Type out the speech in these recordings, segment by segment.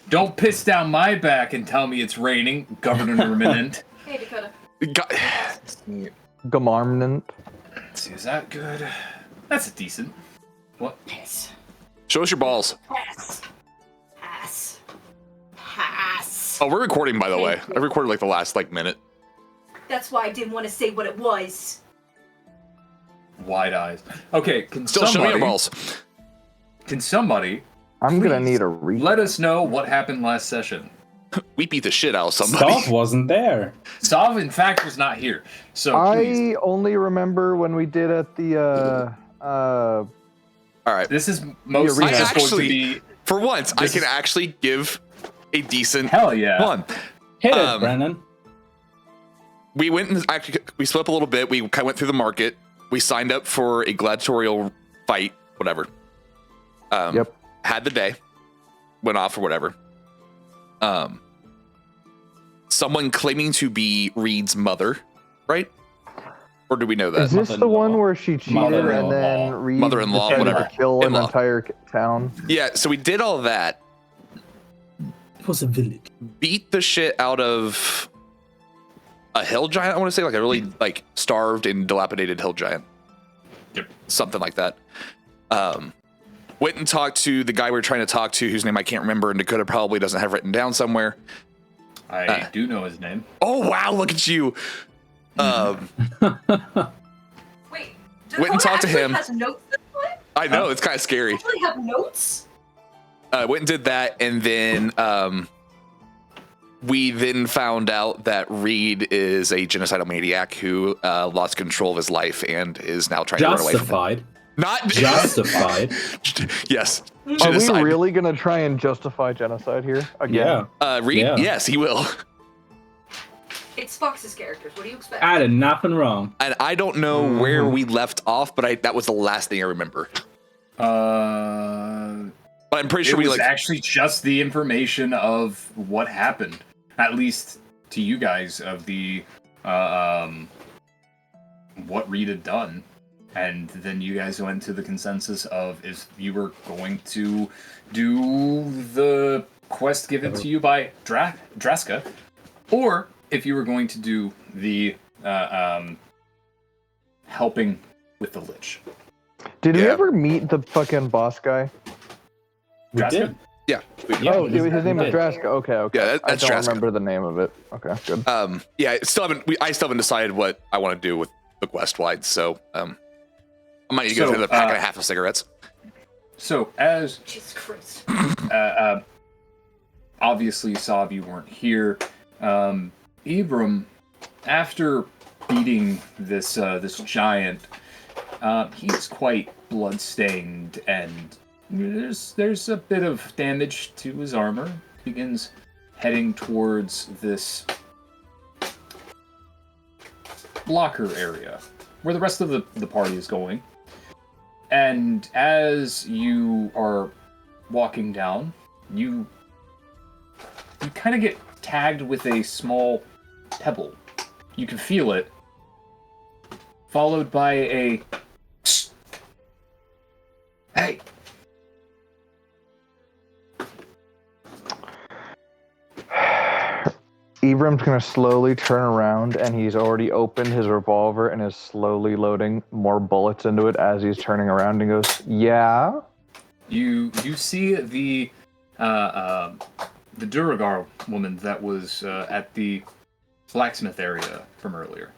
Don't piss down my back and tell me it's raining, Governor Eminent. Hey, Dakota. Gamarminant. Let's see, is that good? That's a decent. What? Piss. Show us your balls. Pass. Pass. Pass. Oh, we're recording, by the way. Thank you. I recorded like the last minute. That's why I didn't want to say what it was. Wide eyes. Okay, Still show me your balls. Can somebody I'm gonna please need a read. let us know what happened last session? We beat the shit out of somebody. Stav wasn't there. Sav, in fact, was not here. So please, I only remember when we did at the All right. this is mostly I just going actually, to be for once, I can actually give a decent hell yeah. one. Hit it, Brennan. We went and actually we split up a little bit. We kind of went through the market. We signed up for a gladiatorial fight, whatever. Yep. Had the day, went off or whatever. Someone claiming to be Reed's mother, right? Or do we know that? Is this the one where she cheated and Mother-in-law. then Reed Mother-in-law, decided whatever. to kill an In-law. entire town? Yeah, so we did all that. It was a village. Beat the shit out of a hill giant, I want to say, like a really starved and dilapidated hill giant. Yep. Something like that. Went and talked to the guy we were trying to talk to, whose name I can't remember, and Dakota probably doesn't have written down somewhere. I do know his name. Oh wow, look at you. Wait. Went and talked to him. Has notes this way? I know, it's kind of scary. Actually have notes? Went and did that, and then we then found out that Reed is a genocidal maniac who lost control of his life and is now trying to run away from it. Justified. Not Justified. Yes. Are we Genocide. really gonna try and justify genocide here again? Yeah. Reed? Yeah. Yes, he will. It's Fox's characters. What do you expect? I did nothing wrong. And I don't know where we left off, but that was the last thing I remember. But But I'm pretty it sure we was actually just the information of what happened, at least to you guys, of the what Reed had done. And then you guys went to the consensus of if you were going to do the quest given to you by Draska, or if you were going to do the helping with the Lich. Did we Yeah. ever meet the fucking boss guy? We Draska? did. Yeah. Yeah, Oh, we his did. name is Draska. Okay, okay. Yeah, that's I don't Draska. remember the name of it. Okay, good. Yeah, I still haven't decided what I want to do with the quest wide, so I might need to go So, through the pack and a half of cigarettes. So as Jesus Christ. obviously Sav, you weren't here. Ibram, after beating this giant, he's quite bloodstained, and there's a bit of damage to his armor. He begins heading towards this locker area where the rest of the party is going. And as you are walking down, you kind of get tagged with a small pebble. You can feel it, followed by a "Psst. Hey." Ibram's gonna slowly turn around, and he's already opened his revolver and is slowly loading more bullets into it as he's turning around and goes, "Yeah." You see the Duragar woman that was at the blacksmith area from earlier.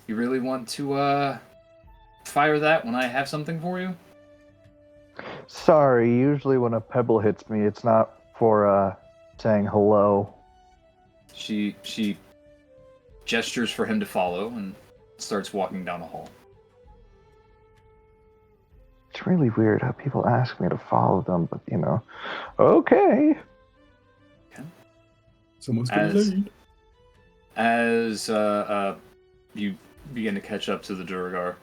You really want to fire that when I have something for you? Sorry, usually when a pebble hits me, it's not for saying hello. She gestures for him to follow and starts walking down the hall. It's really weird how people ask me to follow them, but okay. Someone's As you begin to catch up to the Duragar,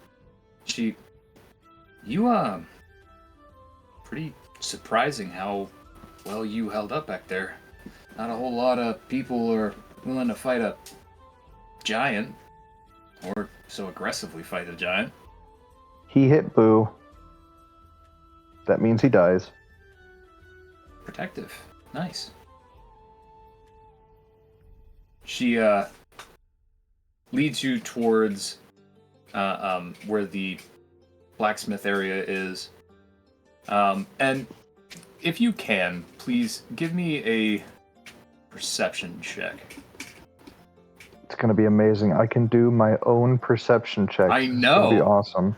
pretty surprising how well you held up back there. Not a whole lot of people are willing to fight a giant, or so aggressively fight a giant. He hit Boo. That means he dies. protective. Nice. She leads you towards where the blacksmith area is. And if you can, please give me a perception check. It's gonna be amazing. I can do my own perception check. I It's gonna be know. awesome.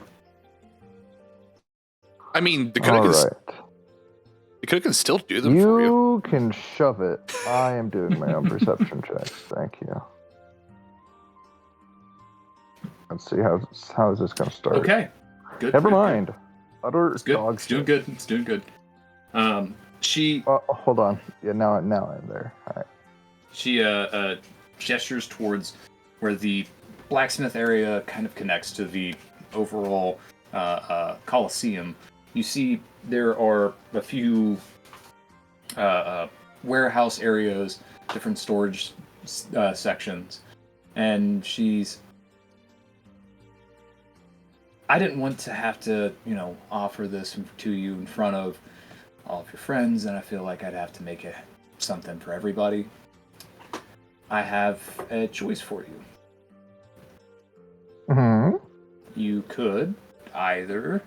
I mean, the All Kunika right. can still do them for you. You can shove it. I am doing my own perception checks. Thank you. Let's see how is this gonna start. Okay. Good. Never good, mind. Utter It's good. dog It's doing shit. good. It's doing good. She Hold on. Yeah, now I'm there. All right. She gestures towards where the blacksmith area kind of connects to the overall Coliseum. You see there are a few warehouse areas, different storage sections, and I didn't want to have to, offer this to you in front of all of your friends, and I feel like I'd have to make it something for everybody. I have a choice for you. Mm-hmm. You could either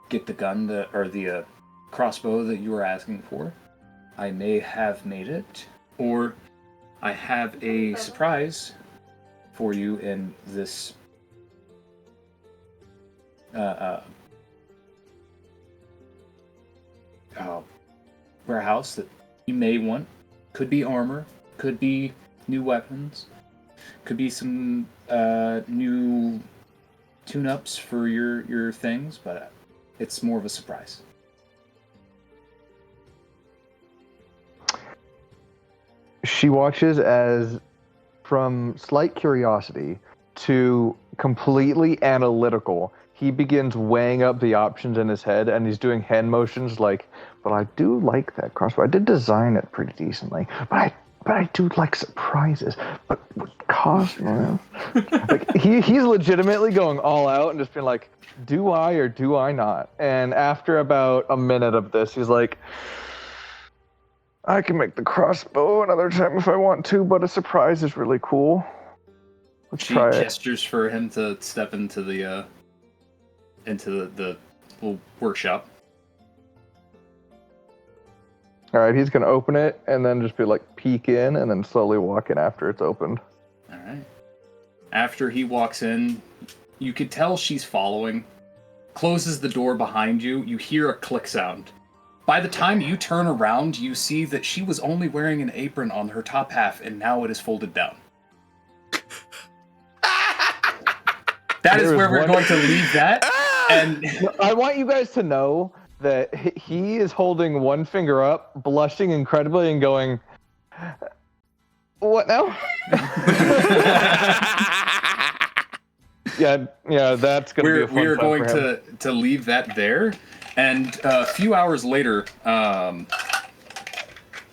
get the gun or the crossbow that you were asking for. I may have made it, or I have a surprise for you in this warehouse that you may want. Could be armor, could be new weapons, could be some new tune-ups for your things, but it's more of a surprise. She watches as, from slight curiosity to completely analytical, he begins weighing up the options in his head, and he's doing hand motions like, but I do like that crossbow. I did design it pretty decently, but I do like surprises. But what cost, man? Like he's legitimately going all out and just being like, do I or do I not? And after about a minute of this, he's like, I can make the crossbow another time if I want to, but a surprise is really cool. Let's She try it. gestures for him to step into the little workshop. All right, he's gonna open it and then just be like peek in and then slowly walk in after it's opened. All right. After he walks in, you could tell she's following. Closes the door behind you. You hear a click sound. By the time you turn around, you see that she was only wearing an apron on her top half, and now it is folded down. That is where we're going to leave that. And I want you guys to know that he is holding one finger up, blushing incredibly, and going, "What now?" yeah, that's gonna be a fun we are time going for him. to leave that there. And a few hours later,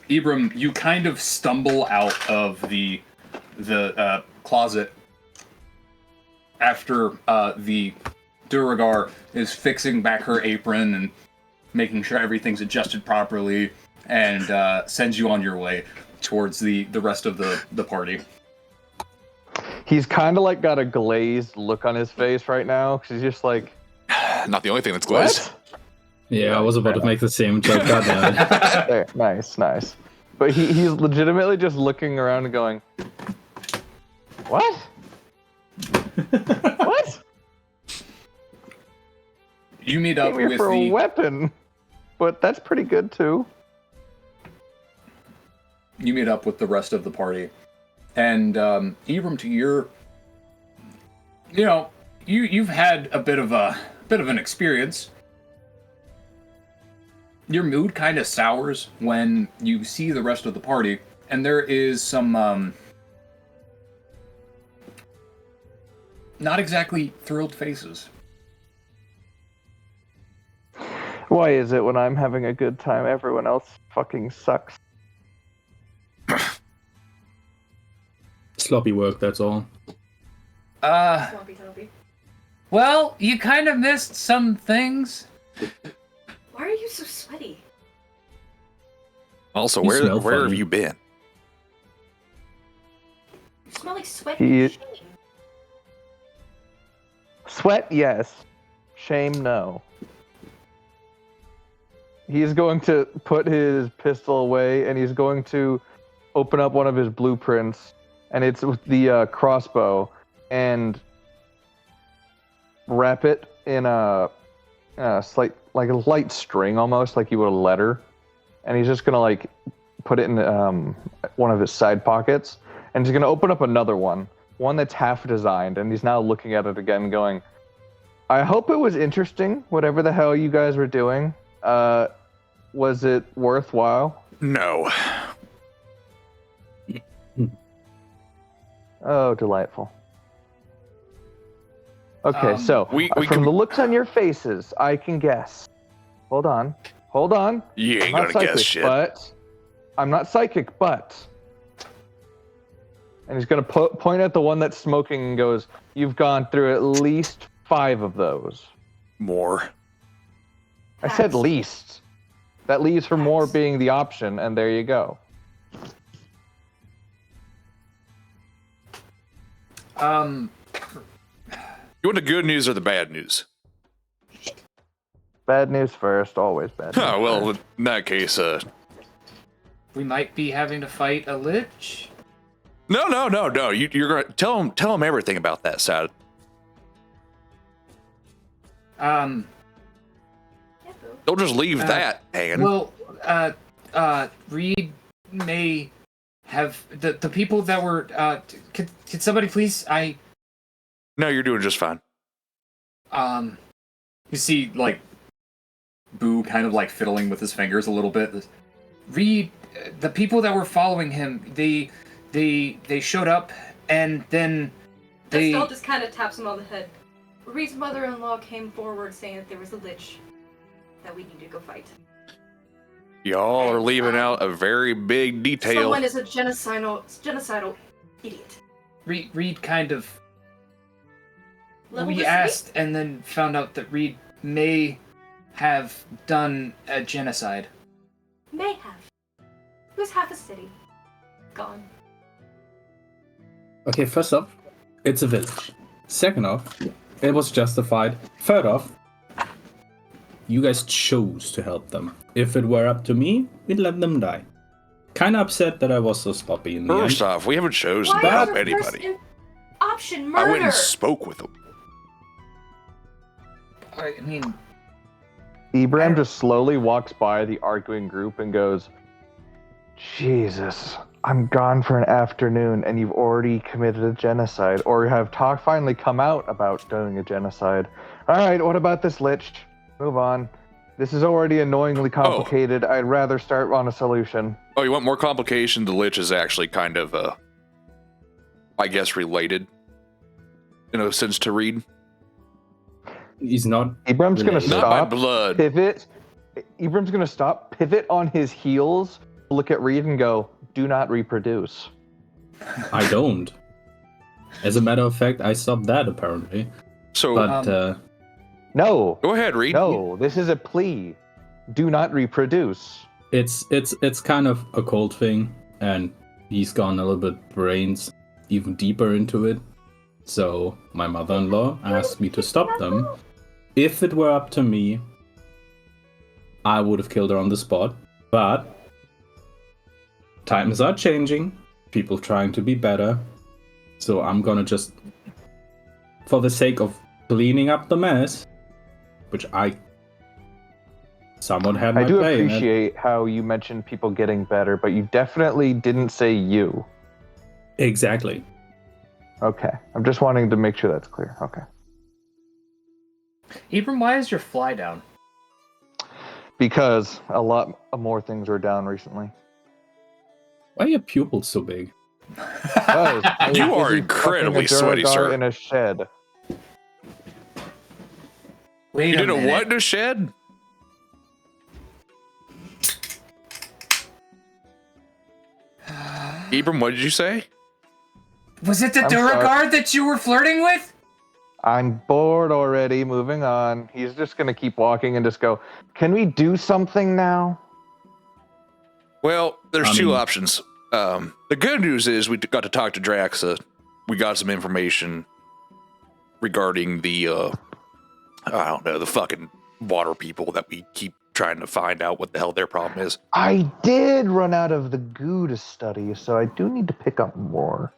Ibram, you kind of stumble out of the closet after the Duragar is fixing back her apron and making sure everything's adjusted properly, and sends you on your way towards the rest of the party. He's kind of like got a glazed look on his face right now because he's just like, Not the only thing that's glazed. "What?" Yeah, I was about to make the same joke. God damn it. There, nice. But he's legitimately just looking around and going, "What? What? You meet up Came here with for a the weapon, but that's pretty good too." you meet up with the rest of the party, and Ibram, to your, you've had a bit of an experience. Your mood kind of sours when you see the rest of the party, and there is some not exactly thrilled faces. Why is it when I'm having a good time, everyone else fucking sucks? Sloppy work, that's all. Sloppy toppy. Well, you kind of missed some things. so sweaty? Also, You where smell have funny. you been? You smell like sweat He- and shame. Sweat, yes. Shame, no. He's going to put his pistol away, and he's going to open up one of his blueprints, and it's with the crossbow, and wrap it in a like a light string, almost like you would a letter, and he's just gonna like put it in one of his side pockets, and he's gonna open up another one that's half designed, and he's now looking at it again, going, "I hope it was interesting, whatever the hell you guys were doing. Was it worthwhile?" No. Oh, delightful. Okay, so we from can- the looks on your faces, I can guess. Hold on. You ain't I'm gonna not psychic, guess shit. but I'm not psychic, but. And he's gonna point at the one that's smoking and goes, "You've gone through at least 5 of those." More. I said Pass. least. That leaves for more Pass. being the option, and there you go. You want the good news or the bad news? Bad news first, always bad news Oh, well, first. in that case, We might be having to fight a lich. no. You're gonna tell him everything about that, Sad. Yeah, boo. Don't just leave that hanging. Well, Reed may have the people that were. Could somebody please? No, you're doing just fine. You see, like, Boo kind of like fiddling with his fingers a little bit. Reed, the people that were following him, they showed up, and then they. Estelle just kind of taps him on the head. Reed's mother-in-law came forward saying that there was a lich that we need to go fight. Y'all are leaving out a very big detail. Someone is a genocidal idiot. Reed kind of. Level We this asked and then found out that Reed may have done a genocide. May have. It was half a city. Gone. Okay, first off, it's a village. Second off, it was justified. Third off, you guys chose to help them. If it were up to me, we'd let them die. Kinda upset that I was so sloppy in the First end. off, we haven't chosen Why to is help the first anybody. option I murder? went and spoke with them. I mean, Ibram just slowly walks by the arguing group and goes, "Jesus, I'm gone for an afternoon and you've already committed a genocide, or have talk finally come out about doing a genocide. All right, what about this lich? Move on. This is already annoyingly complicated. I'd rather start on a solution." Oh, you want more complication? The Lich is actually kind of, I guess, related in a sense to Reed. He's not. Ibram's gonna Related. Not by stop, blood. pivot. Ibram's gonna stop, pivot on his heels, look at Reed and go, "Do not reproduce." I don't. As a matter of fact, I stopped that apparently. So, But No, go ahead, Reed. no, this is a plea. Do not reproduce. it's kind of a cold thing, and he's gone a little bit brains even deeper into it. So my mother-in-law asked me to stop them. If it were up to me, I would have killed her on the spot. But times are changing, people trying to be better. So I'm gonna just, for the sake of cleaning up the mess, which I somewhat had my I do play in it. appreciate how you mentioned people getting better, but you definitely didn't say you. Exactly. Okay. I'm just wanting to make sure that's clear. Okay. Ibram, why is your fly down? Because a lot more things are down recently. Why are your pupils so big? Because I was You are busy incredibly fucking a sweaty, Duragar sir. in a shed. Wait You a did a minute. what in a shed? Ibram, what did you say? Was it the I'm Duragard that you were flirting with? I'm bored already. Moving on. He's just gonna keep walking and just go, can we do something now? Well, there's I two mean- options. The good news is we got to talk to Draxa. We got some information regarding the, I don't know, the fucking water people that we keep trying to find out what the hell their problem is. I did run out of the goo to study, so I do need to pick up more.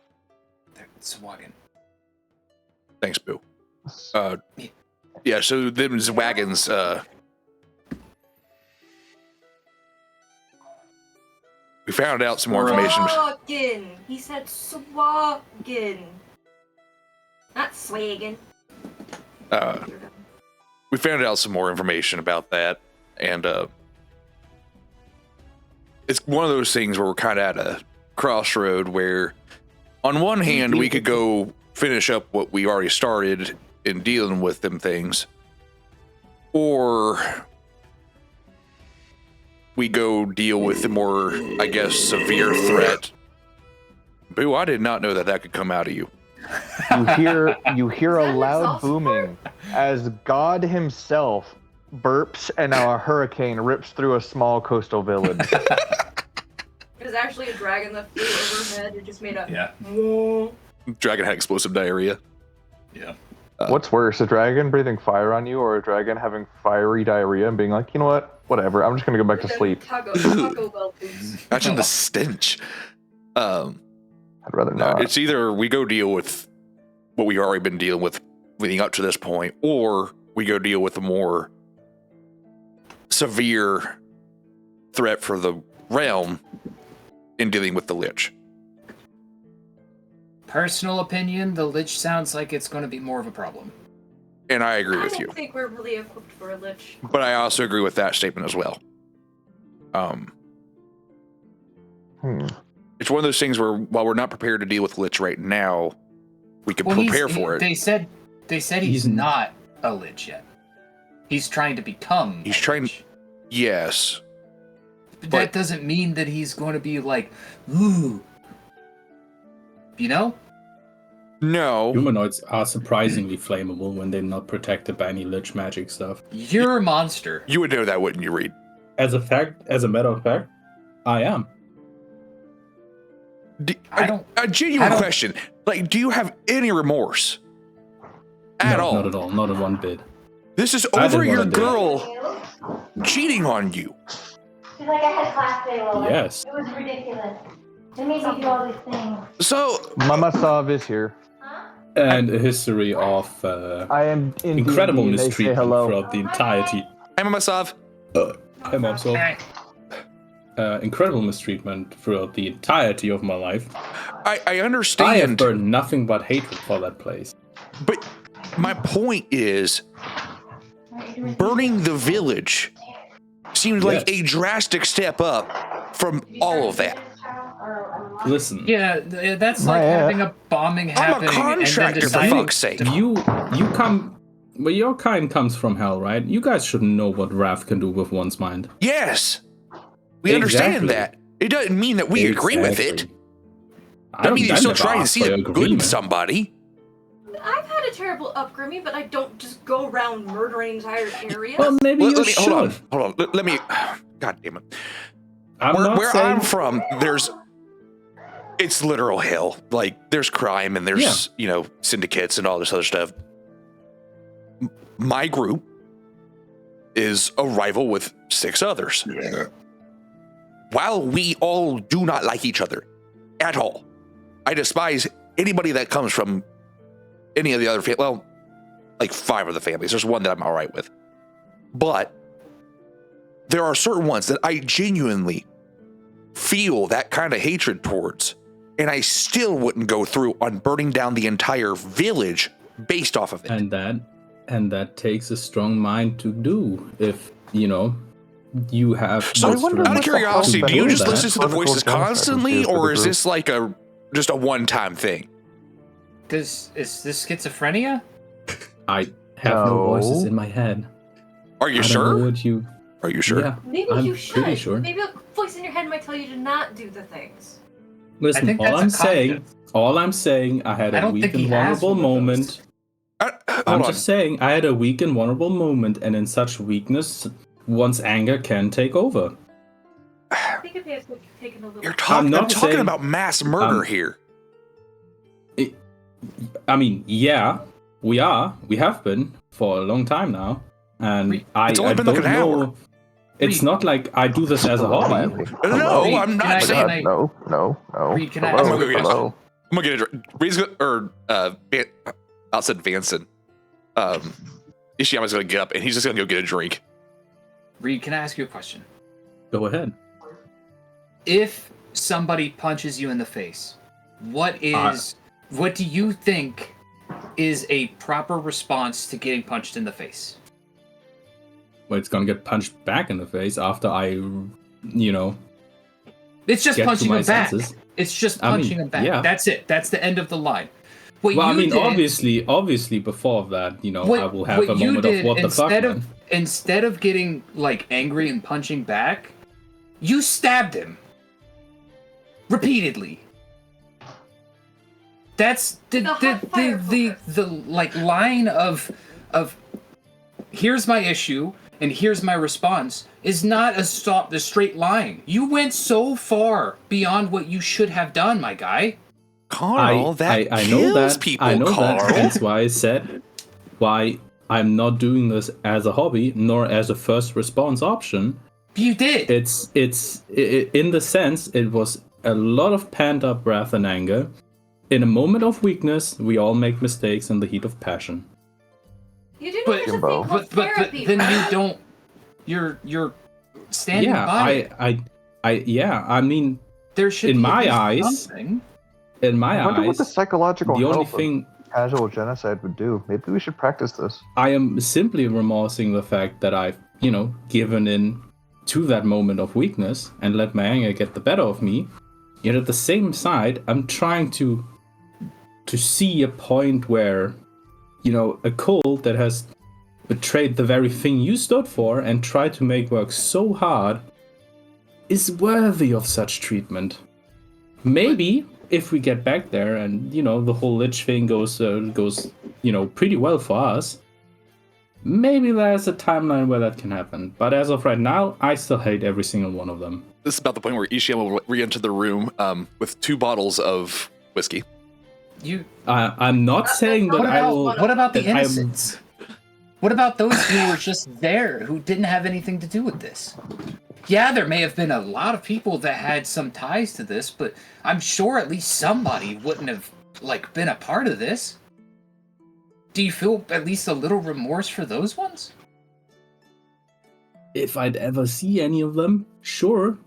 It's wagon. Thanks, Boo. Yeah, so them's wagons, we found out some more information. Swaggin. He said swaggin. Not swaggin. We found out some more information about that, and it's one of those things where we're kind of at a crossroad where, on one hand, we could go finish up what we already started in dealing with them things, or we go deal with the more, I guess, severe threat. Boo, I did not know that could come out of you. You hear a that loud exhaust booming as God himself burps and now a hurricane rips through a small coastal village. It was actually a dragon that flew overhead. It just made a Yeah. whoa. Dragon had explosive diarrhea. Yeah. What's worse, a dragon breathing fire on you or a dragon having fiery diarrhea and being like, you know what, whatever, I'm just gonna go back to sleep. Taco Bell boots. Imagine the stench. I'd rather not. It's either we go deal with what we already been dealing with leading up to this point, or we go deal with a more severe threat for the realm in dealing with the Lich. Personal opinion, the Lich sounds like it's going to be more of a problem. And I agree with I you. don't think we're really equipped for a lich. But I also agree with that statement as well. It's one of those things where while we're not prepared to deal with Lich right now, we can prepare for it. They said he's not a Lich yet. He's trying to become. He's a trying- Lich. Yes. But that doesn't mean that he's going to be like, ooh. You know? No. Humanoids are surprisingly flammable when they're not protected by any lich magic stuff. You're a monster. You would know that, wouldn't you, Reed? As a matter of fact, I am. I don't- A genuine I don't- question. Like, do you have any remorse? At No, all? not at all. Not in one bit. This is I over didn't your wanna do it. girl cheating on you. She's like, I had class day, Lola. Yes. It was ridiculous. They made me do all these things. So, Mama Sav is here. Huh? And a history of I am in incredible D&D, and they say mistreatment hello. throughout the entirety. I'm Masav. Hi, Mom. So, incredible mistreatment throughout the entirety of my life. I I have understand, burned nothing but hatred for that place. but my point is, Are you doing burning the village seems like Yes. a drastic step up from all of that. Listen, Yeah, that's like having a bombing I'm a happening and then contractor, for deciding fuck's sake. you come. Well, your kind comes from hell, right? You guys should know what wrath can do with one's mind. Yes, we understand Exactly. that. It doesn't mean that we agree with it. Exactly. I mean, you're still never trying to asked see for the your good in agreement. somebody. I've had a terrible upbringing, but I don't just go around murdering entire areas. Well, maybe you Let me, should. hold on. Let me. God damn it. I'm not Where saying. I'm from, it's literal hell. Like, there's crime and there's, syndicates and all this other stuff. My group is a rival with 6 others. While we all do not like each other at all, I despise anybody that comes from any of the other like 5 of the families. There's one that I'm all right with. But there are certain ones that I genuinely feel that kind of hatred towards, and I still wouldn't go through on burning down the entire village based off of it. And that takes a strong mind to do if you have. So I what's wonder the- Out of what the curiosity, hell do you is just that? listen to the Political voices genocide constantly, confused with or the is group. this like just a one-time thing? Is this schizophrenia? I have no voices No. in my head. Are you I don't sure? know what you. Are you sure? Yeah. Maybe I'm you should. pretty sure. Maybe a voice in your head might tell you to not do the things. Listen, I think all that's I'm a saying, conscience. I had I a don't weak think and he has vulnerable one of those. moment. I'm on. just saying, I had a weak and vulnerable moment, and in such weakness, one's anger can take over. I think if he has taken a little. You're I'm not talking saying- about mass murder here. I mean, yeah, we have been for a long time now, and It's only I been don't like an know. hour. It's not like I do this as a Hello, hobby. Miley. No, Hello. I'm not Can I- saying. can I- No. Reed, can I Hello, ask you a question? hello. I'm gonna get a drink. Reed's gonna, or I said Vanson. Ishiyama's gonna get up and he's just gonna go get a drink. Reed, can I ask you a question? Go ahead. If somebody punches you in the face, what do you think is a proper response to getting punched in the face? Well, it's gonna get punched back in the face after I, It's just get to punching my him back. senses. It's just I mean, punching him back. yeah. That's it. That's the end of the line. What Well, I you mean, did, obviously, before that, I will have a what you moment of did what the fuck, man. instead of getting like angry and punching back, you stabbed him repeatedly. That's the like line of here's my issue and here's my response is not a straight line. You went so far beyond what you should have done, my guy. Carl, that I know kills that. people, I know Carl. that. That's why I said why I'm not doing this as a hobby nor as a first response option. You did. It's in the sense it was a lot of pent up wrath and anger. In a moment of weakness, we all make mistakes in the heat of passion. You do know But- there's a thing Jimbo. called but therapy. then right? you don't. You're standing Yeah, by it. I mean, There should in be my at least eyes, something. in my I wonder what the eyes, psychological the only help thing of casual genocide would do. Maybe we should practice this. I am simply remorsing the fact that I've, given in to that moment of weakness and let my anger get the better of me. Yet at the same side, I'm trying to see a point where, a cult that has betrayed the very thing you stood for and tried to make work so hard is worthy of such treatment. Maybe if we get back there and, the whole Lich thing goes, pretty well for us, maybe there's a timeline where that can happen. But as of right now, I still hate every single one of them. This is about the point where Ishiyama will re-enter the room with 2 bottles of whiskey. I'm not saying that I will. What about the that I'm- innocents? What about those who were just there, who didn't have anything to do with this? Yeah, there may have been a lot of people that had some ties to this, but I'm sure at least somebody wouldn't have been a part of this. Do you feel at least a little remorse for those ones? If I'd ever see any of them, sure.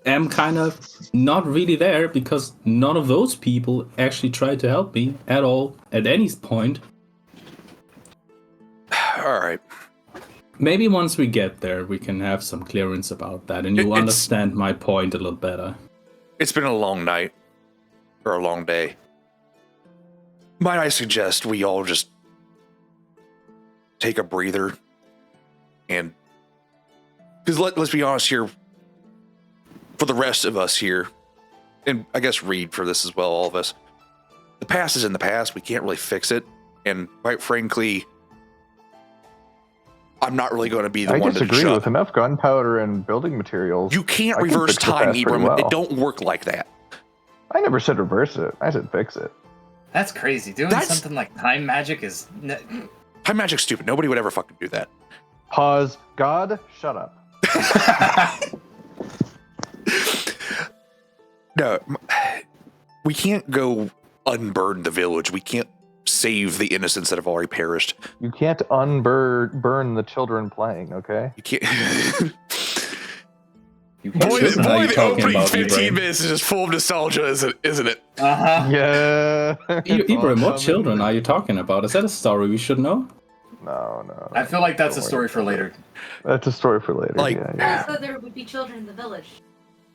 I'm kind of not really there because none of those people actually tried to help me at all at any point. All right. Maybe once we get there, we can have some clearance about that and you It's- understand my point a little better. It's been a long night. Or a long day. Might I suggest we all just take a breather and... Because let's be honest here, for the rest of us here, and I guess Reed for this as well, all of us, the past is in the past. We can't really fix it. And quite frankly, I'm not really going to be the I one to disagree. judge. With enough gunpowder and building materials, You can't I can reverse fix the time, past pretty Ibram. It well. don't work like that. I never said reverse it. I said fix it. That's crazy. Doing That's- something like time magic is... Time magic's stupid. Nobody would ever fucking do that. Pause. God, shut up. No, we can't go unburden the village. We can't save the innocents that have already perished. You can't burn the children playing, okay? You can't. You boy, That's not how boy you're the talking opening about 15 Ibrahim. minutes is just full of nostalgia, isn't it? Uh-huh. Yeah. Ibrahim, what children are you talking about? Is that a story we should know? No. I feel like that's a Don't story worry for later. That's a story for later. Like- yeah. So there would be children in the village.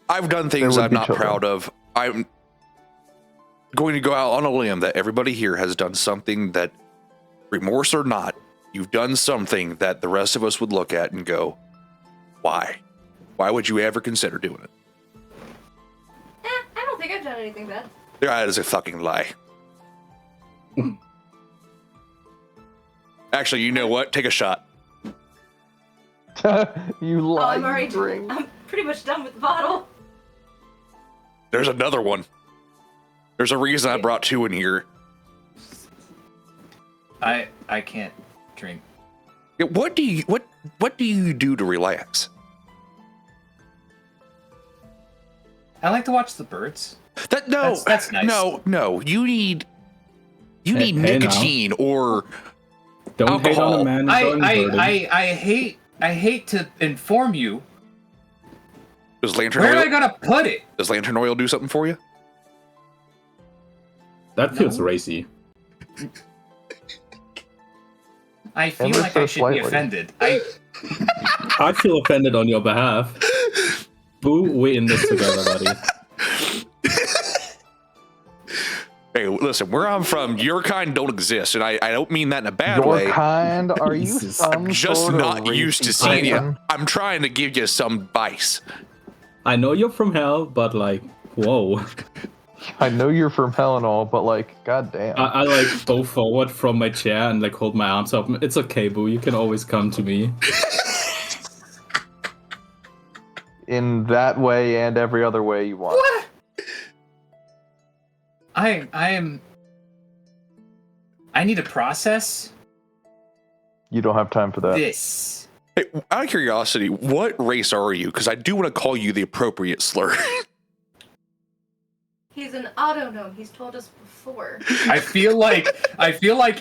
I've done things would I'm be not children. proud of. I'm going to go out on a limb that everybody here has done something that, remorse or not, you've done something that the rest of us would look at and go, why? Why would you ever consider doing it? I don't think I've done anything bad. That is a fucking lie. Actually, you know what? Take a shot. You Oh, lie. I'm already. drink. I'm pretty much done with the bottle. There's another one. There's a reason I brought 2 in here. I can't drink. Yeah, what do you do to relax? I like to watch the birds. That's nice. No. You need Hey, nicotine or Don't hate on alcohol. a man going birding. I hate to inform you. Does lantern Where am oil? I gonna put it? Does lantern oil do something for you? That feels racy. I feel Ever like so I should be slightly. offended. I feel offended on your behalf. Boo, we're in this together, buddy. Hey, listen, where I'm from, your kind don't exist, and I don't mean that in a bad Your way. kind? Are you Jesus. some Just sort of not used to racy seeing you. person? I'm trying to give you some advice. I know you're from hell, but like, whoa. I know you're from hell and all, but like, goddamn. I like go forward from my chair and like hold my arms up. It's okay, Boo. You can always come to me. In that way and every other way you want. What? I need to process You don't have time for that. this. Hey, out of curiosity, what race are you? Because I do want to call you the appropriate slur. He's an auto gnome. He's told us before. I feel like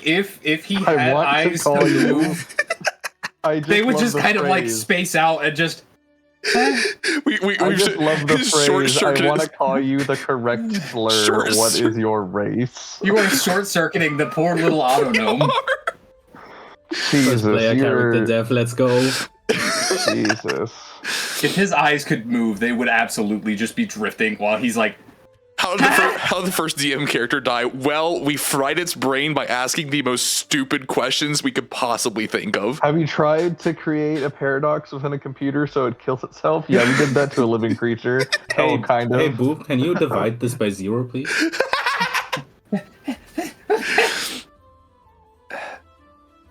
if he I had want to eyes to call you- move, I they would love just the kind of like phrase. space out and just. I just love the phrase. I want to call you the correct slur. Short What cir- is your race? You are short circuiting the poor little auto gnome. Jesus, First player character you're... dev, let's go. Jesus. If his eyes could move, they would absolutely just be drifting while he's like. How did the first DM character die? Well, we fried its brain by asking the most stupid questions we could possibly think of. Have you tried to create a paradox within a computer so it kills itself? Yeah, we did that to a living creature. Hey, kind of. Hey, Boo, can you divide this by 0, please?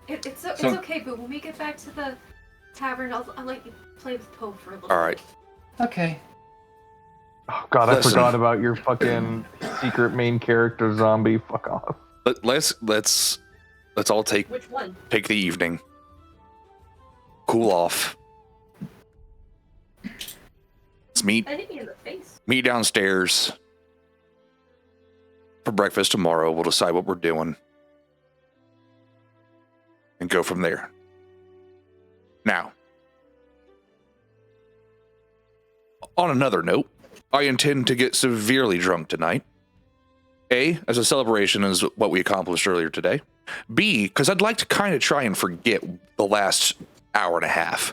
It's okay, but when we get back to the tavern, I'll let you play with Pope for a little All right. Okay. Oh god, I Listen. forgot about your fucking secret main character zombie. Fuck off. Let's all take Which one? the evening. Cool off. Let's meet I hit me in the face. downstairs for breakfast tomorrow. We'll decide what we're doing and go from there. Now, on another note, I intend to get severely drunk tonight. A, as a celebration as what we accomplished earlier today. B, because I'd like to kind of try and forget the last hour and a half.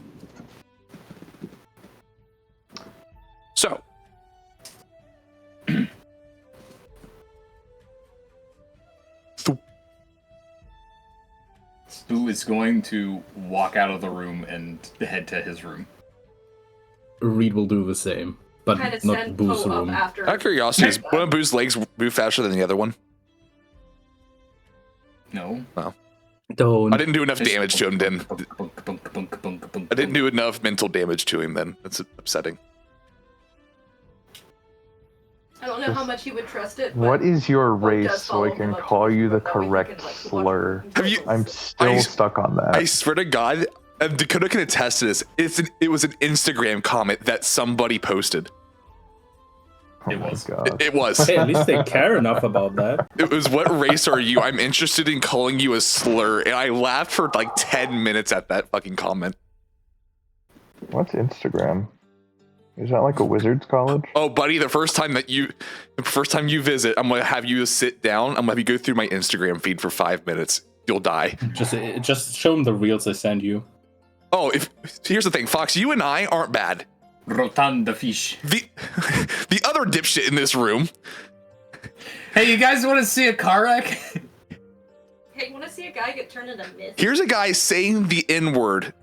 So, Stu is going to walk out of the room and head to his room. Reed will do the same, but Kind of not send Boo's Poe up room. after. out of curiosity, is one of Boo's legs move faster than the other one? No. Don't. I didn't do enough damage to him then. I didn't do enough mental damage to him then. That's upsetting. I don't know how much you would trust it. But What is your Pope race does so follow I him can up to call the you the room, that way he correct can, like, watch slur? him. Have you- I'm still stuck on that. I swear to God, and Dakota can attest to this. It was an Instagram comment that somebody posted. Oh It my was. god. It was. Hey, at least they care enough about that. It was, what race are you? I'm interested in calling you a slur. And I laughed for like 10 minutes at that fucking comment. What's Instagram? Is that like a wizard's college? Oh, buddy, the first time you visit, I'm gonna have you sit down. I'm gonna have you go through my Instagram feed for 5 minutes. You'll die. Just show them the reels I send you. Oh, here's the thing, Fox, you and I aren't bad. Rotunda fish. The other dipshit in this room, Hey, you guys want to see a car wreck? Hey, you want to see a guy get turned into mist? here's a guy saying the N-word,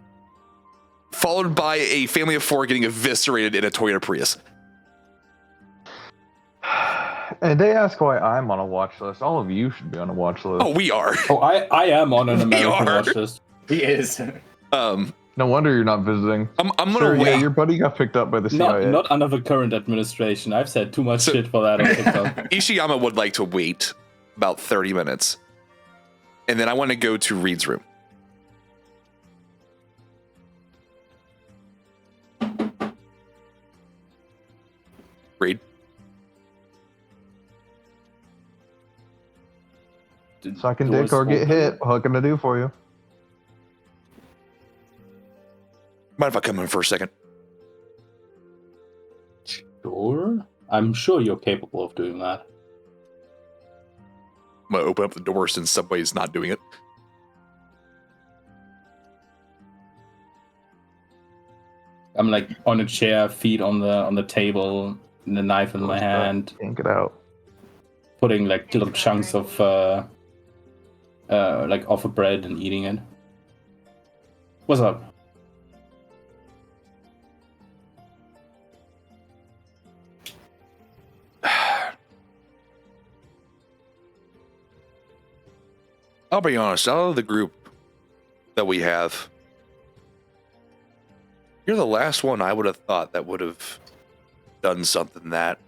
followed by a family of 4 getting eviscerated in a Toyota Prius. And they ask why I'm on a watch list. All of you should be on a watch list. Oh, we are. Oh, I am on an We American are. watch list. He is. No wonder you're not visiting. I'm gonna Sure, wait. yeah, your buddy got picked up by the CIA. Not under the current administration. I've said too much shit for that on TikTok. Ishiyama would like to wait about 30 minutes. And then I want to go to Reed's room. Reed? Sucking dick or get hit. What can I do for you? Mind if I come in for a second? Sure. I'm sure you're capable of doing that. I'm going to open up the door since Subway's not doing it. I'm like on a chair, feet on the table, and a knife in my hand, Can't get out. putting like little chunks of like off of bread and eating it. What's up? I'll be honest, out of the group that we have, you're the last one I would have thought that would have done something that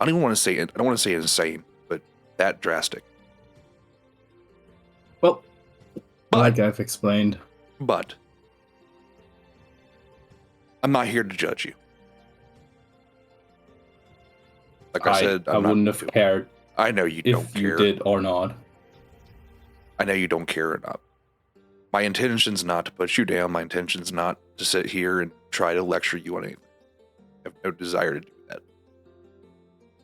I don't want to say insane, but that drastic. Well, But like I've explained, But I'm not here to judge you. Like I said, I wouldn't have cared I know you don't if you care. did or not. I know you don't care or not. My intention's not to put you down. My intention's not to sit here and try to lecture you on anything. I have no desire to do that.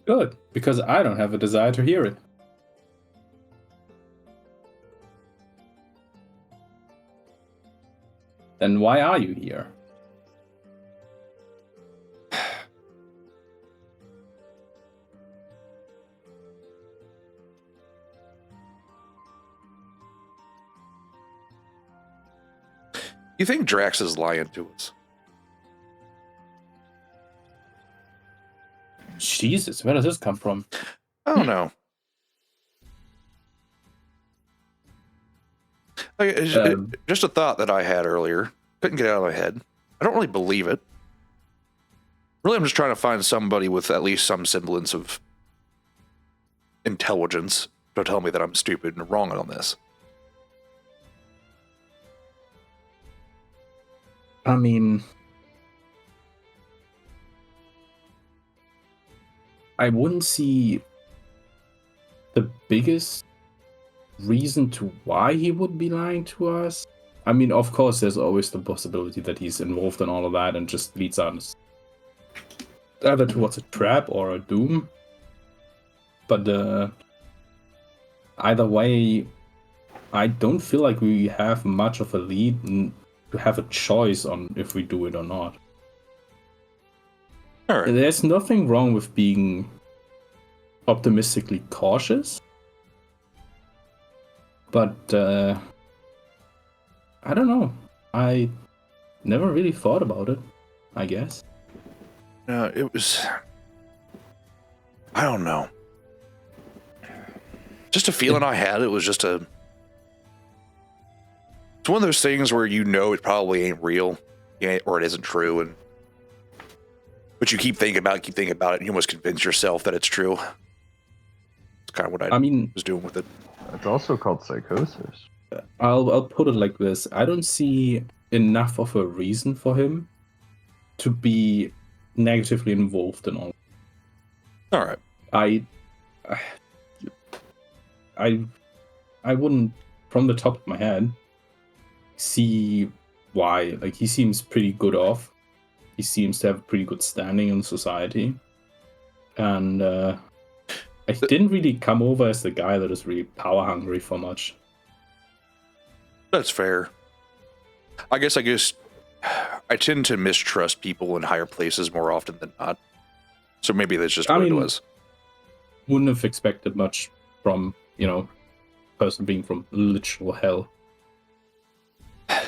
Good, because I don't have a desire to hear it. Then why are you here? You think Drax is lying to us? Jesus, where does this come from? I don't know. Like, just a thought that I had earlier. Couldn't get it out of my head. I don't really believe it. Really, I'm just trying to find somebody with at least some semblance of intelligence to tell me that I'm stupid and wrong on this. I mean, I wouldn't see the biggest reason to why he would be lying to us. I mean, of course, there's always the possibility that he's involved in all of that and just leads us either towards a trap or a doom. But either way, I don't feel like we have much of a lead to have a choice on if we do it or not. All right. There's nothing wrong with being optimistically cautious, but I don't know. I never really thought about it, I guess. No, it was... I don't know. Just a feeling I had. It was just a... It's one of those things where you know it probably ain't real, or it isn't true, but you keep thinking about it, and you almost convince yourself that it's true. It's kind of what I was doing with it. It's also called psychosis. I'll put it like this. I don't see enough of a reason for him to be negatively involved in all. All right. I wouldn't, from the top of my head, see why. Like, he seems pretty good off. He seems to have a pretty good standing in society. And I didn't really come over as the guy that is really power hungry for much. That's fair. I guess I tend to mistrust people in higher places more often than not. So maybe that's just what it was. Wouldn't have expected much from, person being from literal hell. Racism.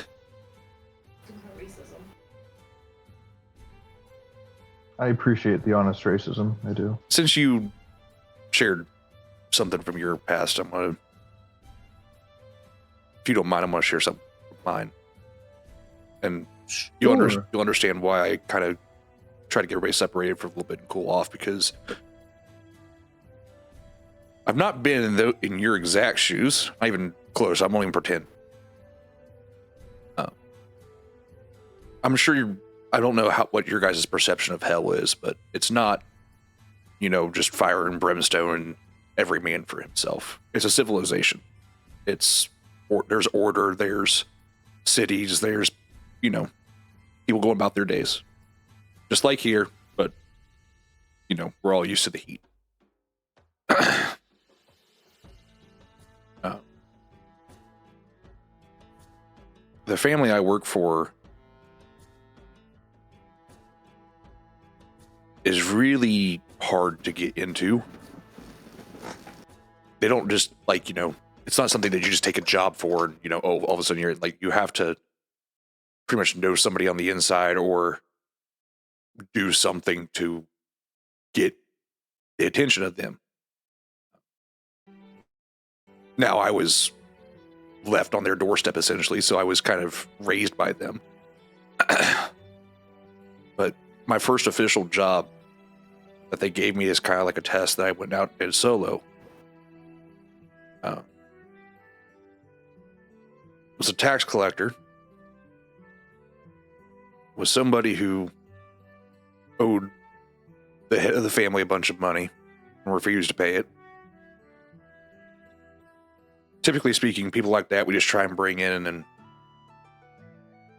I appreciate the honest racism. I do. Since you shared something from your past, I'm gonna, if you don't mind, I'm gonna share something from mine, and you'll understand why I kind of try to get everybody separated for a little bit and cool off, because I've not been in your exact shoes, not even close. I won't even pretend. I'm sure I don't know what your guys' perception of hell is, but it's not, just fire and brimstone and every man for himself. It's a civilization. There's order, there's cities, there's, people going about their days. Just like here, but, we're all used to the heat. The family I work for is really hard to get into. They don't just it's not something that you just take a job for and, all of a sudden you're you have to pretty much know somebody on the inside or do something to get the attention of them. Now, I was left on their doorstep essentially, so I was kind of raised by them. But my first official job that they gave me is kind of like a test that I went out and did solo. Was a tax collector. Was somebody who owed the head of the family a bunch of money and refused to pay it. Typically speaking, people like that, we just try and bring in and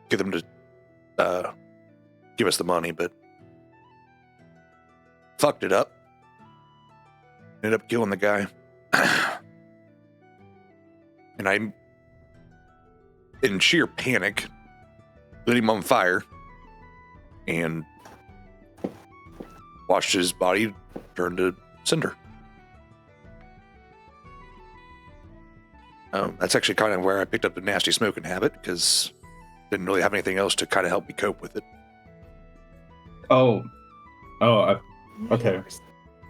get them to give us the money, but fucked it up. Ended up killing the guy. And I, in sheer panic, lit him on fire and watched his body turn to cinder. That's actually kind of where I picked up the nasty smoking habit, because didn't really have anything else to kind of help me cope with it. Okay.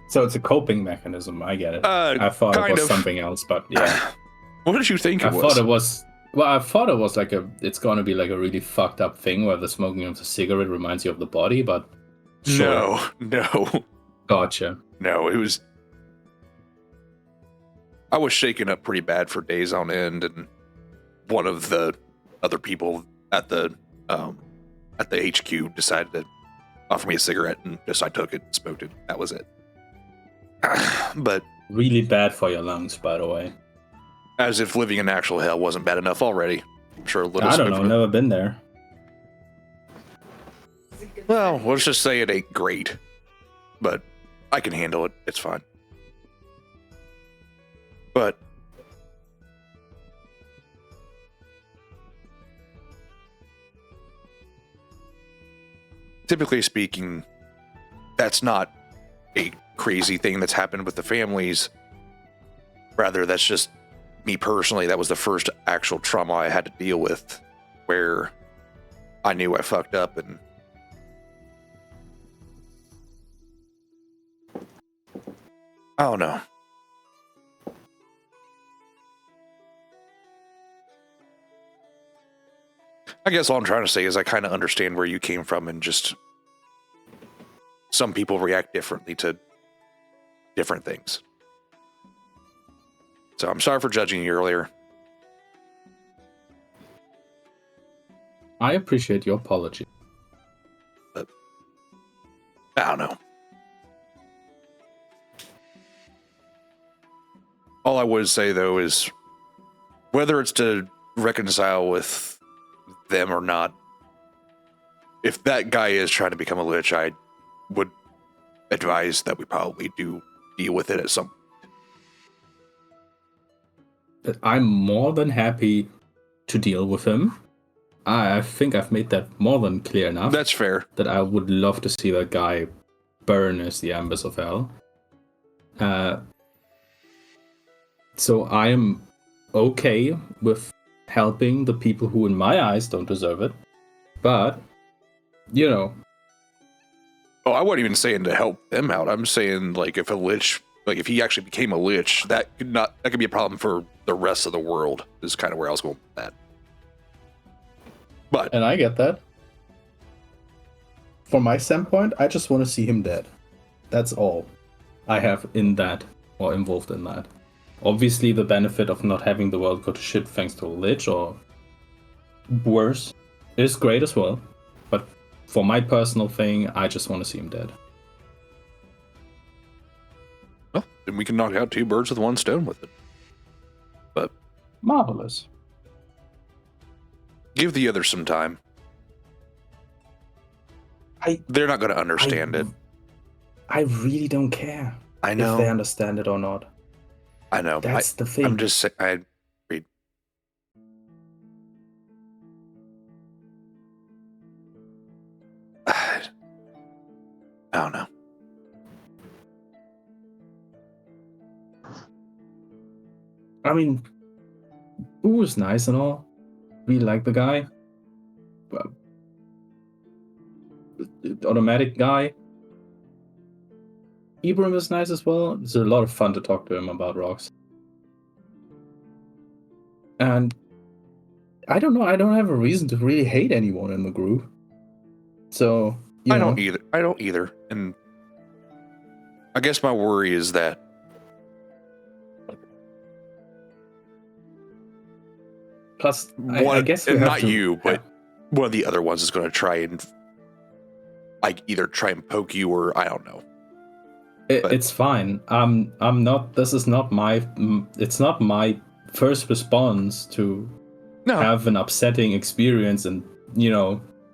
So it's a coping mechanism. I get it. I thought it was something else, but yeah. What did you think it was? I thought it was it's going to be like a really fucked up thing where the smoking of the cigarette reminds you of the body, but sure. No. Gotcha. No, it was. I was shaken up pretty bad for days on end, and one of the other people at the HQ decided to offer me a cigarette, and I took it, and smoked it. That was it. But really bad for your lungs, by the way. As if living in actual hell wasn't bad enough already. I'm sure a little. I don't know. Never been there. Well, let's just say it ain't great, but I can handle it. It's fine. But typically speaking, that's not a crazy thing that's happened with the families. Rather, that's just me personally. That was the first actual trauma I had to deal with, where I knew I fucked up, and I don't know. I guess all I'm trying to say is I kind of understand where you came from, and just some people react differently to different things. So I'm sorry for judging you earlier. I appreciate your apology. But I don't know. All I would say, though, is whether it's to reconcile with them or not, if that guy is trying to become a lich, I would advise that we probably do deal with it at some point. I'm more than happy to deal with him. I think I've made that more than clear enough. That's fair. That I would love to see that guy burn as the embers of hell. So I am okay with helping the people who in my eyes don't deserve it. But, Oh, I wasn't even saying to help them out. I'm saying like if a lich, like if he actually became a lich, that could be a problem for the rest of the world. Is kind of where I was going with that. But And I get that. From my standpoint, I just want to see him dead. That's all I have in that, or involved in that. Obviously, the benefit of not having the world go to shit thanks to a lich, or worse, is great as well. But for my personal thing, I just want to see him dead. well, then we can knock out 2 birds with 1 stone with it. But Marvelous. give the others some time. They're not going to understand it. I really don't care I if know. they understand it or not. I know. That's the thing. I'm just saying. I don't know. I mean, Boo is nice and all. We like the guy. But the automatic guy. Ibram is nice as well. It's a lot of fun to talk to him about rocks. And I don't know. I don't have a reason to really hate anyone in the group. So I don't either. And I guess my worry is that Plus, I guess we and have not to, you, but one of the other ones is going to try and like either try and poke you or I don't know. It's fine. I'm not. This is not my. It's not my first response to have an upsetting experience and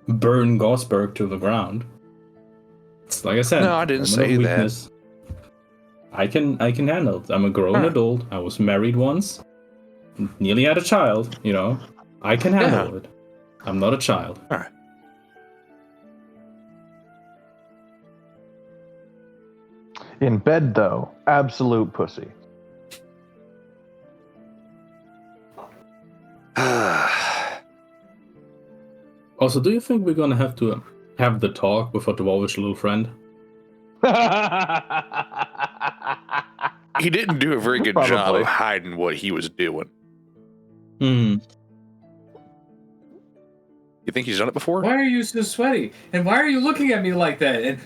burn Gosberg to the ground. It's like I said. No, I didn't say that. I can handle it. I'm a grown adult. I was married once. Nearly had a child. I can handle it. I'm not a child. All right. In bed, though, absolute pussy. Also, do you think we're gonna have to have the talk with our dwarvish little friend? He didn't do a very good job of hiding what he was doing. Hmm. You think he's done it before? Why are you so sweaty? And why are you looking at me like that? And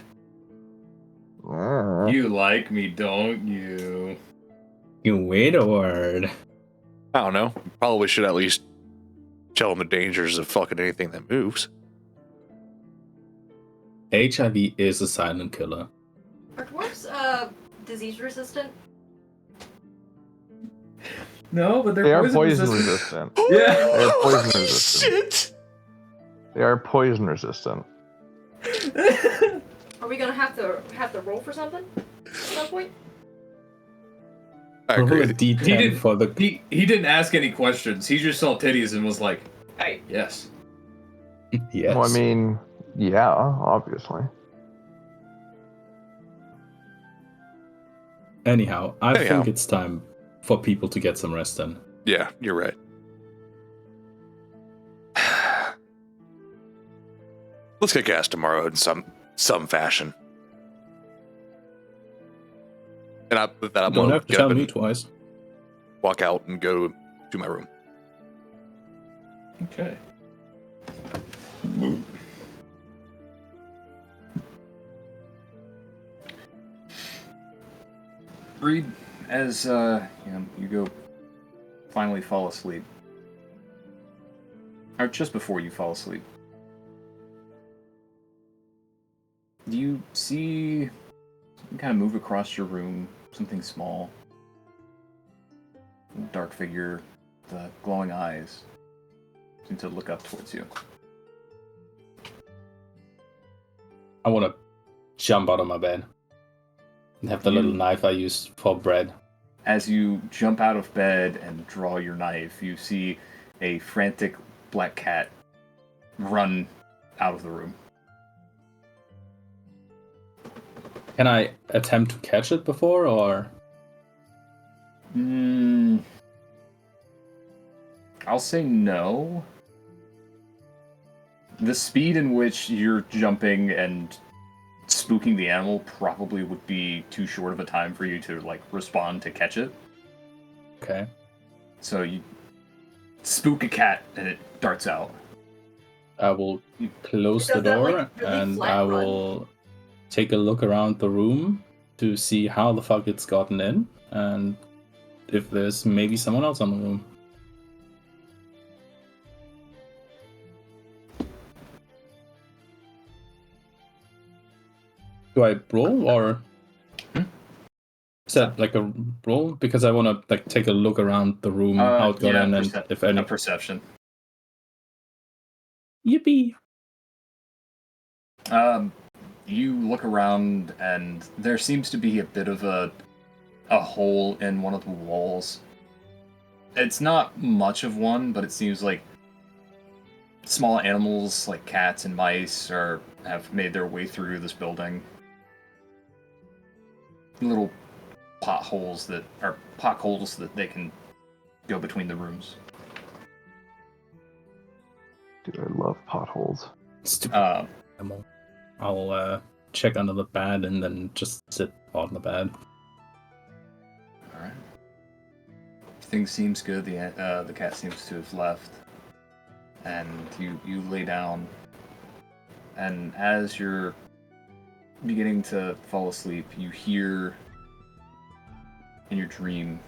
you like me, don't you? You wait a word. I don't know. Probably should at least tell him the dangers of fucking anything that moves. HIV is a silent killer. Are dwarves disease resistant? No, but they are poison resistant. Yeah. They are poison resistant. Shit. They are poison resistant. Are we gonna have to roll for something at some point? I agree. He didn't ask any questions. He just saw titties and was like, "Hey, yes." Yes. Well, I mean, yeah, obviously. Anyhow, I think it's time for people to get some rest then. Yeah, you're right. Let's get gas tomorrow in some fashion. And I'm don't have to tell me twice. Walk out and go to my room. Okay. Reed, as you go finally fall asleep, or just before you fall asleep, do you see something kind of move across your room? Something small, a dark figure, the glowing eyes, seem to look up towards you. I want to jump out of my bed and have the little knife I used for bread. As you jump out of bed and draw your knife, you see a frantic black cat run out of the room. Can I attempt to catch it before, or? I'll say no. The speed in which you're jumping and spooking the animal probably would be too short of a time for you to like respond to catch it. Okay. So you spook a cat and it darts out. I will close the Does that, door like, really and flat I run? will take a look around the room to see how the fuck it's gotten in and if there's maybe someone else in the room. Do I roll or is that like a roll? Because I want to like take a look around the room, how it got in, and if any. A perception. Yippee! You look around and there seems to be a bit of a hole in one of the walls. It's not much of one, but it seems like small animals like cats and mice have made their way through this building. Little potholes that they can go between the rooms. Dude, I love potholes. Stupid animal. I'll check under the bed and then just sit on the bed. All right. Things seems good. The cat seems to have left, and you lay down. And as you're beginning to fall asleep, you hear in your dream.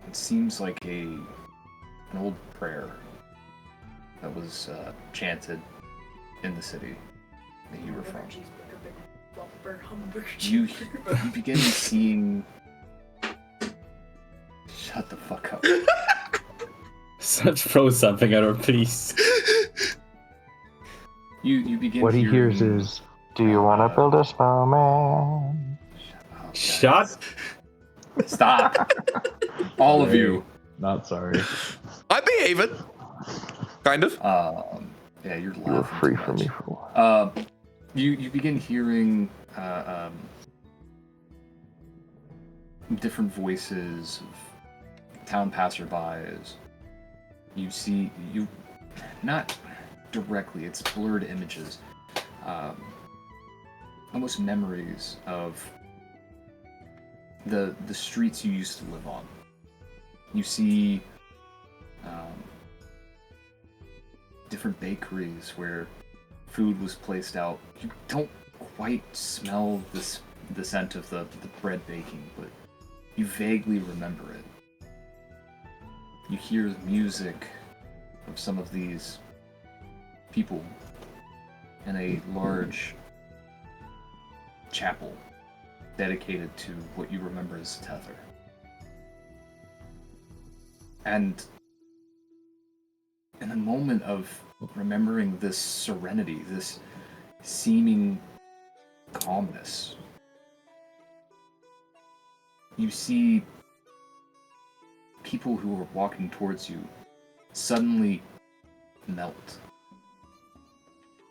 It seems like an old prayer that was chanted in the city that you were from. You begin seeing. Shut the fuck up. Throw something at her, please. You begin. What he hearing, hears is, "Do you want to build a snowman?" Shut. Stop. All of you. Not sorry. I'm behaving. Kind of. Yeah, you're laughing. You were free too from much. me for a while. You begin hearing different voices of town passerbys. You not directly, it's blurred images, almost memories of the streets you used to live on. You see different bakeries where food was placed out. You don't quite smell the scent of the bread baking, but you vaguely remember it. You hear the music of some of these people in a large chapel dedicated to what you remember as Tether. And in a moment of remembering this serenity, this seeming calmness, you see people who are walking towards you suddenly melt.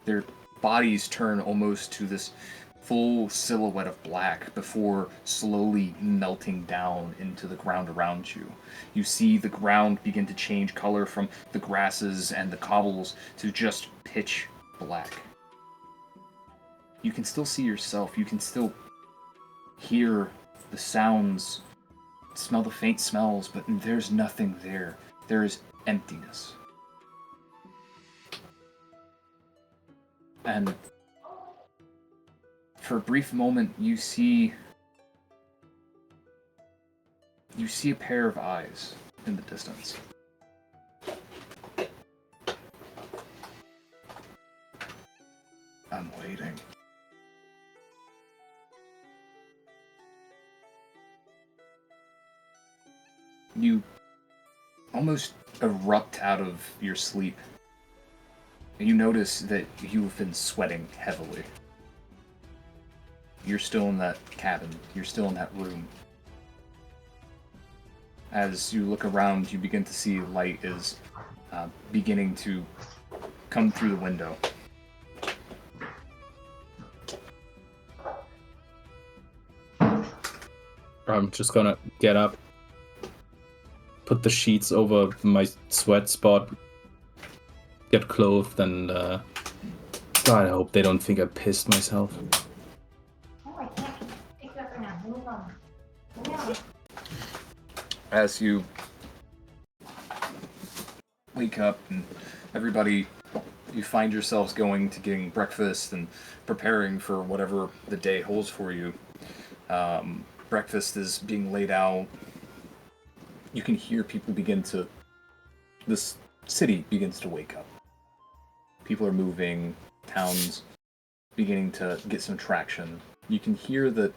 Their bodies turn almost to this full silhouette of black before slowly melting down into the ground around you. You see the ground begin to change color from the grasses and the cobbles to just pitch black. You can still see yourself, you can still hear the sounds, smell the faint smells, but there's nothing there. There is emptiness. And for a brief moment, you see a pair of eyes in the distance. I'm waiting. You almost erupt out of your sleep. You notice that you've been sweating heavily. You're still in that cabin. You're still in that room. As you look around, you begin to see light is beginning to come through the window. I'm just gonna get up, put the sheets over my sweat spot, get clothed, and God, I hope they don't think I pissed myself. Oh, I can't pick it up right now. Move on. Move on. As you wake up and everybody, you find yourselves going to getting breakfast and preparing for whatever the day holds for you. Breakfast is being laid out. You can hear people this city begins to wake up. People are moving, towns beginning to get some traction. You can hear that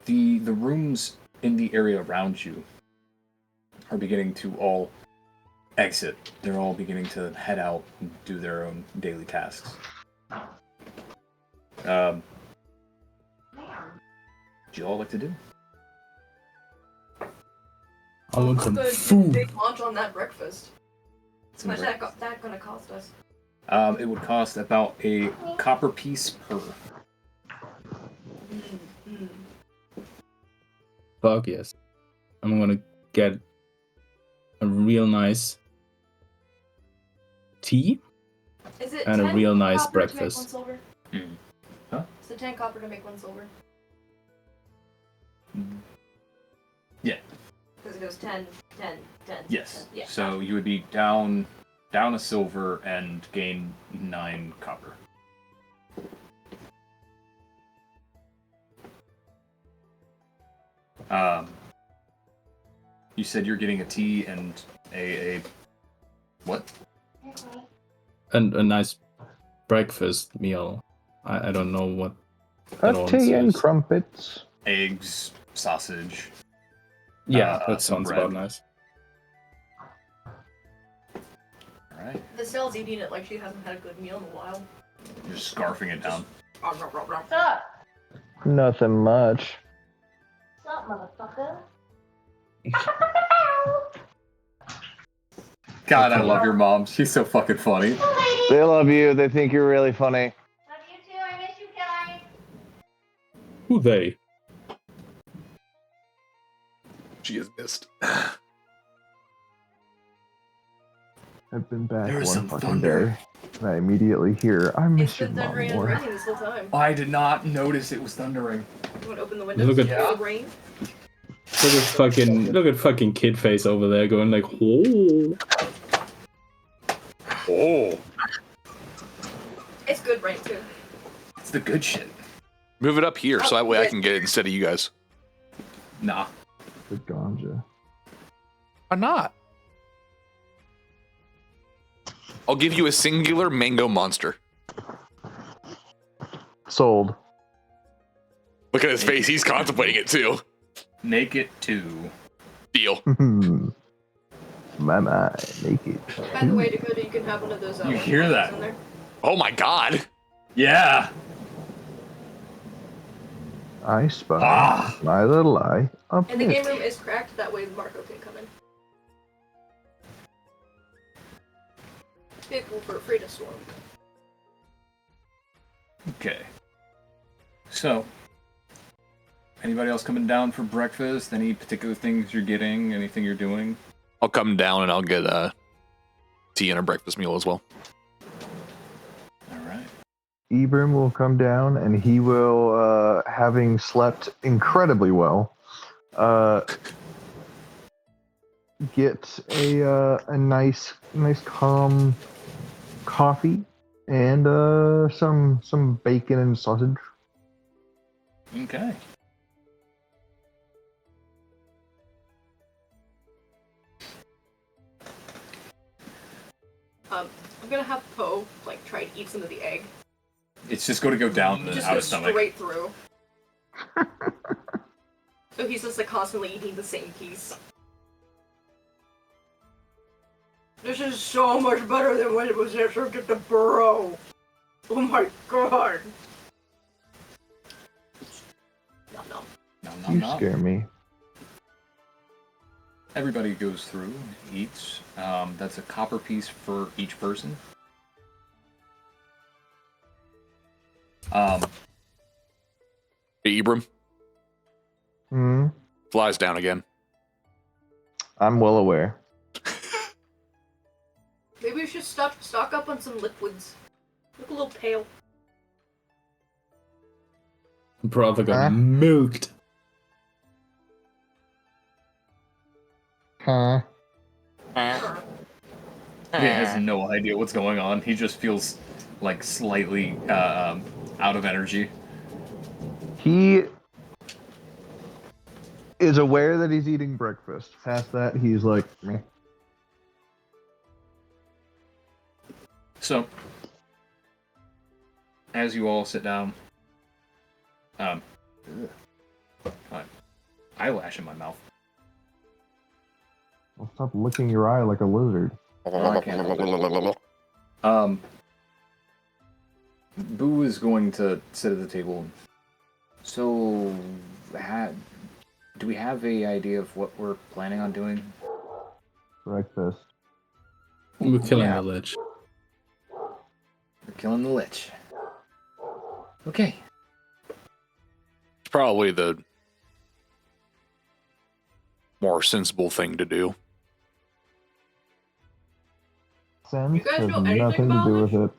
the rooms in the area around you are beginning to all exit. They're all beginning to head out and do their own daily tasks. What do you all like to do? I want some Good food. big lunch on that breakfast. Some How much breakfast. that gonna cost us? It would cost about a copper piece per. Fuck yes. I'm gonna get a real nice tea Is it and a 10 real nice copper to make breakfast. 1 silver? Huh? Is it 10 copper to make 1 silver? Yeah. Because it goes 10, 10, 10. Yes. 10. Yeah. So you would be down a silver and gain 9 copper. You said you're getting a tea and a what? Okay. And a nice breakfast meal. I don't know what that A all tea and is. crumpets. Eggs, sausage. Yeah, that some sounds bread. about nice. All right. The cell's eating it like she hasn't had a good meal in a while. You're scarfing it down. What's up? Nothing much. What's up, motherfucker? God, I love your mom. She's so fucking funny. They love you. They think you're really funny. Love you too. I miss you guys. Who they? She is missed. I've been back There was one some fucking thunder. day. And I immediately hear, I It's miss your been mom thundering and more. raining this whole time. I did not notice it was thundering. You want to open the windows? Look at- Feel the rain? Look at fucking kid face over there going like, oh. Oh. It's good rain too. It's the good shit. Move it up here so that way I can get it instead of you guys. Nah. The ganja. Why not? I'll give you a singular mango monster. Sold. Look at his face. He's contemplating it too. Make it 2. Deal. My naked. By the way, Dakota, you can have one of those. You hear that? in there. Oh my god. Yeah. I spy Ah. my little eye up And the here. game room is cracked. That way, Marco can come in. People for free to storm. Okay. So, anybody else coming down for breakfast? Any particular things you're getting? Anything you're doing? I'll come down and I'll get a tea and a breakfast meal as well. All right. Ibram will come down and he will, having slept incredibly well, get a nice calm coffee and some bacon and sausage. Okay. I'm gonna have Poe like try to eat some of the egg. It's just going to go down the Just out go of stomach. straight through. So he's just like constantly eating the same piece. This is so much better than when it was there served at the burrow. Oh my god. Nom nom. Nom, nom, You nom. scare me. Everybody goes through, eats. That's a copper piece for each person. Hey, Ibram. Hmm. Flies down again. I'm well aware. Maybe we should stock up on some liquids. Look a little pale. Brother got Huh? milked. Huh? He has no idea what's going on. He just feels like slightly out of energy. He is aware that he's eating breakfast. Past that, he's like, meh. So, as you all sit down, eyelash in my mouth. Well, stop licking your eye like a lizard. I can't. Boo is going to sit at the table. So, do we have a idea of what we're planning on doing? Breakfast. We're killing Yeah. the lich. We're killing the lich. Okay. It's probably the more sensible thing to do. Sense You guys has know anything nothing to about do Lich? with it.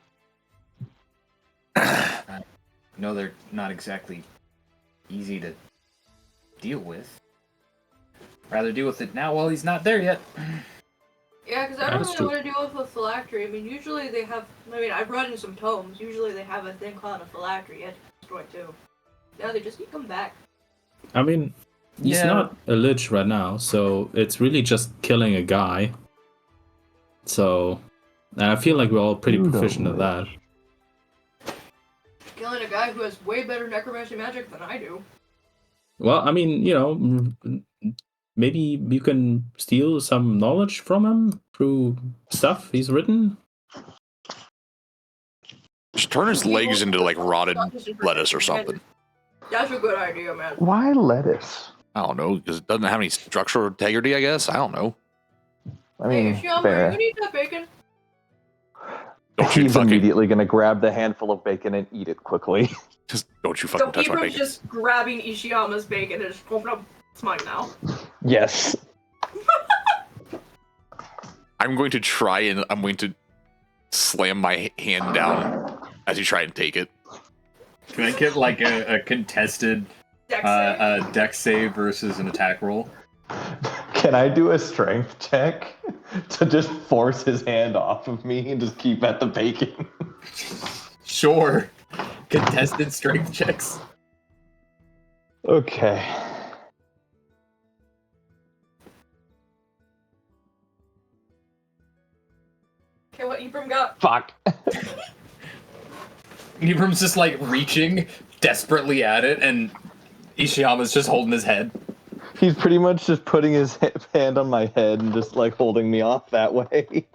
No, they're not exactly easy to deal with. Rather deal with it now while he's not there yet. Yeah, because I don't That's really true. want to deal with a phylactery. I mean, usually they have. I mean, I've read in some tomes. Usually they have a thing called a phylactery. You have to destroy too. Now they just come back. I mean, he's Yeah. not a lich right now, so it's really just killing a guy. So, and I feel like we're all pretty You don't proficient at that. Killing a guy who has way better necromancy magic than I do. Well, I mean, you know, maybe you can steal some knowledge from him through stuff he's written. Just turn his legs into like rotted lettuce or something. That's a good idea, man. Why lettuce? I don't know, because it doesn't have any structural integrity, I guess. I don't know. I Hey, mean, Shiama, are fair. you gonna eat that bacon? Don't you He's fucking immediately going to grab the handful of bacon and eat it quickly. just don't you fucking So touch my Ibram's bacon. just grabbing Ishiyama's bacon and just open up. It's mine now. Yes. I'm going to slam my hand down as you try and take it. Can I get like a contested Dex save. dex save versus an attack roll? Can I do a strength check to just force his hand off of me and just keep at the bacon? Sure. Contested strength checks. Okay. Okay, what Ibram got? Fuck. Ibram's just like reaching desperately at it, and Ishiyama's just holding his head. He's pretty much just putting his hand on my head and just like holding me off that way.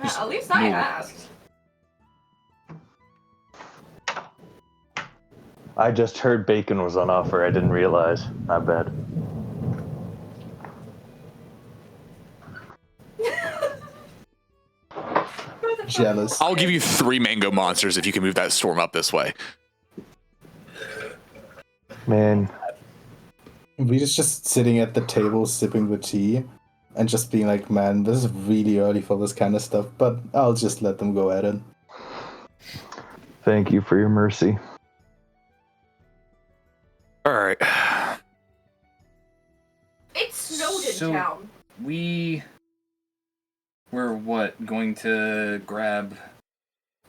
Yeah, at least I move. asked. I just heard bacon was on offer. I didn't realize. Not bad. Jealous. I'll give you 3 mango monsters if you can move that storm up this way. Man, We just sitting at the table sipping the tea and just being like, man, this is really early for this kind of stuff, but I'll just let them go at it. thank you for your mercy. All right. It snowed in So- town. We were going to grab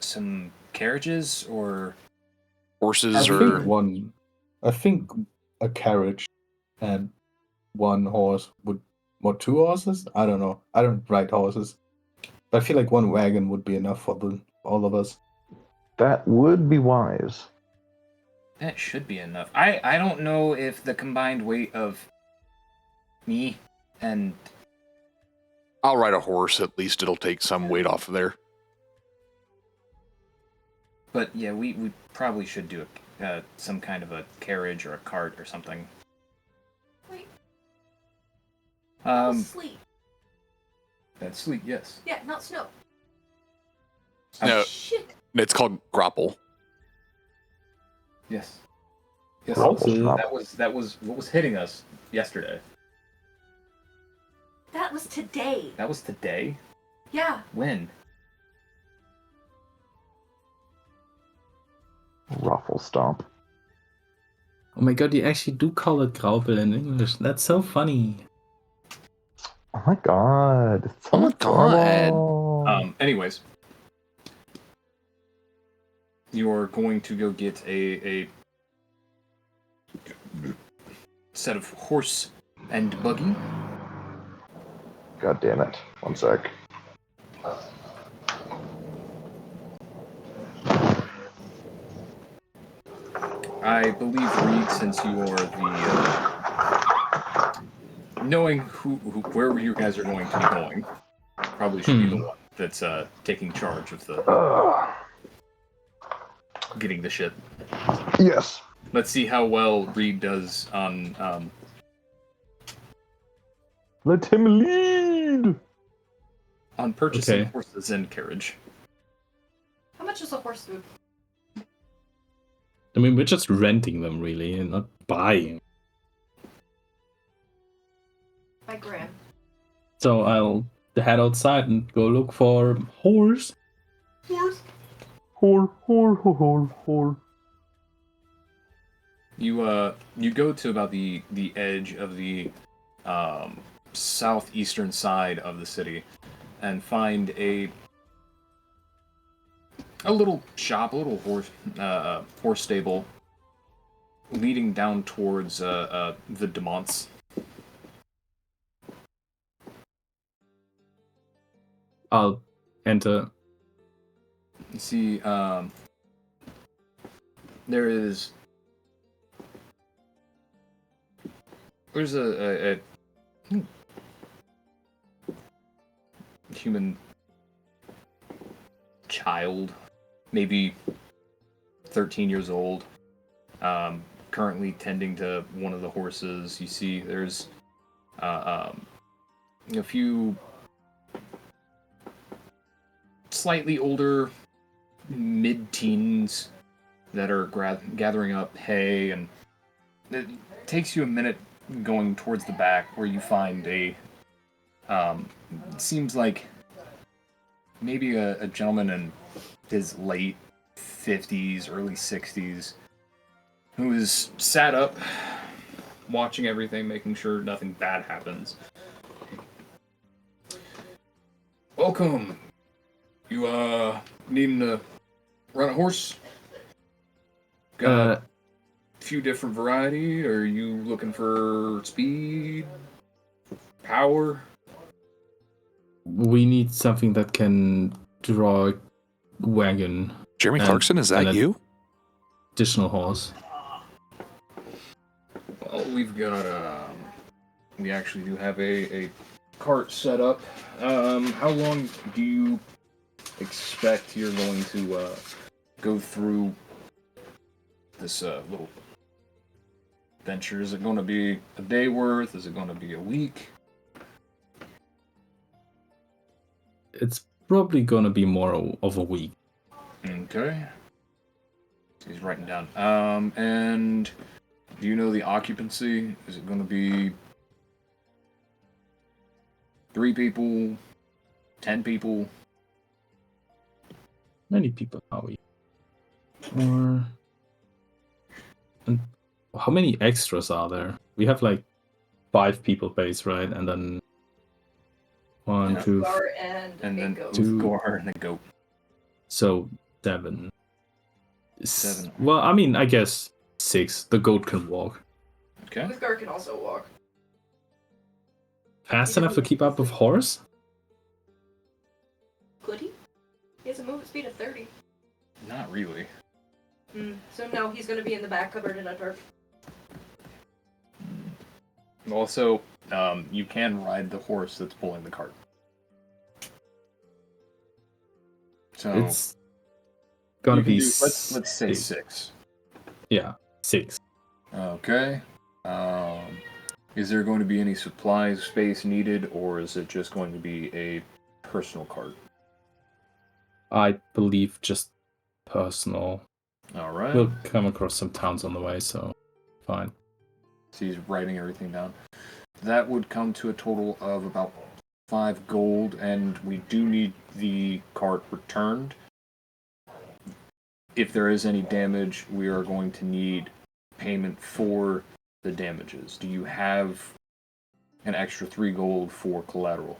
some carriages or Horses I or think a carriage and one horse would, what, 2 horses? I don't know. I don't ride horses. But I feel like 1 wagon would be enough for all of us. That would be wise. that should be enough. I don't know if the combined weight of me and I'll ride a horse. At least it'll take some weight off of there. but yeah, we probably should do some kind of a carriage or a cart or something. Wait, Um, sleep. that's sweet. Yes. Yeah, not snow. No, Shit. it's called grapple. Yes. Yes. Grapple. That was what was hitting us yesterday. That was today. That was today. Yeah. When? Ruffle stomp. Oh my god, you actually do call it Graupel in English. That's so funny. Oh my god. It's so Oh my god. adorable. Anyways, you're going to go get a set of horse and buggy. God damn it. One sec. I believe, Reed, since you are the knowing where you guys are going to be going, probably should be the one that's taking charge of the getting the shit. Yes. Let's see how well Reed does on Let him lead. purchasing Okay. horses and carriage. How much is a horse food? I mean, we're just renting them, really, and not buying. By gram. So I'll head outside and go look for horse. Horse. Whore. You go to about the edge of the southeastern side of the city and find a little shop, a little horse stable leading down towards the Demonts. I'll enter. You see, there's a human child, maybe 13 years old, currently tending to one of the horses. You see there's a few slightly older mid-teens that are gathering up hay, and it takes you a minute going towards the back where you find a seems like maybe a gentleman in his late 50s, early 60s, who is sat up watching everything, making sure nothing bad happens. Welcome. You needing to run a horse? Got a few different variety. Are you looking for speed, power? We need something that can draw a wagon. Jeremy And- Clarkson, is that and a- you? Additional horse. Well, we've got we actually do have a cart set up. How long do you expect you're going to go through this little venture? Is it going to be a day worth? Is it going to be a week? It's probably gonna be more of a week. Okay. He's writing down. And do you know the occupancy? Is it going to be 3 people, 10 people? Many people are we? Or and how many extras are there? We have like 5 people base, right? And then 1, Yeah. 2, Gar and And a then goat. Two. Uthgar and the goat. so 7. 7. Well, I mean, I guess 6. The goat can walk Okay. Uthgar can also walk. fast enough to keep up with horse. Could he? He has a movement speed of 30. Not really. So no, he's gonna be in the back covered in a tarp. Also, you can ride the horse that's pulling the cart. So It's gonna you can be do- let's say 6. 6. Yeah, 6. Okay. Is there going to be any supply space needed, or is it just going to be a personal cart? I believe just personal. All right. We'll come across some towns on the way, so fine. So he's writing everything down. That would come to a total of about 5 gold, and we do need the cart returned. If there is any damage, we are going to need payment for the damages. Do you have an extra 3 gold for collateral?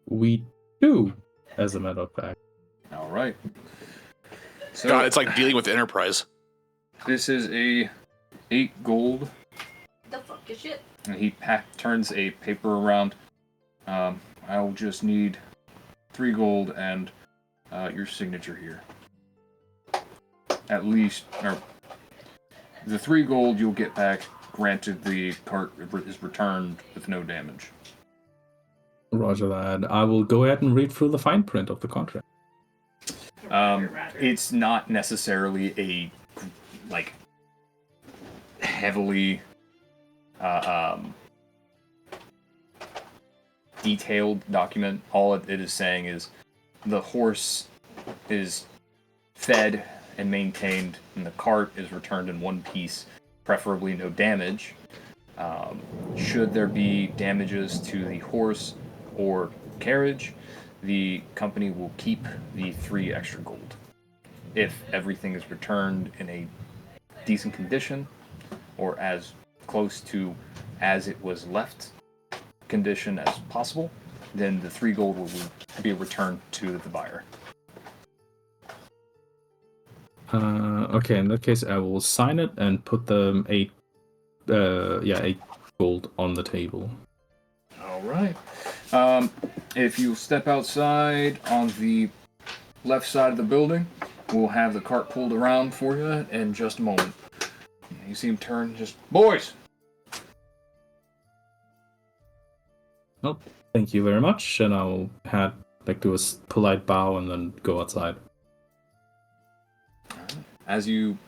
We do, as a matter of fact. All right. So God, it's like dealing with Enterprise. this is a 8 gold, The fuck is shit? and he turns a paper around. I'll just need 3 gold and your signature here. At least, or the 3 gold you'll get back, granted the cart is returned with no damage. Roger that. I will go ahead and read through the fine print of the contract. It's not necessarily a like heavily detailed document. All it is saying is the horse is fed and maintained, and the cart is returned in one piece, preferably no damage. Should there be damages to the horse or carriage, the company will keep the 3 extra gold. If everything is returned in a decent condition, or as close to as it was left condition as possible, then the 3 gold will be returned to the buyer. Okay, in that case, I will sign it and put the 8 gold on the table. All right. If you step outside on the left side of the building, we'll have the cart pulled around for you in just a moment. You see him turn, just, boys! Well, thank you very much, and I'll do a polite bow and then go outside. As you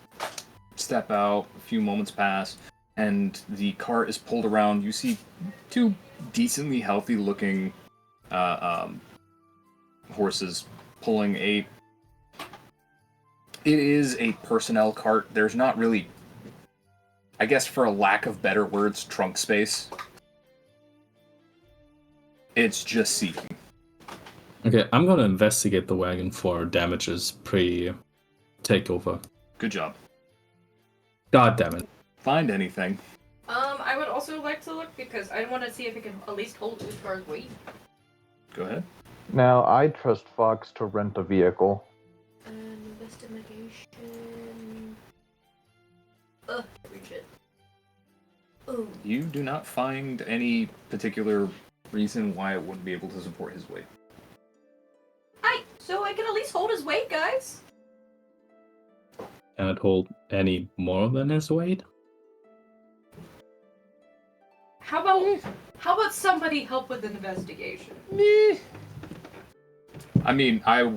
step out, a few moments pass, and the cart is pulled around. You see 2 decently healthy-looking horses pulling a... It is a personnel cart. There's not really, I guess for a lack of better words, trunk space. It's just seating. Okay, I'm gonna investigate the wagon for damages pre-takeover. Good job. God damn it. Find anything. I would also like to look because I want to see if it can at least hold this car's weight. Go ahead. Now, I trust Fox to rent a vehicle. Investigation. Ugh, reach it. Ooh. You do not find any particular reason why it wouldn't be able to support his weight. So I can at least hold his weight, guys. Can it hold any more than his weight? How about somebody help with an investigation? I mean, I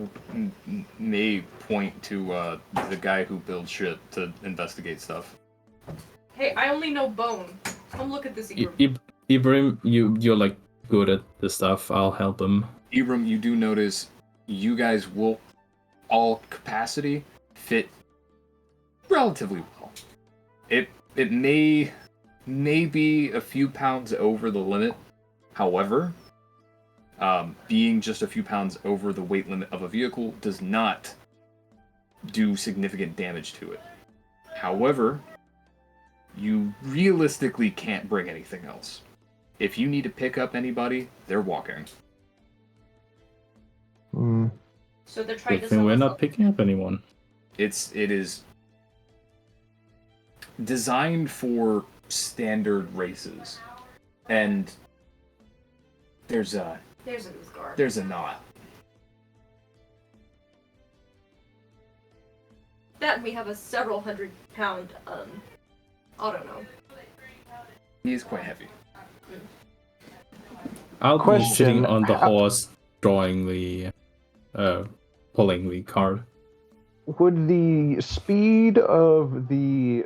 may point to the guy who builds shit to investigate stuff. Hey, I only know bone. Come look at this, Ibram. Ibram, you're like good at this stuff. I'll help him. Ibram, you do notice you guys will all capacity fit relatively well. It may be a few pounds over the limit. However, being just a few pounds over the weight limit of a vehicle does not do significant damage to it. However, you realistically can't bring anything else. If you need to pick up anybody, they're walking. So they're trying Good to thing sell we're us not picking up anyone. It is designed for standard races, and there's a Uthgar. there's a knot. That and we have a several 100-pound, I don't know. He is quite heavy. I'll be Question, sitting on the how- horse, drawing the, pulling the cart. Would the speed of the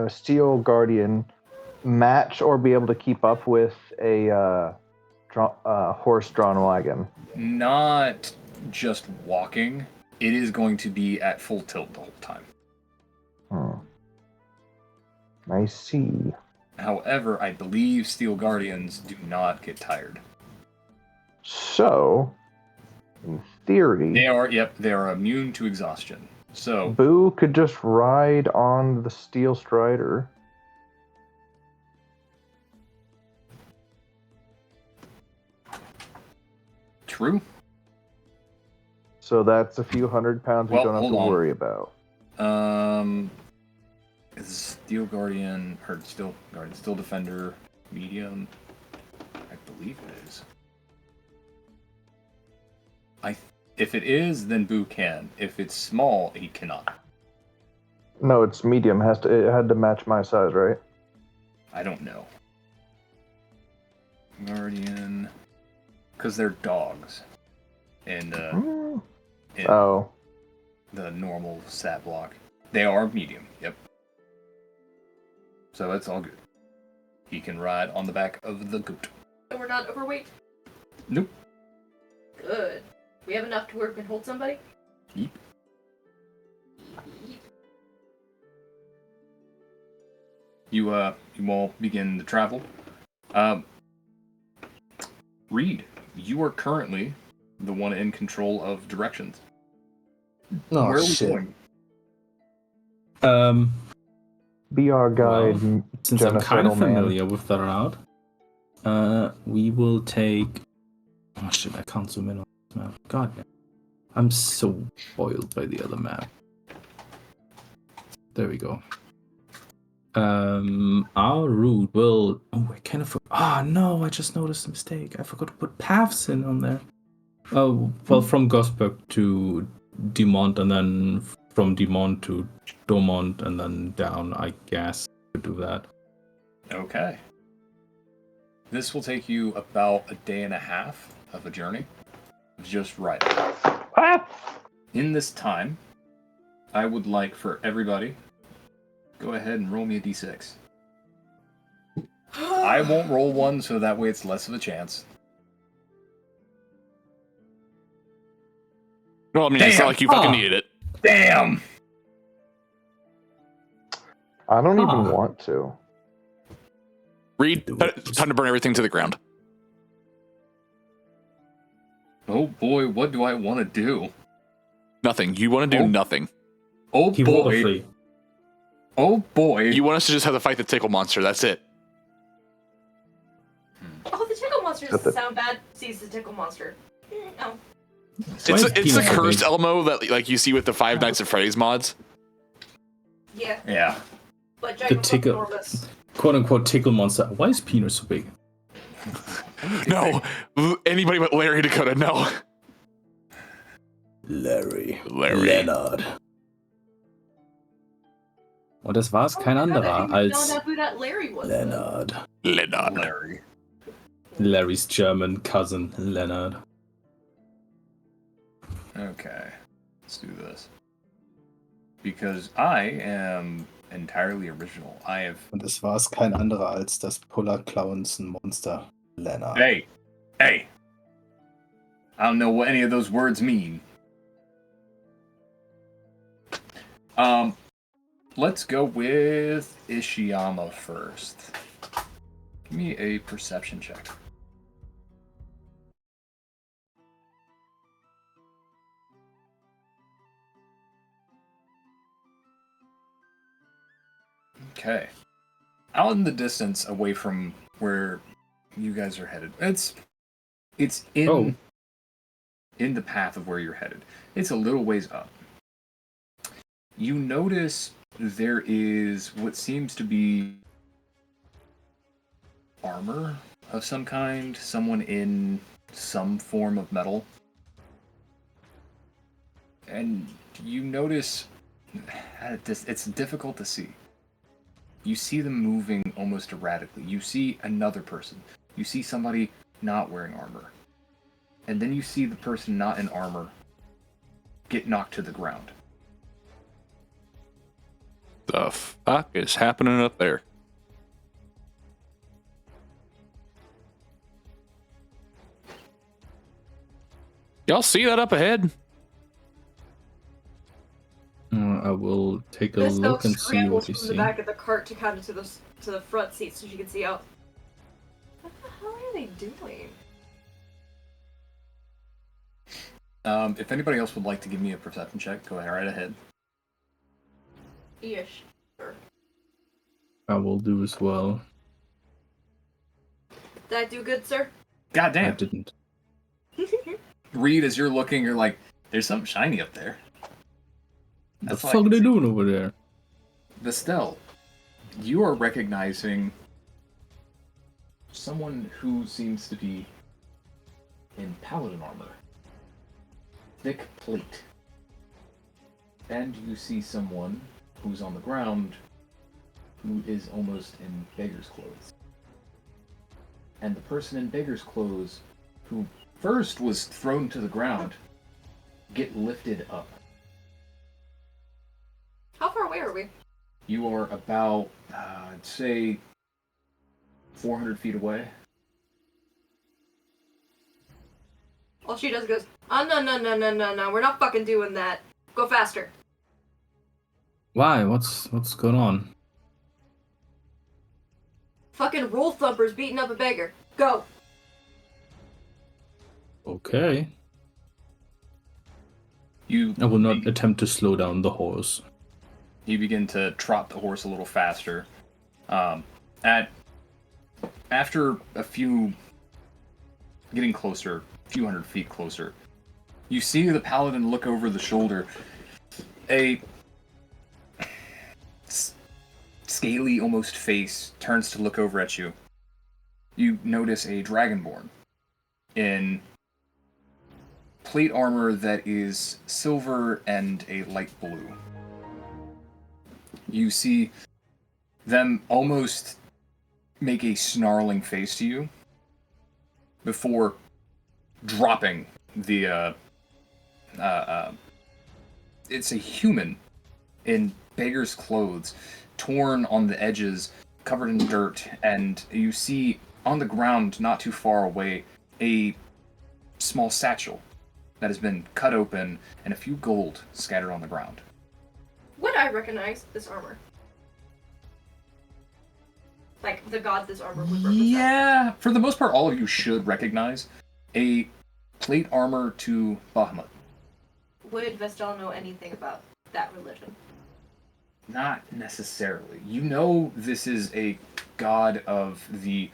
Steel Guardian match or be able to keep up with a horse-drawn wagon? Not just walking. It is going to be at full tilt the whole time. I see. However, I believe Steel Guardians do not get tired. So, in theory, they are immune to exhaustion. So, Boo could just ride on the Steel Strider. true. So that's a few 100 pounds we Well, don't have to hold on. worry about. Is Steel Guardian or Steel Guardian, Steel Defender, medium? I believe it is. If it is, then Boo can. If it's small, he cannot. No, it's medium. It had to match my size, right? I don't know. Guardian, because they're dogs, and in Oh, the normal stat block, they are medium. Yep. So it's all good. He can ride on the back of the goat. So we're not overweight? Nope. Good. We have enough to where we can hold somebody? Yeep. You all begin the travel. Reed, you are currently the one in control of directions. Oh, Where are we shit. going? be our guide. Well, since I'm kind of genocidal man. familiar with the route, we will take. Oh shit! I can't zoom in on this map. God damn. I'm so spoiled by the other map. There we go. Our route will. Oh, I kind of. Ah, no! I just noticed a mistake. I forgot to put paths in on there. Oh, well, from Gosberg to Demont, and then from Demont to Domont, and then down. I guess to do that. Okay. This will take you about a day and a half of a journey. Just right. Ah! In this time, I would like for everybody, go ahead and roll me a d6. I won't roll one, so that way it's less of a chance. Well, I mean, it's Damn. not like you fucking needed it. Damn! I don't even want to. Reed, time to burn everything to the ground. Oh boy, what do I want to do? Nothing. You want to do Oh. nothing. Oh He rolled a boy. 3. Oh boy. You want us to just have to fight the tickle monster. That's it. Oh, the tickle monster That's doesn't it. sound bad. Sees the tickle monster. No. It's the cursed Elmo that like you see with the Five Nights at Freddy's mods. Yeah, Yeah. but The tickle, ginormous. quote unquote tickle monster. Why is Peanut so big? No, anybody but Larry Dakota. No. Larry. Larry. Leonard. Und es war kein anderer I als found out who that Larry was. Leonard. Leonard. Larry. Larry's German cousin, Leonard. Okay. Let's do this. Because I am entirely original. I have... Und es war kein anderer als das Polar Clownsen Monster, Lennart. Hey! Hey! I don't know what any of those words mean. Let's go with Ishiyama first. Give me a perception check. Okay. Out in the distance, away from where you guys are headed. It's in the path of where you're headed. It's a little ways up. You notice there is what seems to be armor of some kind, someone in some form of metal. And you notice it's difficult to see. You see them moving almost erratically. You see another person. You see somebody not wearing armor. And then you see the person not in armor get knocked to the ground. The fuck is happening up there? Y'all see that up ahead? I will take a This look and see scrambles what you from see. the back of the cart to kind of to to the front seat so she can see out. What the hell are they doing? If anybody else would like to give me a perception check, go right ahead. Yes. Sure. I will do as well. Did I do good, sir? God I damn. didn't. Reed, as you're looking, you're like, there's something shiny up there. The That's all I fuck can are they see. doing over there? Vestel, you are recognizing someone who seems to be in paladin armor. Thick plate. And you see someone who's on the ground who is almost in beggar's clothes. And the person in beggar's clothes who first was thrown to the ground get lifted up. How far away are we? You are about, I'd say, 400 feet away. All she does goes, oh, no, we're not fucking doing that. Go faster. Why? What's going on? Fucking roll thumpers beating up a beggar. Go. Okay. You I will not attempt to slow down the horse. You begin to trot the horse a little faster. After a few, getting closer, a few hundred feet closer, you see the paladin look over the shoulder. A scaly, almost face turns to look over at you. You notice a dragonborn in plate armor that is silver and a light blue. You see them almost make a snarling face to you before dropping the it's a human in beggar's clothes, torn on the edges, covered in dirt, and you see on the ground not too far away a small satchel that has been cut open and a few gold scattered on the ground. Would I recognize this armor? Like, the god this armor would represent? Yeah, for the most part, all of you should recognize a plate armor to Bahamut. Would Vestal know anything about that religion? Not necessarily. You know this is a god of the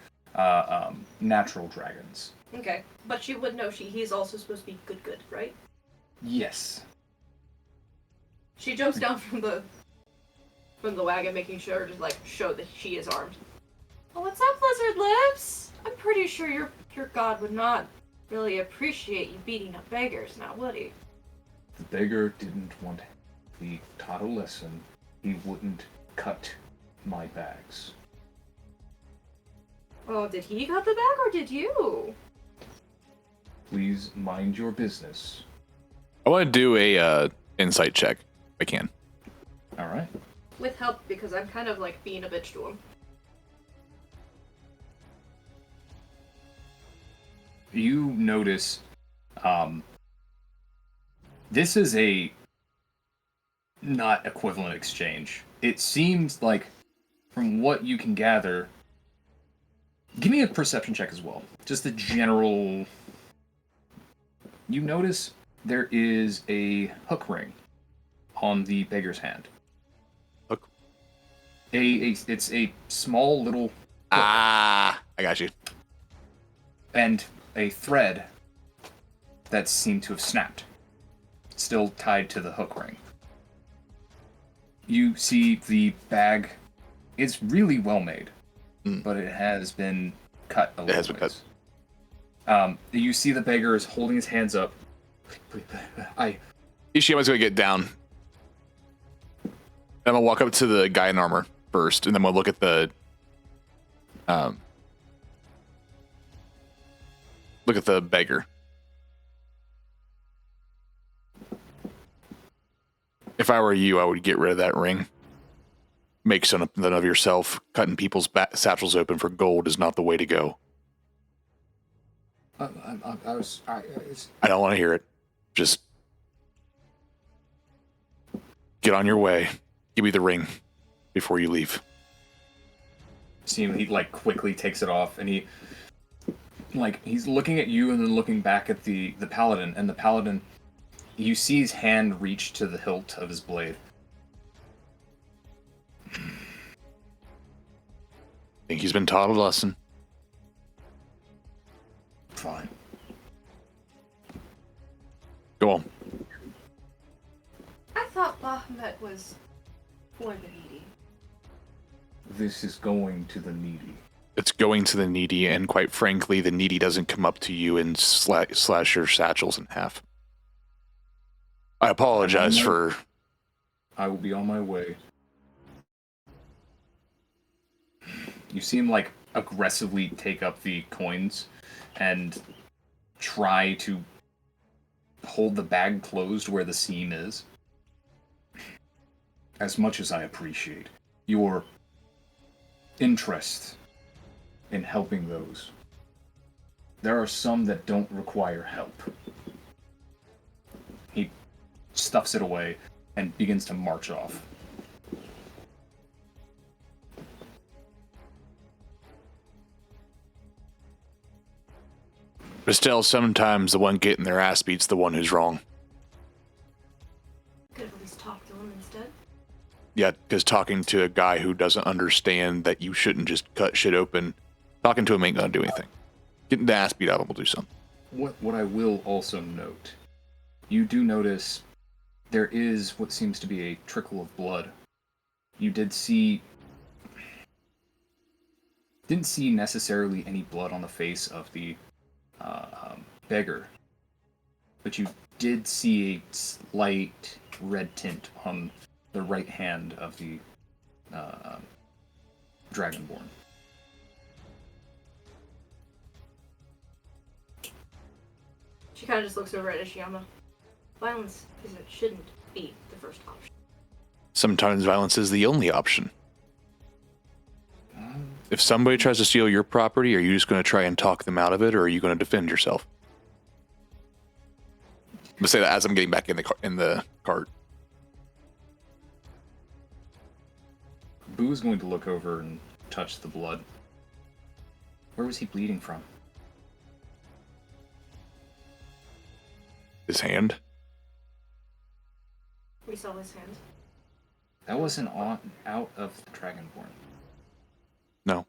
natural dragons. Okay, but she would know he's also supposed to be good, right? Yes. She jumps down from the wagon, making sure to show that she is armed. Oh, what's up, Lizard Lips? I'm pretty sure your god would not really appreciate you beating up beggars, now would he? The beggar didn't want to be taught a lesson. He wouldn't cut my bags. Oh, did he cut the bag or did you? Please mind your business. I want to do a insight check if I can. All right. With help, because I'm kind of being a bitch to him. You notice this is a not equivalent exchange. It seems like, from what you can gather, give me a perception check as well. Just a general. You notice there is a hook ring on the beggar's hand. Hook. It's a small little hook I got you. and a thread that seemed to have snapped, still tied to the hook ring. You see the bag. It's really well made, but it has been cut a little. It has been cut. You see the beggar is holding his hands up. Ishiyama's gonna get down. I'm gonna walk up to the guy in armor first, and then we'll look at the beggar. If I were you, I would get rid of that ring. Make something of yourself. Cutting people's satchels open for gold is not the way to go. I don't want to hear it. Just get on your way. Give me the ring before you leave. see him, he like quickly takes it off, and he's looking at you and then looking back at the paladin, and the paladin, you see his hand reach to the hilt of his blade. Think he's been taught a lesson. Fine. Go on. I thought Bahamut was for the needy. This is going to the needy. It's going to the needy, and quite frankly, the needy doesn't come up to you and slash your satchels in half. I apologize for... I will be on my way. You see him, like, aggressively take up the coins and try to hold the bag closed where the seam is. As much as I appreciate your interest in helping those, there are some that don't require help. He stuffs it away and begins to march off. But still, sometimes the one getting their ass beat's the one who's wrong. Could have at least talked to him instead. Yeah, because talking to a guy who doesn't understand that you shouldn't just cut shit open, talking to him ain't gonna do anything. Getting the ass beat out of him will do something. What I will also note, you do notice there is what seems to be a trickle of blood. You didn't see necessarily any blood on the face of the beggar, but you did see a slight red tint on the right hand of the Dragonborn. She kind of just looks over at Ishiyama. Violence shouldn't be the first option. Sometimes violence is the only option. If somebody tries to steal your property, are you just going to try and talk them out of it, or are you going to defend yourself? I'm going to say that as I'm getting back in the cart. Boo is going to look over and touch the blood. Where was he bleeding from? His hand? We saw his hand. That wasn't out of the Dragonborn. No.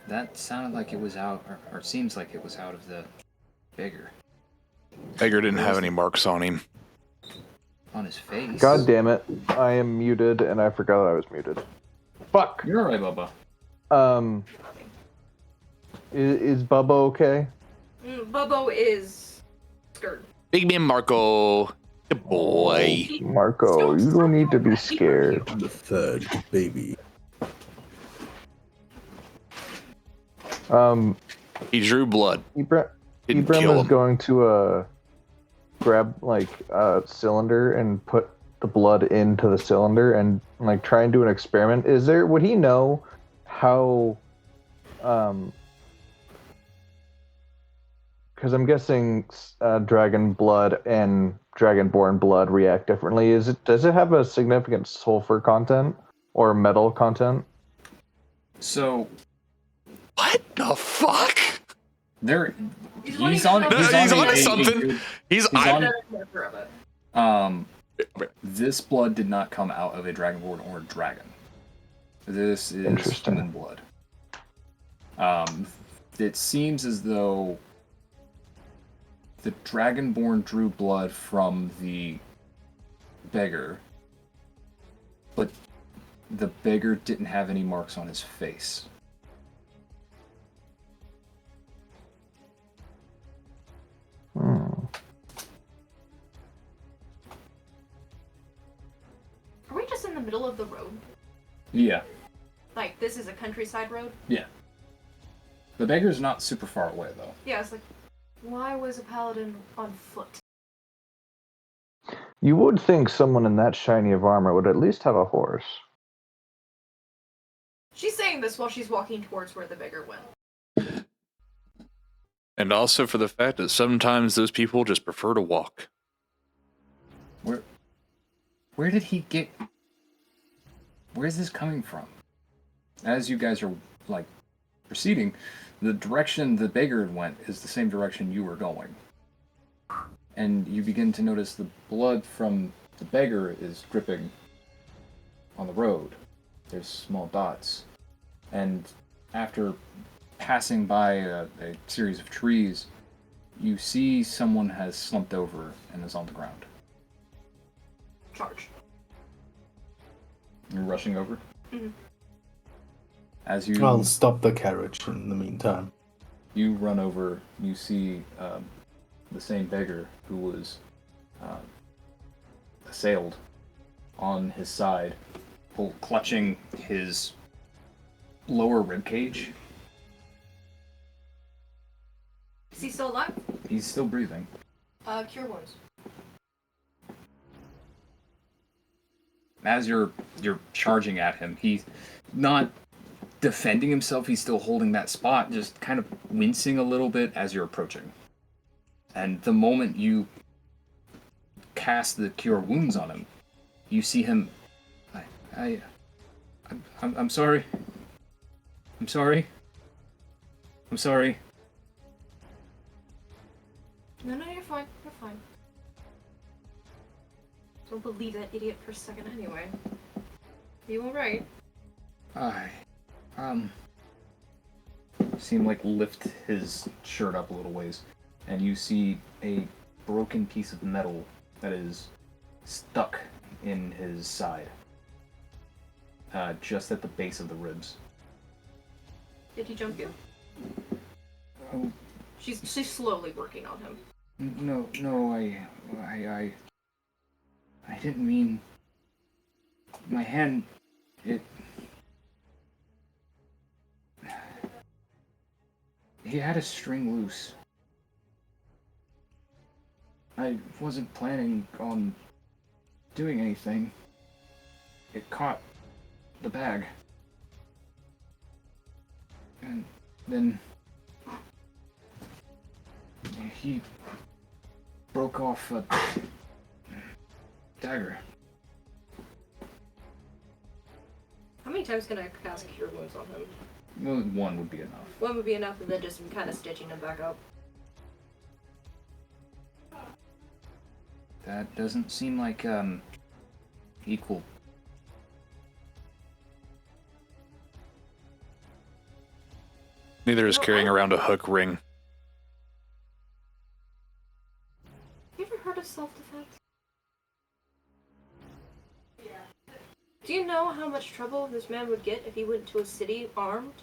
That sounded like it was out, or seems like it was out of the beggar. Beggar didn't have any marks on him. On his face. God damn it. I am muted and I forgot I was muted. Fuck! You're alright, Bubba. Is Bubba okay? Bubbo is scared. Big man Marco. Good boy. Marco, you don't need to be scared. The third baby. He drew blood. Didn't Ibrahim kill is him. going to grab like a cylinder and put the blood into the cylinder and like try and do an experiment. Would he know how because I'm guessing dragon blood and dragonborn blood react differently. Does it have a significant sulfur content or metal content? So What the fuck? He's on something. He's on Never of it. This blood did not come out of a dragonborn or a dragon. This is Interesting. human blood. It seems as though the dragonborn drew blood from the beggar, but the beggar didn't have any marks on his face. Hmm. Are we just in the middle of the road? Yeah. Like, this is a countryside road? Yeah. The beggar's not super far away, though. Yeah, it's like, why was a paladin on foot? You would think someone in that shiny of armor would at least have a horse. She's saying this while she's walking towards where the beggar went. And also for the fact that sometimes those people just prefer to walk. Where Where did he get... Where's this coming from? As you guys are, like, proceeding, the direction the beggar went is the same direction you were going. And you begin to notice the blood from the beggar is dripping on the road. There's small dots. And after passing by a series of trees, you see someone has slumped over and is on the ground. Charge. You're rushing over? Mm-hmm. As you... I'll stop the carriage in the meantime. You run over, you see the same beggar who was assailed on his side, clutching his lower rib cage. Is he still alive? He's still breathing. Cure wounds. As you're charging at him, he's not defending himself, he's still holding that spot, just kind of wincing a little bit as you're approaching. And the moment you cast the cure wounds on him, you see him... I'm sorry. I'm sorry. I'm sorry. No, you're fine. You're fine. Don't believe that idiot for a second anyway. You alright? See him, like, lift his shirt up a little ways, and you see a broken piece of metal that is stuck in his side. Just at the base of the ribs. Did he jump you? Oh, She's slowly working on him. no, I didn't mean... My hand, He had a string loose. I wasn't planning on doing anything. It caught the bag. And then he broke off a dagger. How many times can I cast Cure Wounds on him? Well, one would be enough. One would be enough, and then just kind of stitching him back up. That doesn't seem like, equal. Neither is No, carrying I- around a hook ring. You ever heard of self-defense? Do you know how much trouble this man would get if he went to a city armed?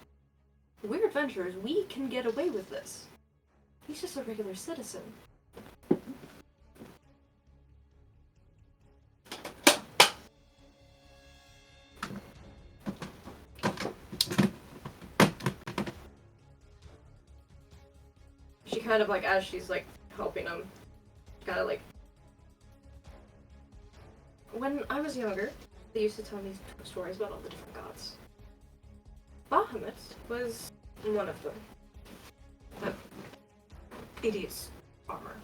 We're adventurers. We can get away with this. He's just a regular citizen. She kind of like, as she's like helping him, kind of like, when I was younger, they used to tell me stories about all the different gods. Bahamut was one of them. That idiot's armor.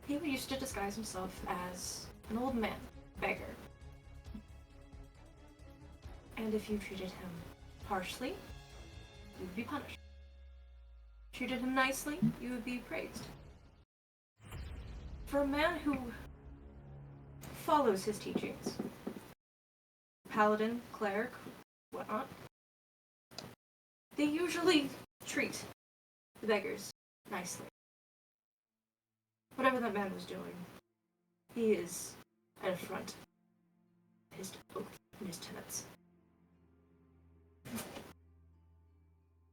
He used to disguise himself as an old man, beggar. And if you treated him harshly, you would be punished. Treated him nicely, you would be praised. For a man who follows his teachings, paladin, cleric, whatnot, they usually treat the beggars nicely. Whatever that man was doing, he is an affront to his oath and his tenets.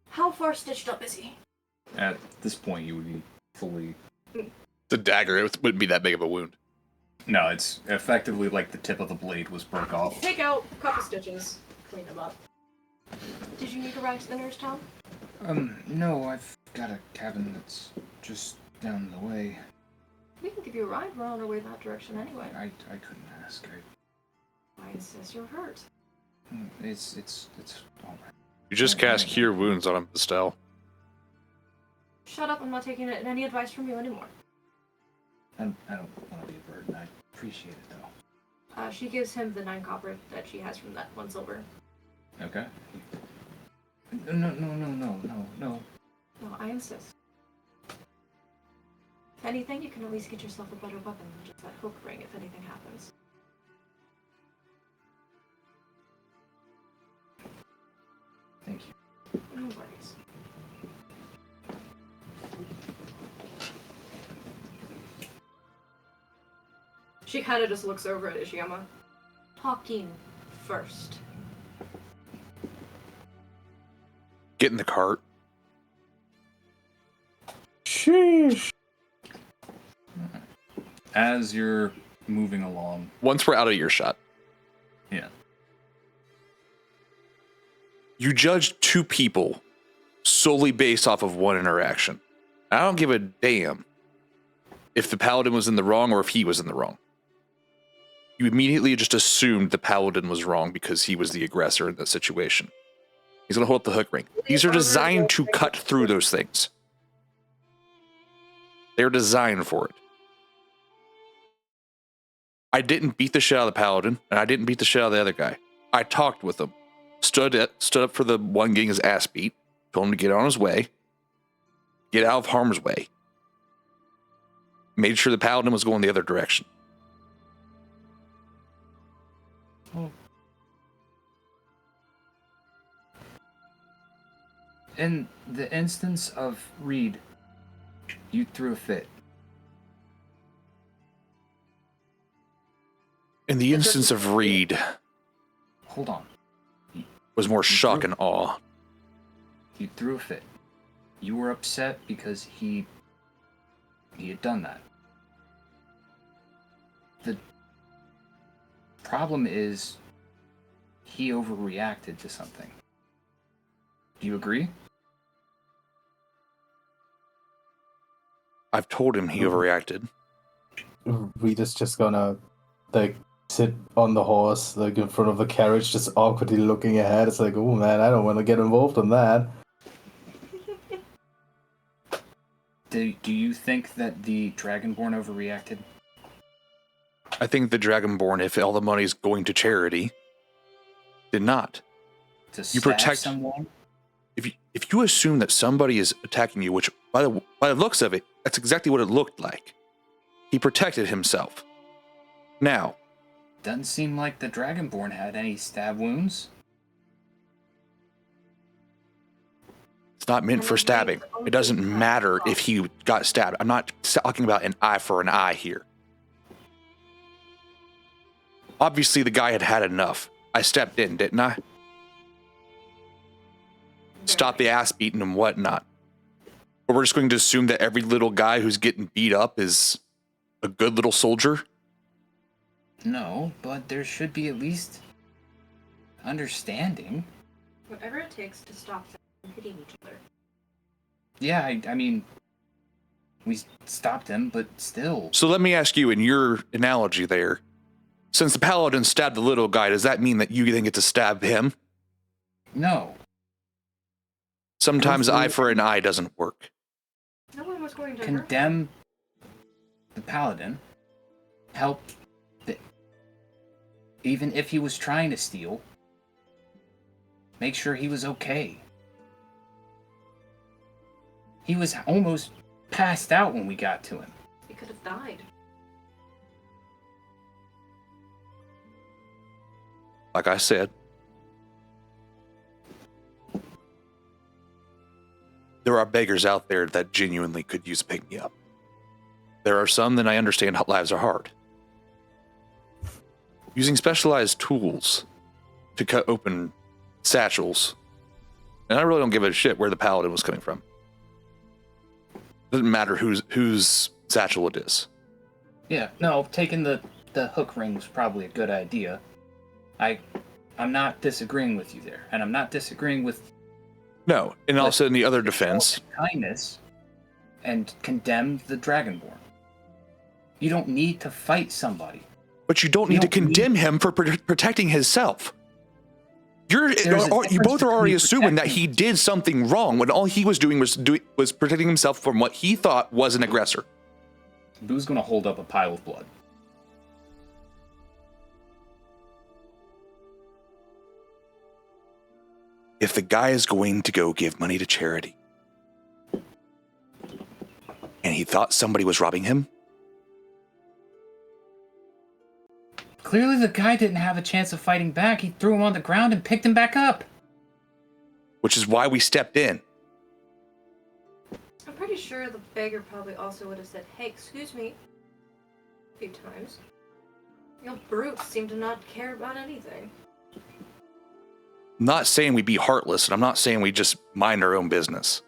How far stitched up is he? At this point, you would be fully... The dagger, it wouldn't be that big of a wound. No, it's effectively like the tip of the blade was broke off. Take out a couple stitches, clean them up. Did you need to ride to the nearest town? No, I've got a cabin that's just down the way. We can give you a ride. We're on our way that direction anyway. I couldn't ask. Why it says you're hurt. It's all right. You just cast Cure Wounds on him, Estelle. Shut up, I'm not taking any advice from you anymore. I don't want to be a burden. I appreciate it, though. She gives him the 9 copper that she has from that 1 silver. Okay. No. No, I insist. If anything, you can at least get yourself a better weapon than just that hook ring if anything happens. Thank you. No worries. She kind of just looks over at Ishiyama. Talking first. Get in the cart. Sheesh. As you're moving along. Once we're out of earshot, Yeah. you judge 2 people solely based off of 1 interaction. I don't give a damn if the paladin was in the wrong or if he was in the wrong. You immediately just assumed the paladin was wrong because he was the aggressor in that situation. He's going to hold up the hook ring. These are designed to cut through those things. They're designed for it. I didn't beat the shit out of the paladin, and I didn't beat the shit out of the other guy. I talked with him. Stood up for the one getting his ass beat. Told him to get on his way. Get out of harm's way. Made sure the paladin was going the other direction. In the instance of Reed, you threw a fit. In the instance of Reed, Hold on. was more shock and awe. You threw a fit. You were upset because he had done that. The problem is he overreacted to something. Do you agree? I've told him he overreacted. Rita's just gonna like sit on the horse, like in front of the carriage, just awkwardly looking ahead. It's like, oh man, I don't want to get involved in that. Do you think that the Dragonborn overreacted? I think the Dragonborn, if all the money's going to charity, did not. To You stab protect- someone? If you assume that somebody is attacking you, which by the looks of it, that's exactly what it looked like. He protected himself. Now, Doesn't seem like the Dragonborn had any stab wounds. it's not meant for stabbing. It doesn't matter if he got stabbed. I'm not talking about an eye for an eye here. Obviously, the guy had enough. I stepped in, didn't I? Stop the ass beating and whatnot. Or we're just going to assume that every little guy who's getting beat up is a good little soldier? No, but there should be at least understanding. Whatever it takes to stop them from hitting each other. Yeah, I mean, we stopped him, but still. So let me ask you, in your analogy there, since the paladin stabbed the little guy, does that mean that you didn't get to stab him? No. Sometimes eye for an eye doesn't work. No one was going to hurt. Condemn the paladin. Help. Even if he was trying to steal, make sure he was okay. He was almost passed out when we got to him. He could have died. Like I said, there are beggars out there that genuinely could use a pick-me-up. There are some that I understand how lives are hard. Using specialized tools to cut open satchels, and I really don't give a shit where the paladin was coming from. Doesn't matter whose satchel it is. Yeah, no, taking the hook ring was probably a good idea. I'm not disagreeing with you there, and I'm not disagreeing with No, and also in the other defense, kindness and condemn the Dragonborn. You don't need to fight somebody. but you don't need to condemn him for protecting himself. You both are already assuming that he did something wrong when all he was doing was protecting himself from what he thought was an aggressor. Boo's gonna hold up a pile of blood. If the guy is going to go give money to charity, and he thought somebody was robbing him, Clearly the guy didn't have a chance of fighting back. He threw him on the ground and picked him back up. which is why we stepped in. I'm pretty sure the beggar probably also would have said, "Hey, excuse me," a few times. You brutes seem to not care about anything. I'm not saying we be heartless, and I'm not saying we just mind our own business.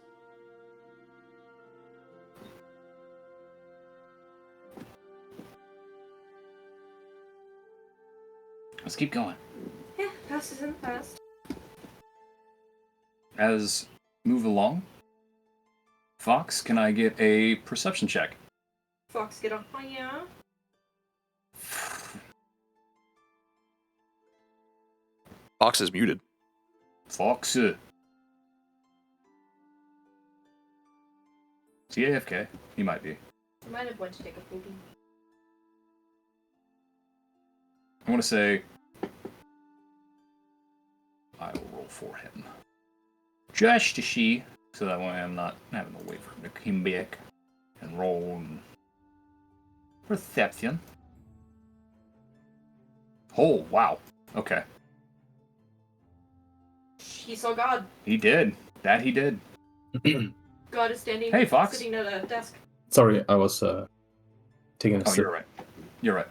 Let's keep going. Yeah, past is in the past. As move along, Fox, can I get a perception check? Fox, get off my yeah. Fox is muted. Fox. Is he AFK? He might be. I might have went to take a poopy. I want to say I will roll for him. Just to see, so that way I'm not having to wait for him to come back and roll perception. Oh, wow. Okay. He saw God. He did. That he did. God is standing. Hey, Fox. Sitting at a desk. Sorry, I was taking a Oh, sip. you're right. You're right.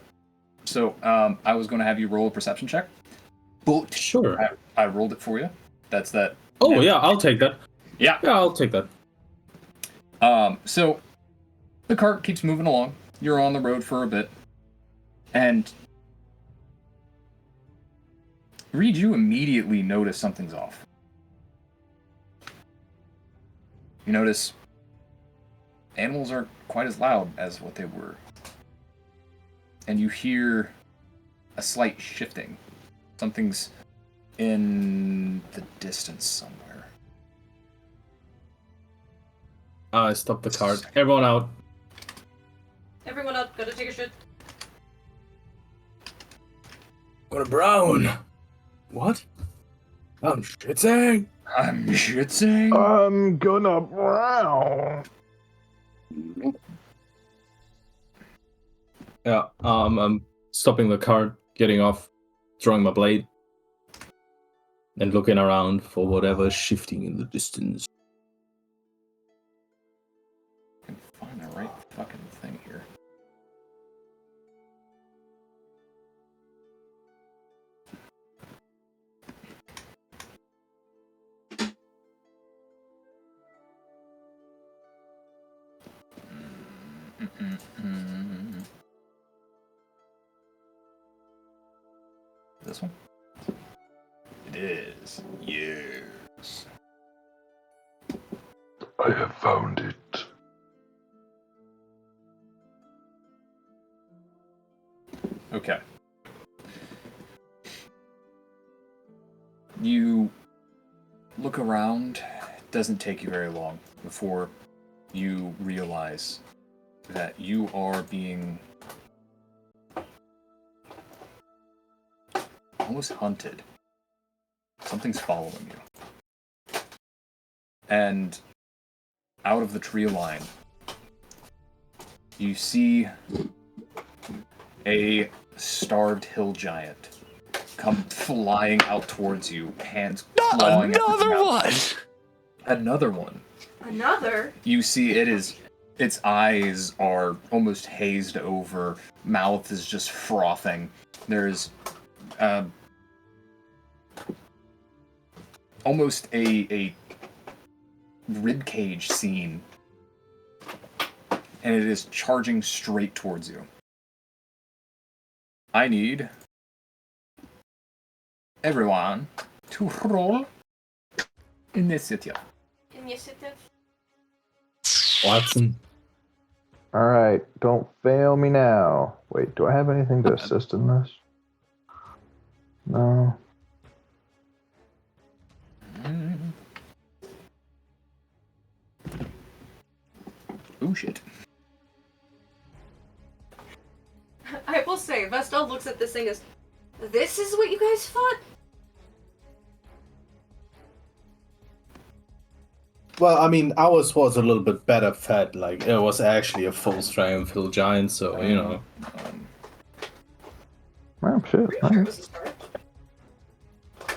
So, I was going to have you roll a perception check. But Sure. I rolled it for you. That's that. Oh yeah, I'll take that. Yeah. Yeah, I'll take that. So the cart keeps moving along. You're on the road for a bit. And Reed, you immediately notice something's off. You notice animals aren't quite as loud as what they were. And you hear a slight shifting. Something's in the distance somewhere. I stopped the cart. Everyone out. Everyone up, gotta take a shit. What a brown. What? I'm shitting. I'm shitting. I'm gonna brown. Yeah, I'm stopping the cart, getting off, throwing my blade, and looking around for whatever's shifting in the distance. I can find the right fucking thing here. This one? It is. Yes. I have found it. Okay. You look around. It doesn't take you very long before you realize that you are being almost hunted. Something's following you. And out of the tree line, you see a starved hill giant come flying out towards you, hands clawing at his Another mouth. one! Another one. Another? You see its eyes are almost hazed over, mouth is just frothing. There's almost a ribcage scene, and it is charging straight towards you. I need everyone to roll initiative. Initiative? Watson. Alright, don't fail me now. Wait, do I have anything to assist in this? No. Oh shit. saying. Vestal looks at this thing as, this is what you guys fought? Well, I mean, ours was a little bit better fed. Like, it was actually a full strength hill giant, so, you know. Oh, shit. Pretty All sure it right. was a start.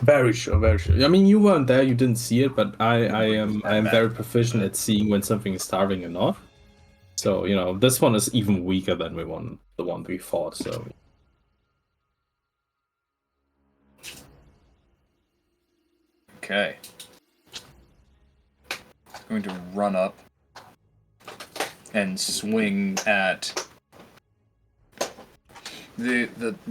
Very sure, very sure. I mean, you weren't there, you didn't see it, but I am very proficient at seeing when something is starving or not. So, you know, this one is even weaker than the one we fought, so. Okay. Going to run up and swing at the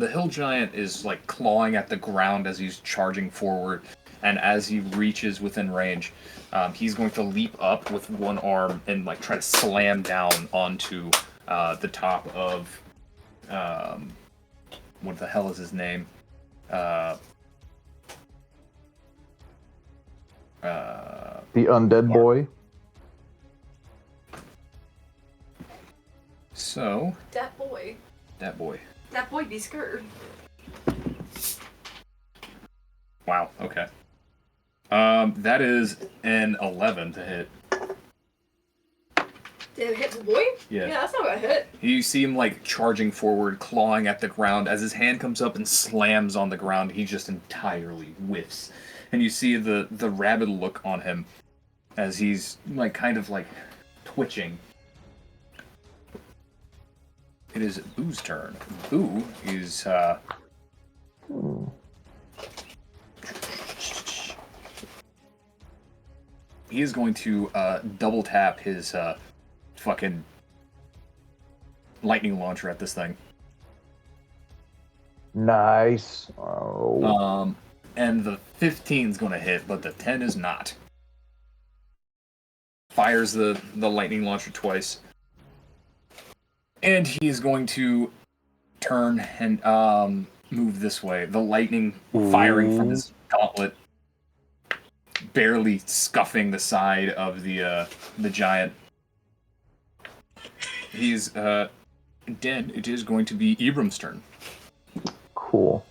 hill giant is like clawing at the ground as he's charging forward, and as he reaches within range, he's going to leap up with one arm and like try to slam down onto the top of what the hell is his name? The undead boy. So That boy. that boy. That boy be scared. Wow. Okay. That is an 11 to hit. Did it hit the boy? Yeah. Yeah, that's not gonna hit. You see him like charging forward, clawing at the ground. As his hand comes up and slams on the ground, he just entirely whiffs. And you see the rabid look on him as he's like kind of like twitching. It is Boo's turn. Boo is he is going to double tap his fucking lightning launcher at this thing. Nice. Oh. And the 15 is going to hit, but the 10 is not. Fires the lightning launcher twice. And he is going to turn and move this way. The lightning firing from his gauntlet, barely scuffing the side of the giant. He's dead. It is going to be Ibram's turn. Cool.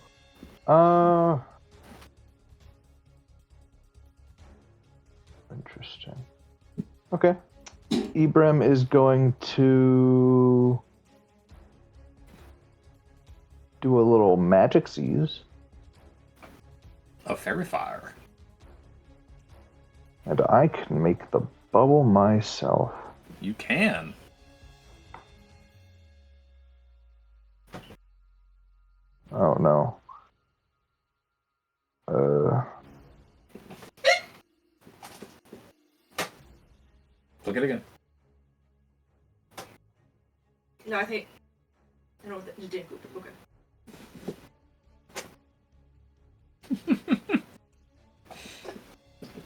Interesting. Okay. Ibram is going to do a little magic seize, A fairy fire. and I can make the bubble myself. You can. Oh no. Look at it again. No, I think. I don't know what that did. Okay.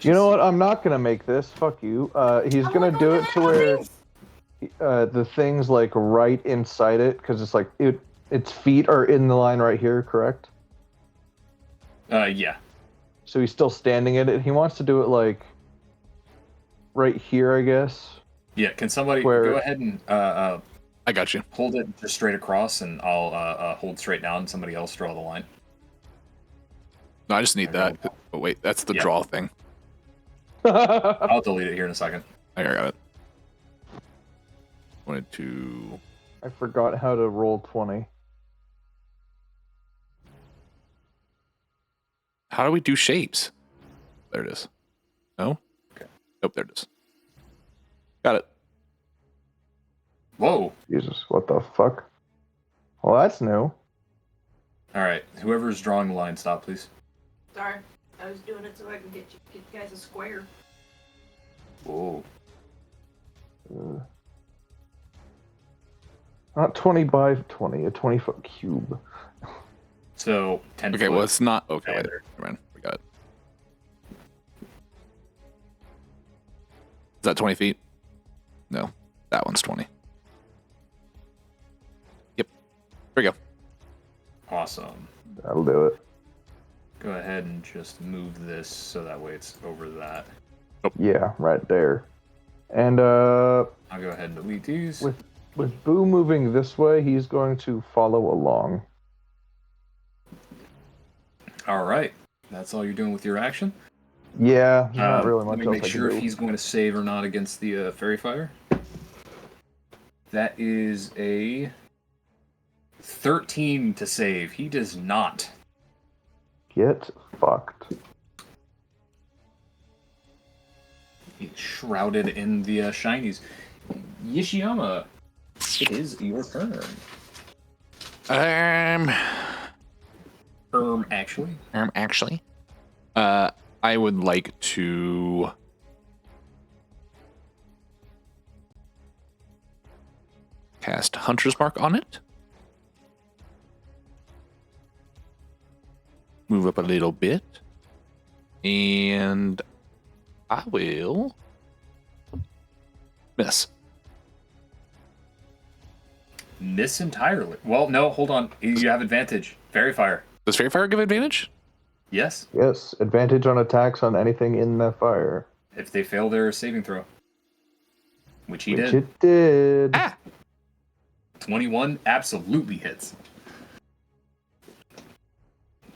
You know what? I'm not gonna make this. Fuck you. He's Oh gonna my do God, it to where nice. the thing's like right inside it, because it's like its feet are in the line right here, correct? Yeah. So he's still standing in it. He wants to do it like right here, I guess. Yeah, can somebody Where- go ahead and I got you. hold it just straight across, and I'll hold straight down, and somebody else draw the line. No, I just need that. Oh wait, that's the Yeah. draw thing. I'll delete it here in a second. I got it. Wanted to. I forgot how to roll 20. How do we do shapes? There it is. No? Okay. Nope, there it is. Got it. Whoa! Jesus, what the fuck? Well, that's new. Alright, whoever's drawing the line, stop, please. Sorry. I was doing it so I can get you guys a square. Whoa. Not 20 by 20, a 20-foot cube. So, 10 Okay, foot. well, it's not. Okay, wait. diameter. Never mind. We got it. Is that 20 feet? No. That one's 20. Yep. There we go. Awesome. That'll do it. Go ahead and just move this so that way it's over that. Yeah, right there. And I'll go ahead and delete these. With Boo moving this way, he's going to follow along. All right. That's all you're doing with your action? Yeah, there's not really Let much me else make I can sure do. if he's going to save or not against the Fairy Fire. That is a 13 to save. He does not. Get fucked. He's shrouded in the shinies. Yishiyama, it is your turn. Actually, I would like to cast Hunter's Mark on it. Move up a little bit, and I will miss. Miss entirely. Well, no, hold on. You have advantage. Fairy Fire. Does Fairy Fire give advantage? Yes, Yes, advantage on attacks on anything in that fire. if they fail their saving throw. Which he Which did. it did. Ah! 21 absolutely hits.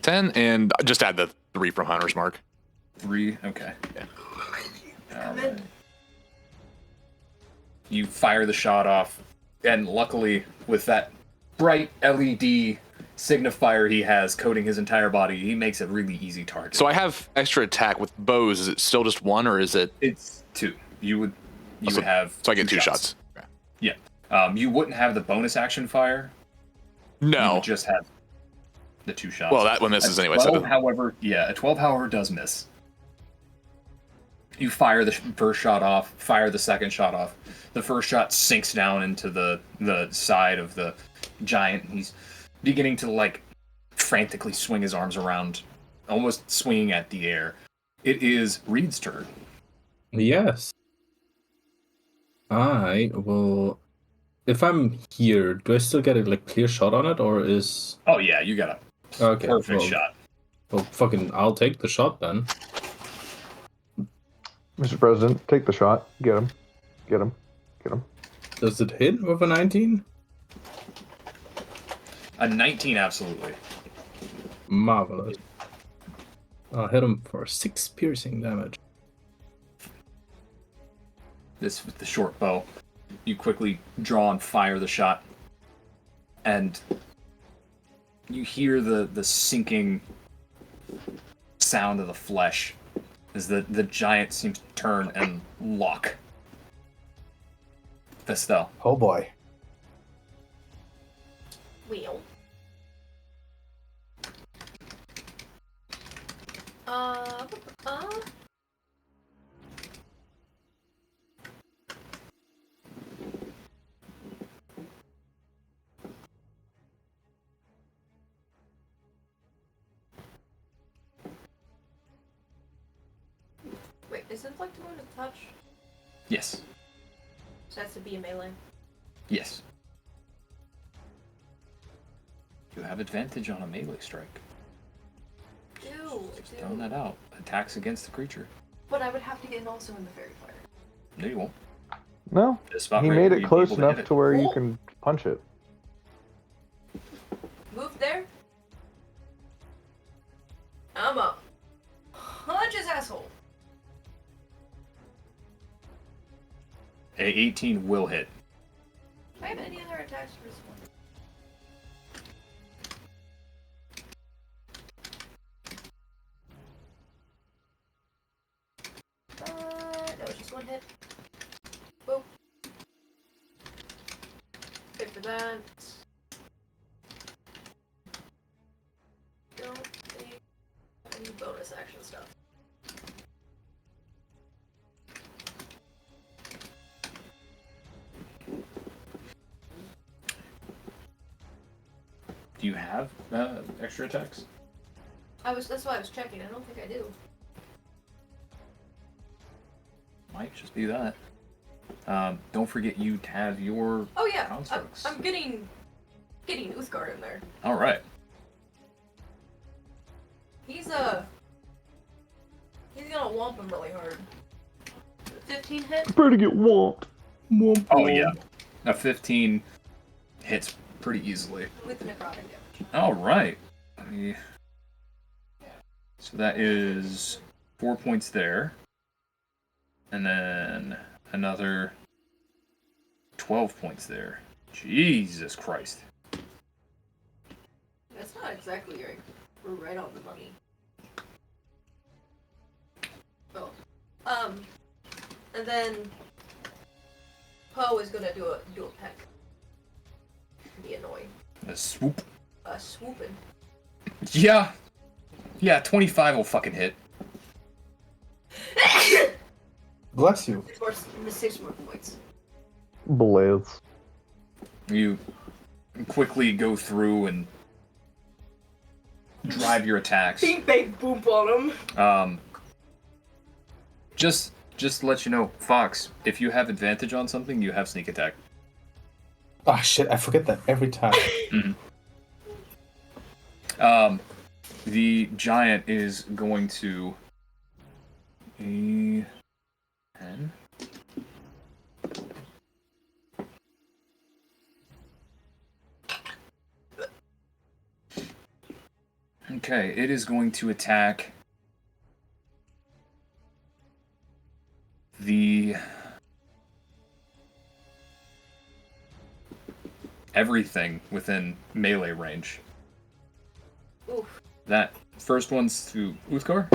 10, and just add the 3 from Hunter's Mark. 3, okay. Yeah. Come in. You fire the shot off, and luckily, with that bright LED signifier he has coating his entire body, he makes a really easy target. So I have extra attack with bows. Is it still just 1, or is it? It's 2. You would have. So I get 2 shots. Okay. Yeah. You wouldn't have the bonus action fire. You No. would just have the 2 shots. Well, that one misses anyway. 12, So however, a 12, however, does miss. You fire the first shot off, fire the second shot off. The first shot sinks down into the side of the giant. He's beginning to, frantically swing his arms around, almost swinging at the air. It is Reed's turn. Yes. I will. If I'm here, do I still get a clear shot on it, or is? Oh, yeah, you got a Okay. perfect well, shot. Well, I'll take the shot then. Mr. President, take the shot. Get him. Get him. Get him. Does it hit with a 19? A 19, absolutely. Marvelous. I'll hit him for 6 piercing damage. This with the short bow. You quickly draw and fire the shot. And you hear the sinking sound of the flesh as the giant seems to turn and lock. Vestel. Oh boy. Wheel. Wait, is inflicted wound a touch? Yes. So that's to be a melee. Yes. You have advantage on a melee strike. Just throwing that out. Attacks against the creature. But I would have to get also in the fairy fire. No, you won't. No, This spot he right made here, it you'd be close able to hit enough it. to where you Cool. can punch it. Move there. I'm up. Punch his asshole. A 18 will hit. Do I have any other attacks for this one? No, it's just one hit. Boop. Good for that. Don't take any bonus action stuff. Do you have extra attacks? That's why I was checking. I don't think I do. Might just be that. Don't forget you have your Oh yeah, constructs. I'm getting Uthgard in there. All right. He's gonna womp him really hard. 15 hit. Prepare to get whomped. Oh yeah. A 15 hits pretty easily. With necrotic damage. All right. So that is 4 points there. And then another 12 points there. Jesus Christ. That's not exactly right. We're right on the money. Oh. And then Poe is gonna do a peck. Be annoying. A swoop. Swooping. Yeah. Yeah, 25 will fucking hit. Bless you. 6 more points. Blitz. You quickly go through and drive your attacks. Big bang boop on him. Just to let you know, Fox, if you have advantage on something, you have sneak attack. Ah, shit, I forget that every time. The giant is going to... 10. Okay, it is going to attack the... everything within melee range. Oof. That first one's to Uthgar.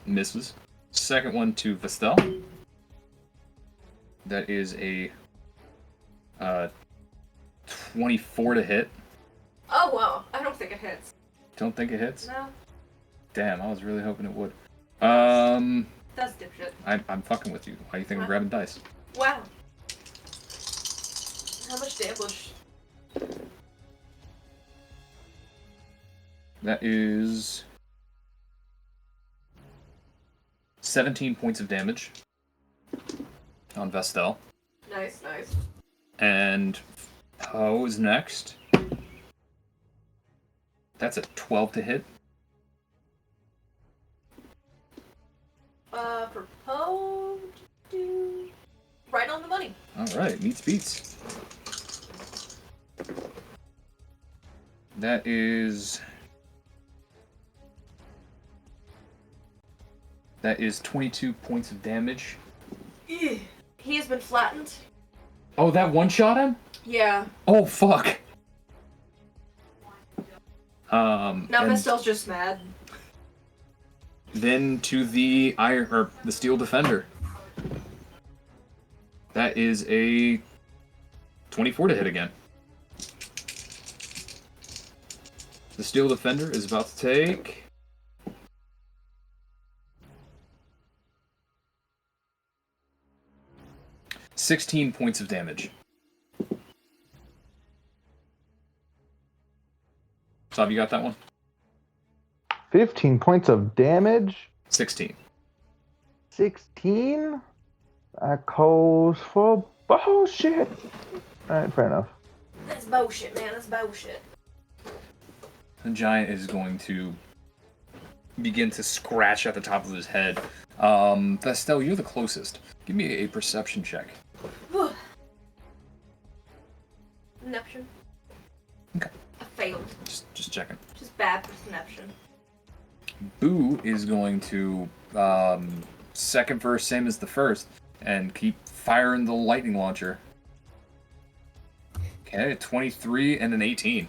Misses. Second one to Vestel. That is a 24 to hit. Oh wow, I don't think it hits. Don't think it hits? No, Damn, I was really hoping it would. that's dipshit. I'm fucking with you. Why do you think I'm grabbing dice? Wow. How much damage? That is 17 points of damage on Vestel. Nice. And Poe is next. That's a 12 to hit. For Poe, right on the money. Alright, meets beats. That is 22 points of damage. He has been flattened. Oh, that one shot him? Yeah. Oh, fuck. Now and Vestel's just mad. then to the steel defender. That is a 24 to hit again. The steel defender is about to take 16 points of damage. So have you got that one? 15 points of damage. 16. 16? That calls for bullshit. Alright, fair enough. That's bullshit, man. That's bullshit. The giant is going to begin to scratch at the top of his head. Vestel, you're the closest. Give me a perception check. Perception. Okay. I failed. Just checking. Just bad perception. Boo is going to second verse, same as the first, and keep firing the lightning launcher. Okay, a 23 and an 18.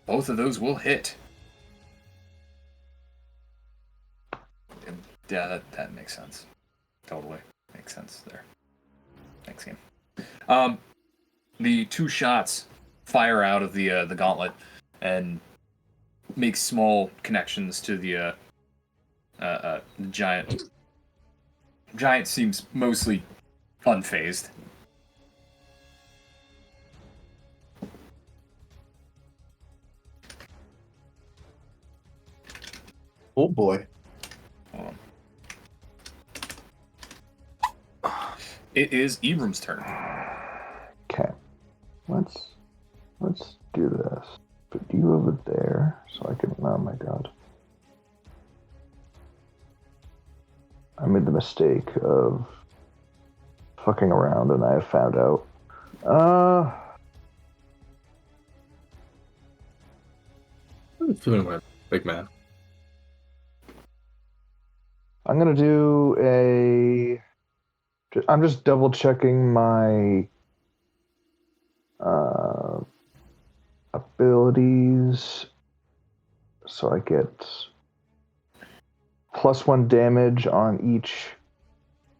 Both of those will hit. Yeah, that makes sense. Totally makes sense there. Next game. The two shots fire out of the gauntlet and make small connections to the giant. Giant seems mostly unfazed. Oh boy. Hold on. It is Ibram's turn. Okay. Let's do this. Put you over there so I can. Oh my god. I made the mistake of fucking around and I have found out. I'm feeling well, big man. I'm gonna do a. I'm just double checking my abilities, so I get +1 damage on each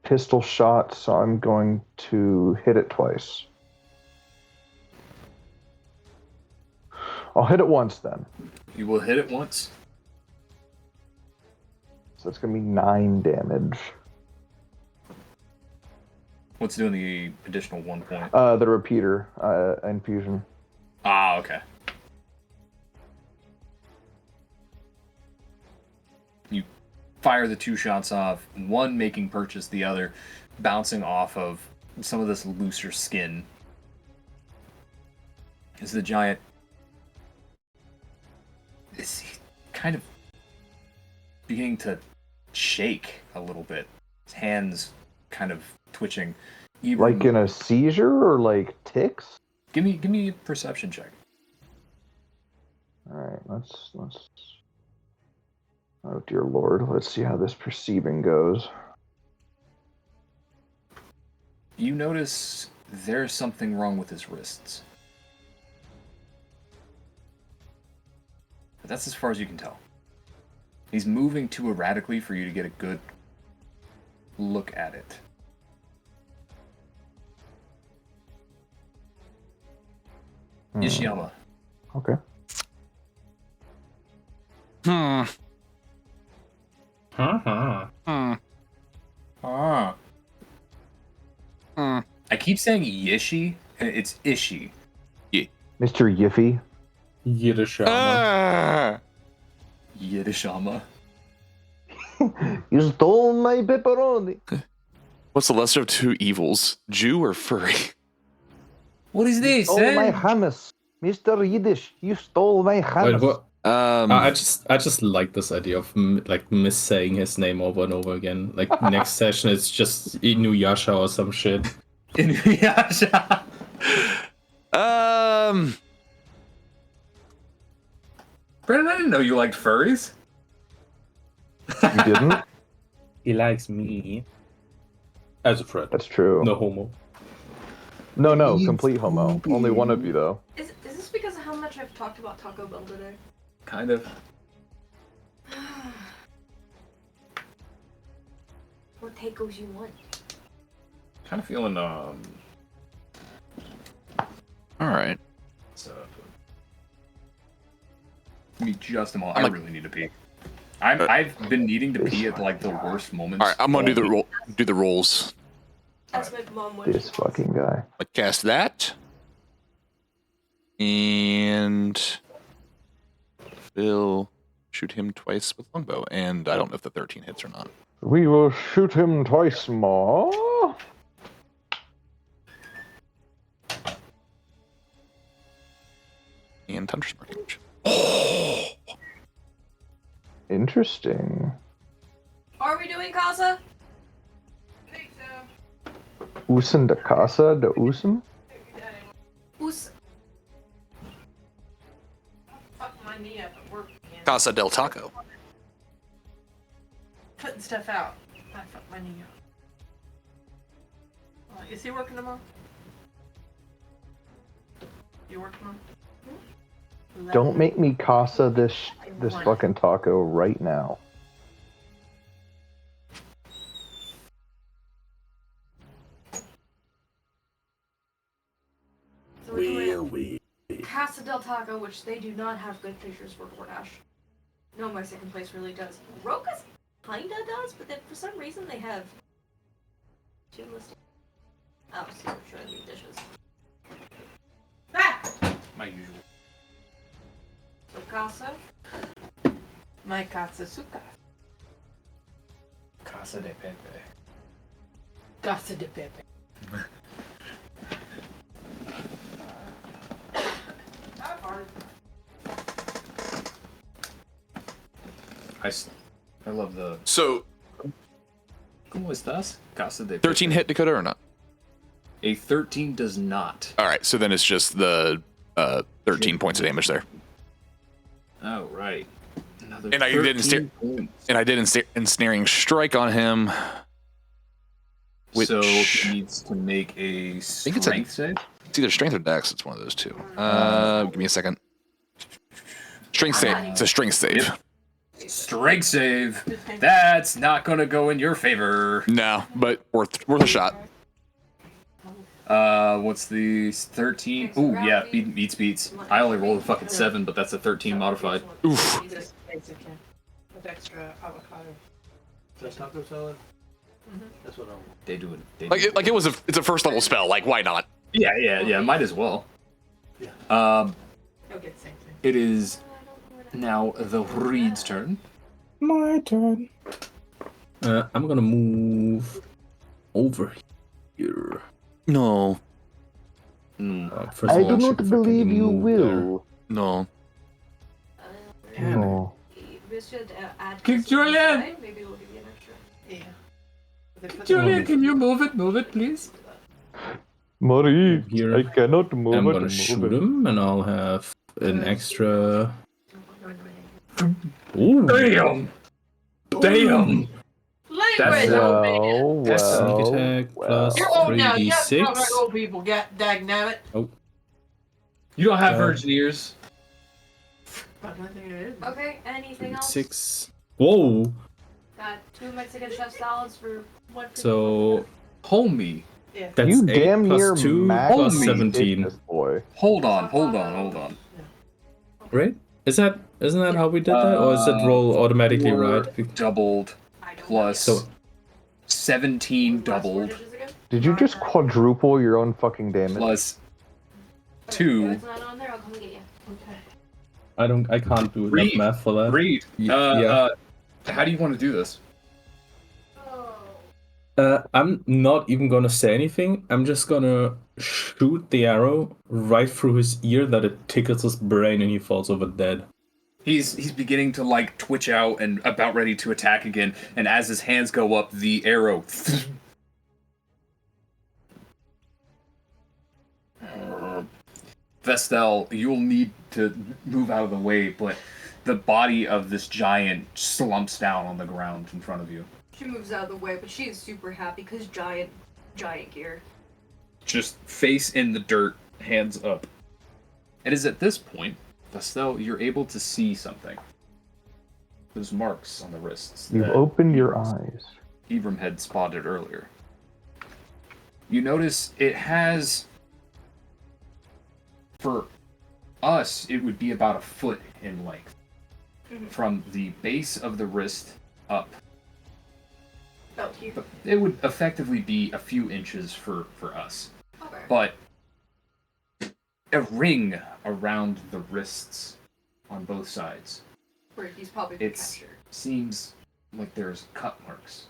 pistol shot. So I'm going to hit it twice. I'll hit it once then. You will hit it once. So that's gonna be 9 damage. What's doing the additional 1 point? The repeater infusion. Ah, okay. You fire the 2 shots off, one making purchase, the other bouncing off of some of this looser skin. As the giant is kind of beginning to shake a little bit. His hands kind of twitching. Even... Like in a seizure or like tics? Give me a perception check. All right, let's. Oh dear Lord, let's see how this perceiving goes. You notice there's something wrong with his wrists. But that's as far as you can tell. He's moving too erratically for you to get a good look at it. Ishiyama. Okay. I keep saying Yishi, and it's Ishi. Mr. Yiffy. Yidishama. Yidishama. You stole my pepperoni. What's the lesser of two evils, Jew or furry? What is this, Oh my hummus. Mr. Yiddish, you stole my hummus. Wait, what? I just like this idea of like missaying his name over and over again. Like next session, it's just Inuyasha or some shit. Inuyasha. Brandon, I didn't know you liked furries. You didn't? He likes me as a friend. That's true. No homo. No, complete homo. Only one of you, though. Is this because of how much I've talked about Taco Bell today? Kind of. What tacos you want? Kind of feeling, All right. So, give me just a moment. I really need to pee. I've been needing to pee at like the worst moments. All right, I'm gonna do the rolls. That's my mom would. This fucking guy. I cast that, and we'll shoot him twice with longbow. And I don't know if the 13 hits or not. We will shoot him twice more. And Thunderstorm damage. Interesting. Are we doing Casa? I think so. Usen de casa de Usen? Fuck my knee up at work again. Casa del Taco. Putting stuff out. I fucked my knee up. Is he working tomorrow? You working tomorrow? Don't make me casa this fucking taco right now. So we're doing Casa del Taco, which they do not have good pictures for DoorDash. No, my second place really does. Roka's kinda does, but then for some reason they have two listings. Oh, see, we're showing me dishes. Ah! My usual. So Casa. My Casa Suka. Casa de Pepe. Casa de Pepe. I love the. So, ¿Cómo estás? Casa de 13 Pepe. hit Dakota or not? A 13 does not. All right, so then it's just the 13 points of damage there. Oh, right. Another And I did 13 points. And I did ensnaring strike on him. Which So he needs to make a think it's strength save. It's either strength or dex. It's one of those two. Give me a second. Strength save. It's a strength save. Yep. Strength save. That's not going to go in your favor. No, but worth a shot. What's the 13? Ooh, yeah, beats. I only rolled a fucking 7, but that's a 13 modified. Oof. With extra avocado. That's taco salad? That's what I'm. They do it. It's a first level spell. Like, why not? Yeah, might as well. You'll get the same thing. It is now the Reed's turn. My turn. I'm gonna move over here. No. First of I all, do not should fucking believe you move there. will. No. No. We should add. King this on the Julian! side. Maybe we'll give you an extra. Yeah. They put Julia, can you move it, please? Marie, Here. I cannot move I'm it. gonna shoot him, and I'll have an extra. Ooh. Damn! Language! Well, That's Sneak well, attack well. plus You're old now. You have to talk 3d6. like old people. Dag nabbit. You don't have Uh, virgin ears. But I think it is. Okay, anything else? 6. Whoa! Got 2 Mexican chef salads for 1. So Homie. that's You 8 damn near plus 2 maxed plus Holy 17. this boy. Hold on. Right? Isn't that how we did that, or is it roll automatically Four right? Doubled I don't plus know. So 17 doubled Did you just quadruple your own fucking damage? plus If 2. it's not on there, I'll come get you. Okay. I can't do Read. that math for that. Reed, Yeah. how do you want to do this? I'm not even gonna say anything. I'm just gonna shoot the arrow right through his ear that it tickles his brain and he falls over dead. He's beginning to like twitch out and about ready to attack again, and as his hands go up, the arrow Vestel, you'll need to move out of the way, but the body of this giant slumps down on the ground in front of you. She moves out of the way, but she is super happy because giant gear. Just face in the dirt, hands up. It is at this point, Vestel, you're able to see something. Those marks on the wrists. You've that opened your eyes. Ibram had spotted earlier. You notice it has, for us, it would be about a foot in length. From the base of the wrist up. Oh, here. It would effectively be a few inches for us. Okay. But a ring around the wrists on both sides. Where he's probably been It captured. seems like there's cut marks.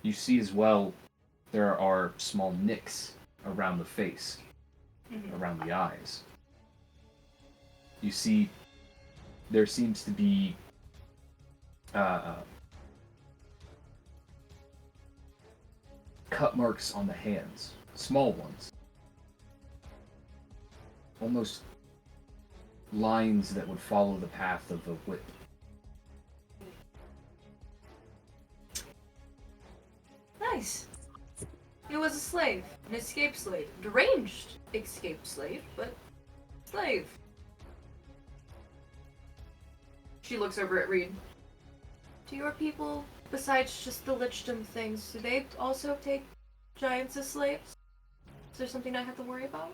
You see as well, there are small nicks around the face, around the eyes. You see, there seems to be cut marks on the hands, small ones. Almost lines that would follow the path of the whip. Nice. He was a slave, an escaped slave, deranged escaped slave, but slave. She looks over at Reed. Do your people, besides just the lichdom things, do they also take giants as slaves? Is there something I have to worry about?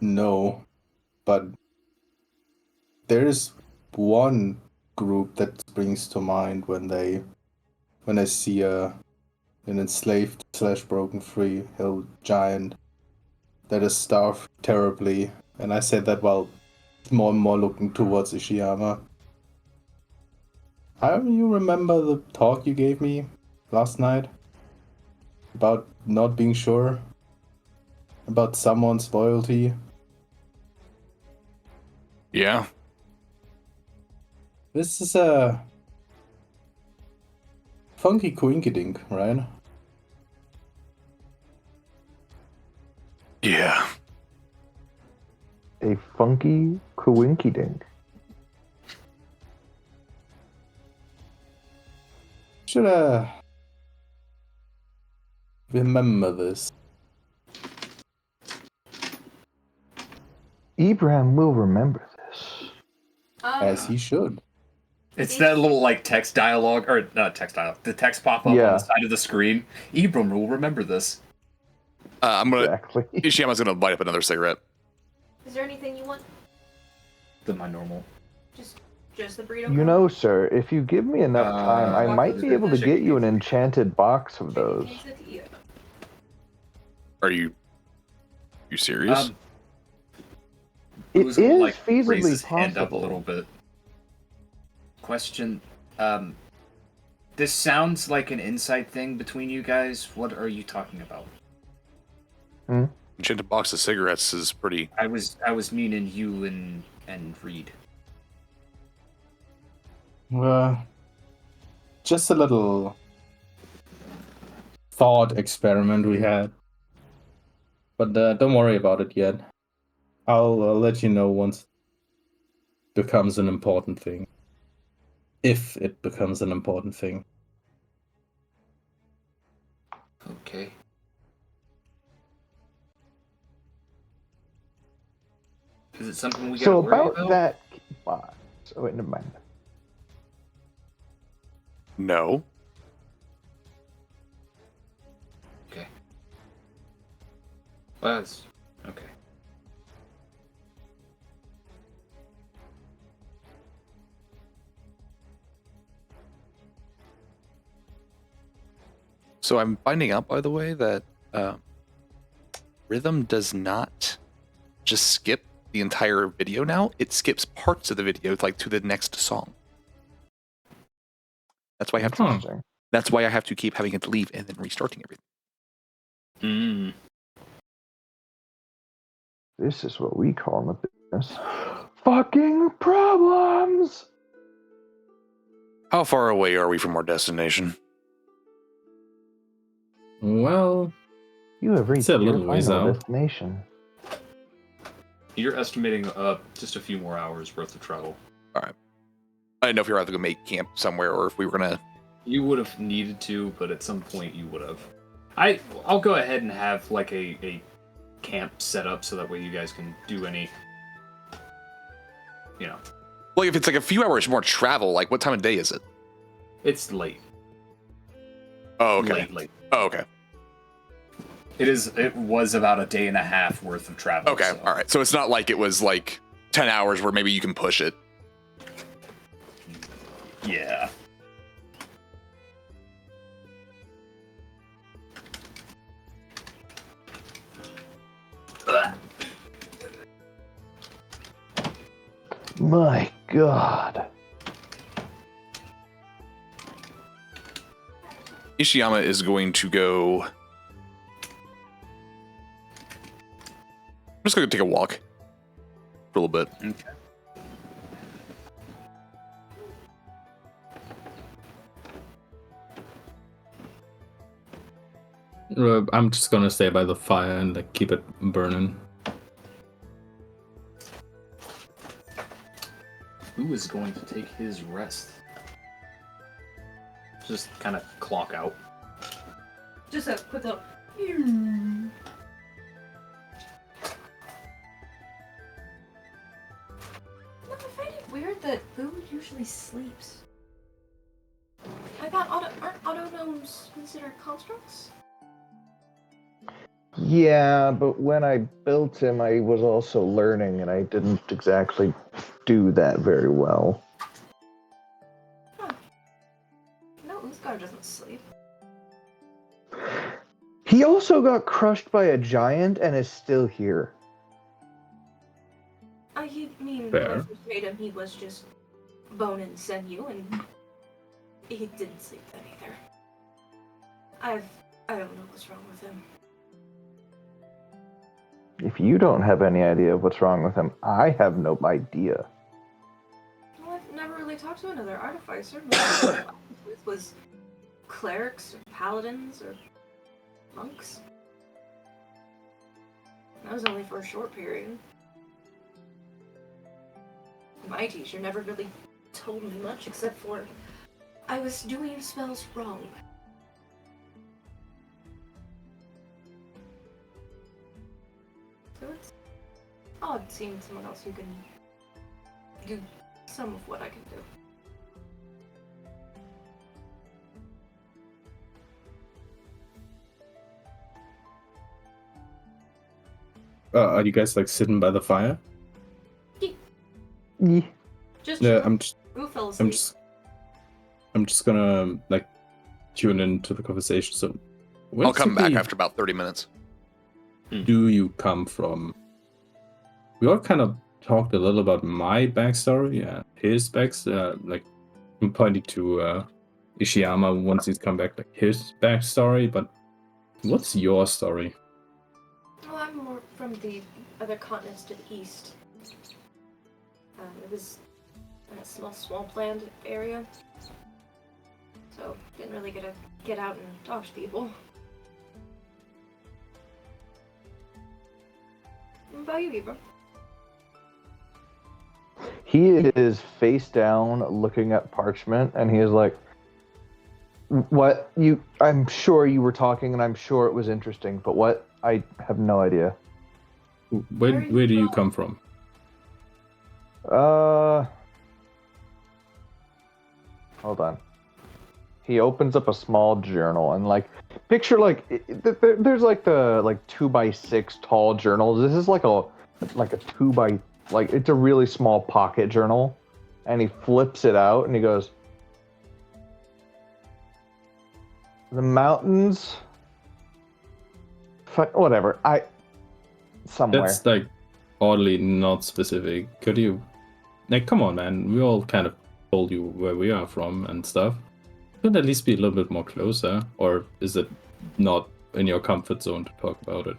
No, but there is one group that springs to mind when I see an enslaved / broken free hill giant that is starved terribly, and I said that while more and more looking towards Ishiyama. You remember the talk you gave me last night about not being sure about someone's loyalty? Yeah. This is a funky coinkydink, right? Yeah. A funky coinky dink. Should remember this. Ibrahim will remember this. As he should. It's that little like text dialogue, or not text dialogue, the text pop up on Yeah. the side of the screen. Ibram will remember this. I'm gonna. Exactly. Ishiyama's gonna light up another cigarette. Is there anything you want? Than my normal. Just the burrito? You know, sir, if you give me enough time, I Uh, might be able to get you an enchanted box of those. Quesadilla. Are you serious? It Who's gonna, is like, raise feasibly his hand up a possible. little bit. Question. This sounds like an inside thing between you guys. What are you talking about? Enchanted box of cigarettes is pretty. I was meaning you and Reed. Just a little thought experiment we had. But don't worry about it yet. I'll let you know once it becomes an important thing. If it becomes an important thing. Okay. Is it something we gotta So worry about that box. Oh wait, never mind. No. Okay. Well, that's okay. So I'm finding out, by the way, that Rhythm does not just skip the entire video now. It skips parts of the video, like to the next song. That's why I have to. Interesting. That's why I have to keep having it leave and then restarting everything. Mm. This is what we call in the business fucking problems. How far away are we from our destination? Well, You have reached It's a your little ways final out. destination. You're estimating just a few more hours worth of travel. I didn't know if you were either going to make camp somewhere or if we were going to. You would have needed to, but at some point you would have. I'll go ahead and have like a camp set up so that way you guys can do any, you know. Well, if it's like a few hours more travel, like what time of day is it? It's late. Oh, okay. Late. Oh, okay. It was about a day and a half worth of travel. Okay, so. all right. So it's not like it was like 10 hours where maybe you can push it. Yeah. My God. Ishiyama is going to go. I'm just going to take a walk for a little bit. Okay. I'm just gonna stay by the fire and like, keep it burning. Who is going to take his rest? Just kind of clock out. Just a quick little. I find it weird that Boo usually sleeps. I thought aren't autonomes considered constructs? Yeah, but when I built him, I was also learning, and I didn't exactly do that very well. No, this guy doesn't sleep. He also got crushed by a giant and is still here. I mean, Fair. when I first made him, he was just bone and sinew, and he didn't sleep then either. I don't know what's wrong with him. If you don't have any idea of what's wrong with him, I have no idea. Well, I've never really talked to another artificer. Most of I with was clerics or paladins or monks. That was only for a short period. My teacher never really told me much except for I was doing spells wrong. So it's odd seeing someone else who can do some of what I can do. Are you guys like sitting by the fire? Yeah. Just Yeah, chill. Who fell asleep? I'm just gonna like tune into the conversation. So, where I'll come back exactly after about 30 minutes. do you come from? We all kind of talked a little about my backstory and his like I'm pointing to Ishiyama once he's come back, like his backstory. But what's your story? Oh, I'm more from the other continents to the east. It was a small planned area, so didn't really get out and talk to people. What about you, Beaver? He is face down looking at parchment, and he is like, "What you? I'm sure you were talking, and I'm sure it was interesting, but what? I have no idea." Where do you come from? Hold on. He opens up a small journal and picture there's like the 2x6 tall journals. This is like a 2x it's a really small pocket journal, and he flips it out and he goes, "The mountains, whatever. Somewhere." That's like oddly not specific. Could you, like, come on, man? We all kind of told you where we are from and stuff. Could at least be a little bit more closer, or is it not in your comfort zone to talk about it?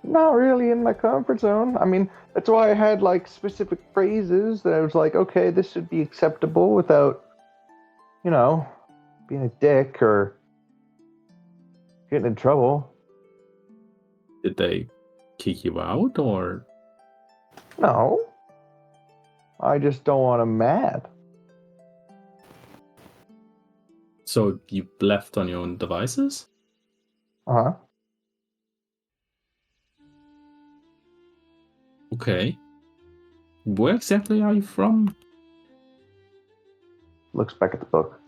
Not really in my comfort zone. I mean, that's why I had specific phrases that I was like, okay, this should be acceptable without, being a dick or getting in trouble. Did they kick you out, or? No. I just don't want him mad. So you left on your own devices? Uh-huh. Okay. Where exactly are you from? Looks back at the book.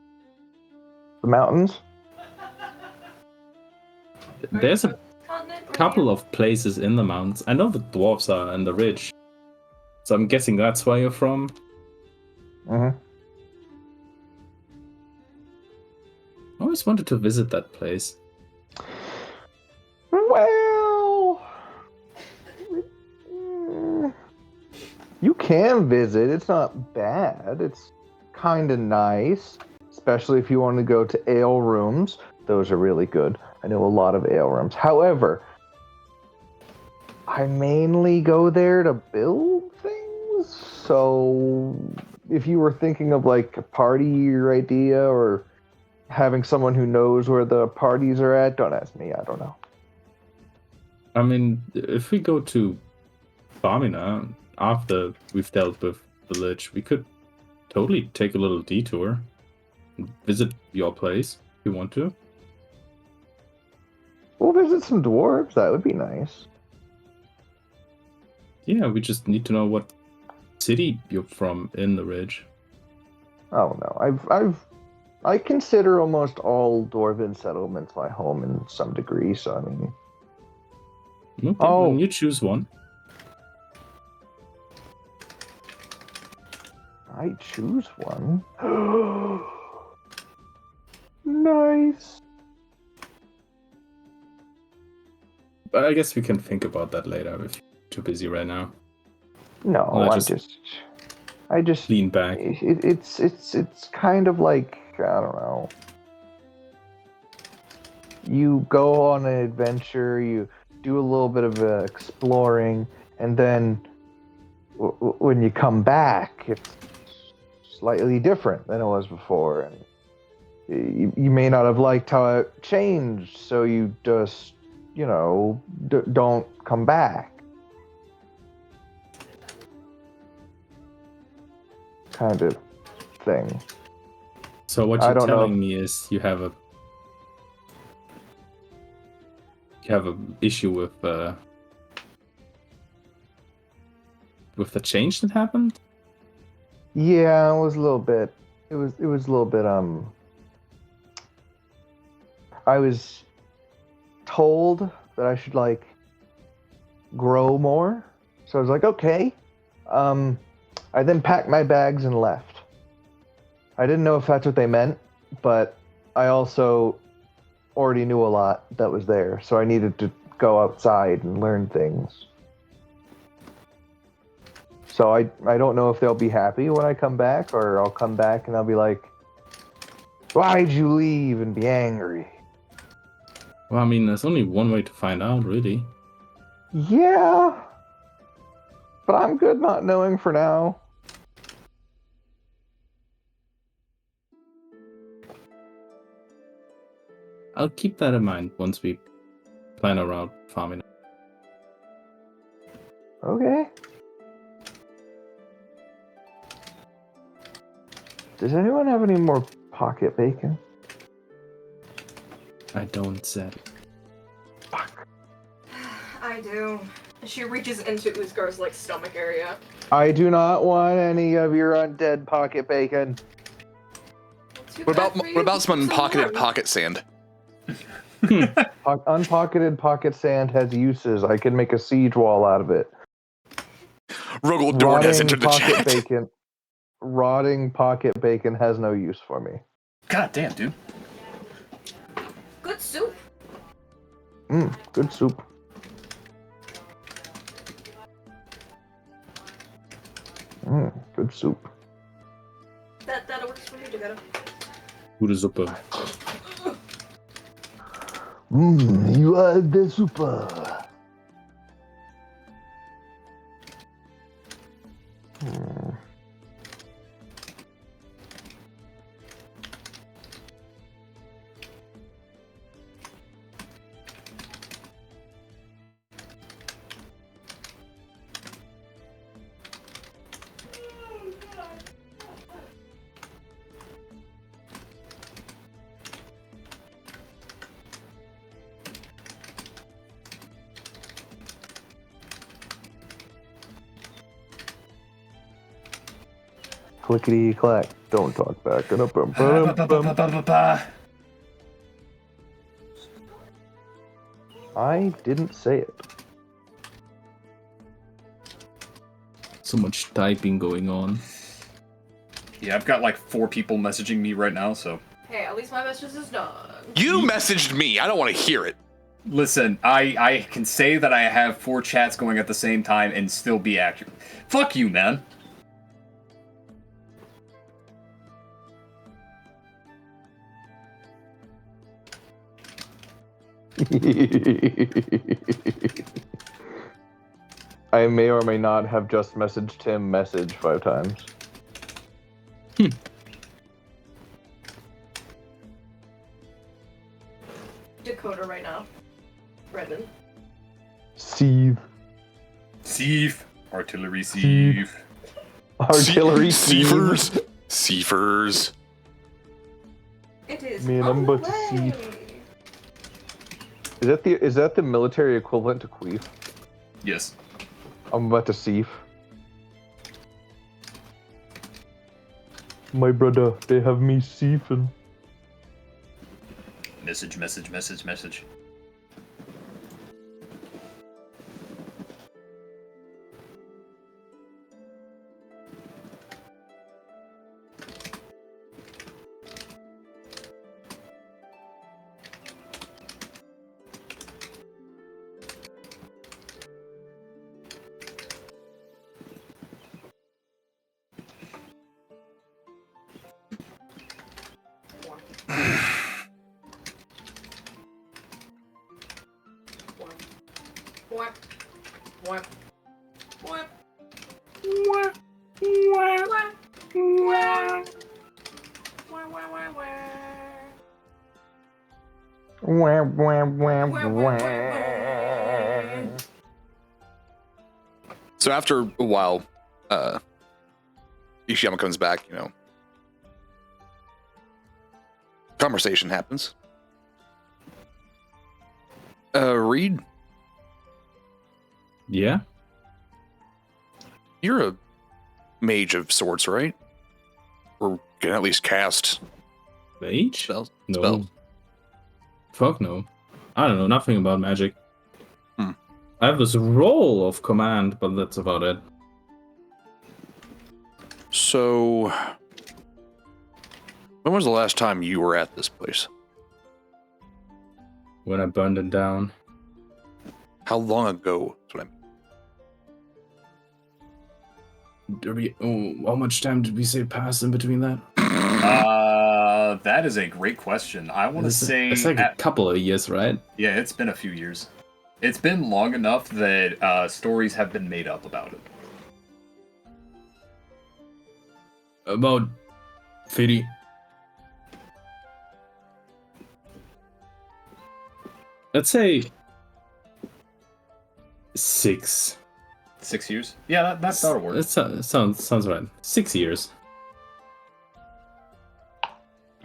The mountains? There's a couple of places in the mountains. I know the dwarves are in the ridge. So I'm guessing that's where you're from. Mm-hmm. I always wanted to visit that place. Well, you can visit. It's not bad. It's kind of nice, especially if you want to go to ale rooms. Those are really good. I know a lot of ale rooms. However, I mainly go there to build things. So if you were thinking of a party idea or having someone who knows where the parties are at, don't ask me. I don't know. I mean, if we go to Famina after we've dealt with the Lich, we could totally take a little detour and visit your place if you want to. We'll visit some dwarves. That would be nice. Yeah, we just need to know what city you're from in the ridge. Oh no, I consider almost all dwarven settlements my home in some degree. So I mean, Okay, Oh. then you choose one. I choose one. Nice. But I guess we can think about that later if you're too busy right now. No, Well, I just lean back. it's kind of like, I don't know. You go on an adventure, you do a little bit of exploring, and then when you come back, it's slightly different than it was before, and you may not have liked how it changed, so you just don't come back. Kind of thing. So what I you're don't know telling me is you have a issue with the change that happened? Yeah, it was a little bit. It was a little bit. I was told that I should like grow more, so I was like, okay. I then packed my bags and left. I didn't know if that's what they meant, but I also already knew a lot that was there, so I needed to go outside and learn things. So I don't know if they'll be happy when I come back, or I'll come back and I'll be like, why'd you leave, and be angry. Well, I mean, there's only one way to find out, really. Yeah, but I'm good not knowing for now. I'll keep that in mind once we plan around farming. Okay. Does anyone have any more pocket bacon? I don't said. I do. She reaches into Uzgar's like stomach area. I do not want any of your undead pocket bacon. Too What bad about for you, some some unpocketed more. pocket sand? Unpocketed pocket sand has uses. I can make a siege wall out of it. Rogel Dorn has entered the pocket chat. bacon. Rotting pocket bacon has no use for me. God damn, dude. Good soup. Good soup. Good soup. That works for me, Dakota. Gute Suppe. You are the super. Clickety clack. Don't talk back. I didn't say it. So much typing going on. Yeah, I've got like 4 people messaging me right now, so. Hey, at least my message is done. You messaged me. I don't want to hear it. Listen, I can say that I have 4 chats going at the same time and still be accurate. Fuck you, man. I may or may not have just messaged him message 5 times. Dakota right now. Brendan. Sieve. Sieve. Artillery sieve. Artillery sieve. Seafers. Seafers. It is Man, on I'm the about to way. Is that the military equivalent to queef? Yes. I'm about to sieve. My brother, they have me sieving. Message, message, message, message. Wah, wah, wah, wah. So after a while, Ishiyama comes back, conversation happens. Reed, Yeah? you're a mage of sorts, right? Or can at least cast Mage? spells. No. Spells. Fuck no. I don't know nothing about magic. Hmm. I have this role of command, but that's about it. So, when was the last time you were at this place? When I burned it down. How long ago? That's what I mean. How much time did we say passed in between that? That is a great question. I want to say It's like a couple of years, right? yeah, it's been a few years. It's been long enough that stories have been made up about it. About 50. Let's say 6. 6 years? Yeah, that'll work. That sounds right. 6 years.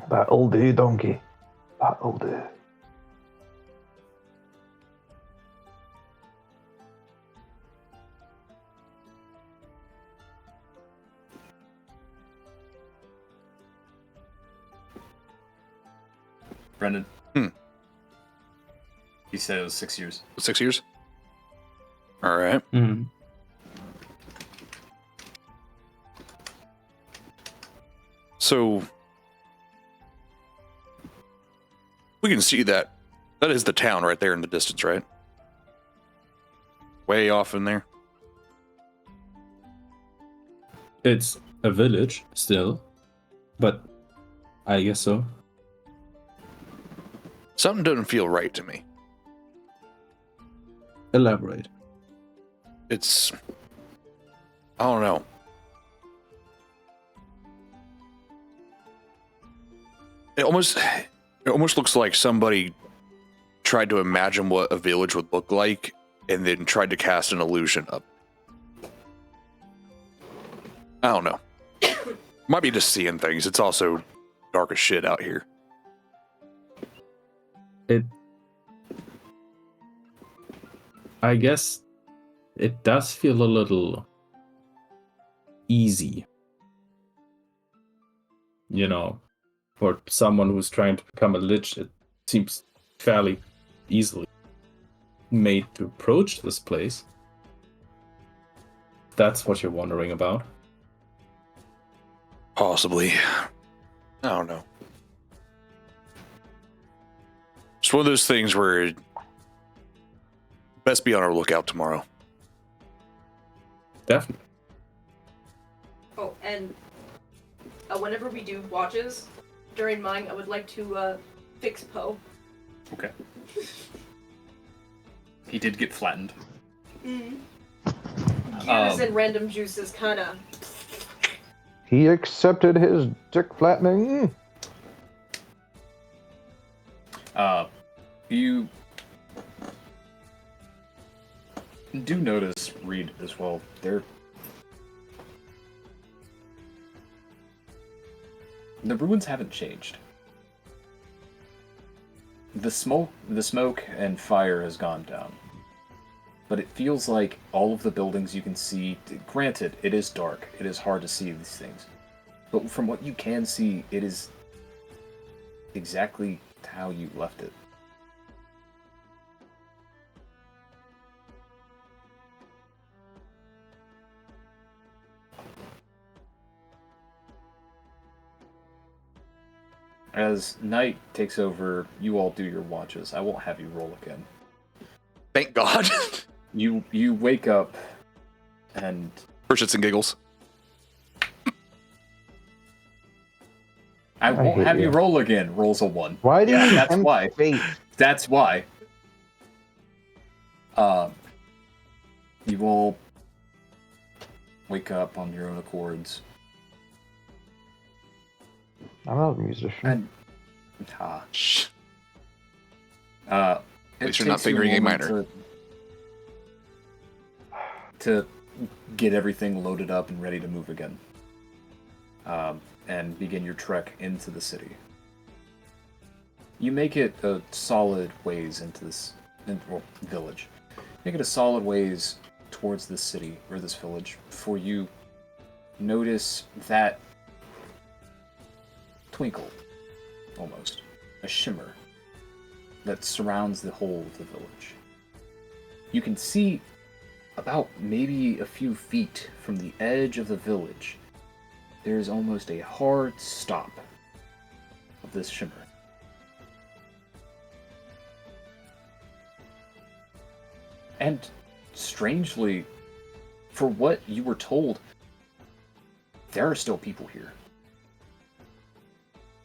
That old donkey. That old Brendan. Hmm. He said it was 6 years. 6 years? All right. Mm-hmm. So, we can see that. That is the town right there in the distance, right? Way off in there. It's a village still, but I guess so. Something doesn't feel right to me. Elaborate. It's... I don't know. It almost looks like somebody tried to imagine what a village would look like and then tried to cast an illusion up. I don't know. Might be just seeing things. It's also dark as shit out here. I guess it does feel a little easy. You know, for someone who's trying to become a lich, it seems fairly easily made to approach this place. That's what you're wondering about. Possibly. I don't know. It's one of those things where best be on our lookout tomorrow. Definitely. Oh, and whenever we do watches, during mine, I would like to fix Poe. Okay. He did get flattened. Mm. Juice and random juices, kind of. He accepted his dick flattening. You do notice Reed as well. The ruins haven't changed. The smoke and fire has gone down. But it feels like all of the buildings you can see, granted, it is dark, it is hard to see these things. But from what you can see, it is exactly how you left it. As night takes over, you all do your watches. I won't have you roll again. Thank God. You wake up and For shits and giggles. I won't hate have you you. roll again. Rolls a 1. Why do Yeah, you that's tempt why. fate? That's why. You will wake up on your own accords. I'm not a musician. And Shh. At least you're not fingering A minor. To get everything loaded up and ready to move again, and begin your trek into the city. You make it a solid ways into this village. Make it a solid ways towards this city or this village before you notice that twinkle, almost a shimmer that surrounds the whole of the village. You can see about maybe a few feet from the edge of the village, there is almost a hard stop of this shimmer. And strangely, for what you were told, there are still people here.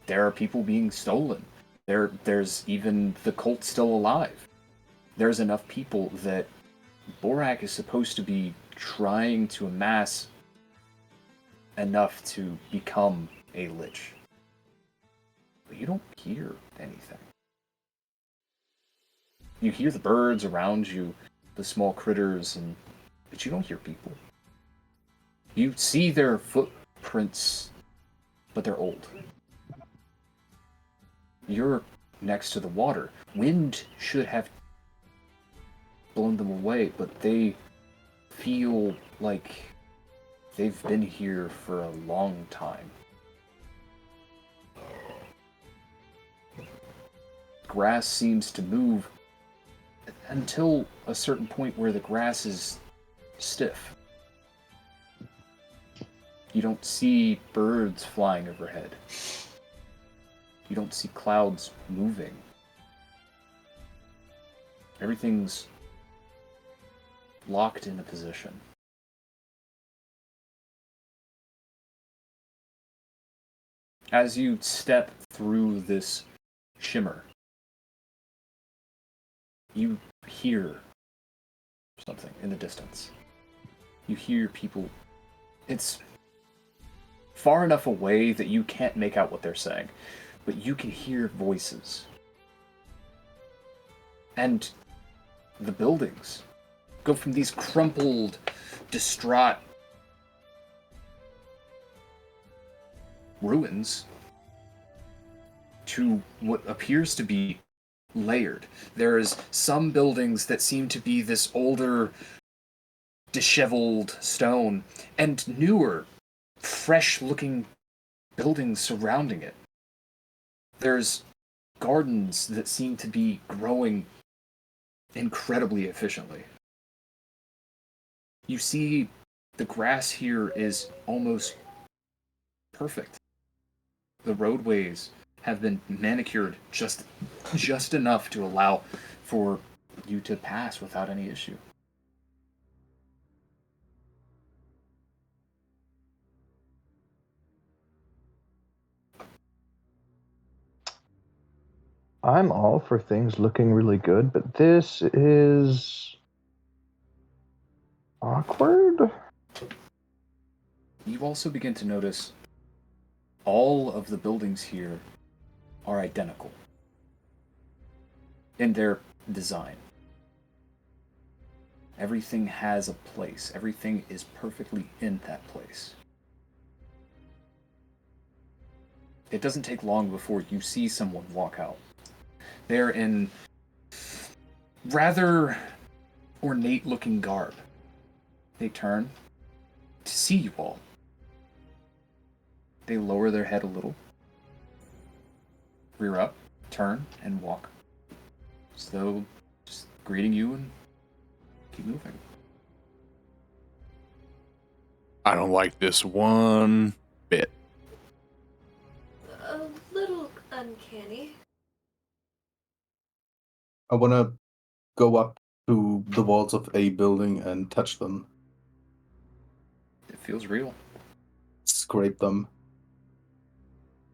There are people being stolen. There's even the cult still alive. There's enough people that Borak is supposed to be trying to amass enough to become a lich. But you don't hear anything. You hear the birds around you, the small critters, but you don't hear people. You see their footprints, but they're old. You're next to the water. Wind should have blown them away, but they feel like they've been here for a long time. Grass seems to move until a certain point where the grass is stiff. You don't see birds flying overhead. You don't see clouds moving. Everything's locked in a position. As you step through this shimmer, you hear something in the distance. You hear people. It's far enough away that you can't make out what they're saying, but you can hear voices. And the buildings go from these crumpled, distraught ruins to what appears to be layered. There's some buildings that seem to be this older, disheveled stone, and newer, fresh-looking buildings surrounding it. There's gardens that seem to be growing incredibly efficiently. You see, the grass here is almost perfect. The roadways have been manicured just enough to allow for you to pass without any issue. I'm all for things looking really good, but this is awkward. You also begin to notice all of the buildings here are identical in their design. Everything has a place. Everything is perfectly in that place. It doesn't take long before you see someone walk out. They're in rather ornate-looking garb. They turn to see you all. They lower their head a little, rear up, turn, and walk, as though just greeting you and keep moving. I don't like this one bit. A little uncanny. I want to go up to the walls of a building and touch them, It feels real. scrape them.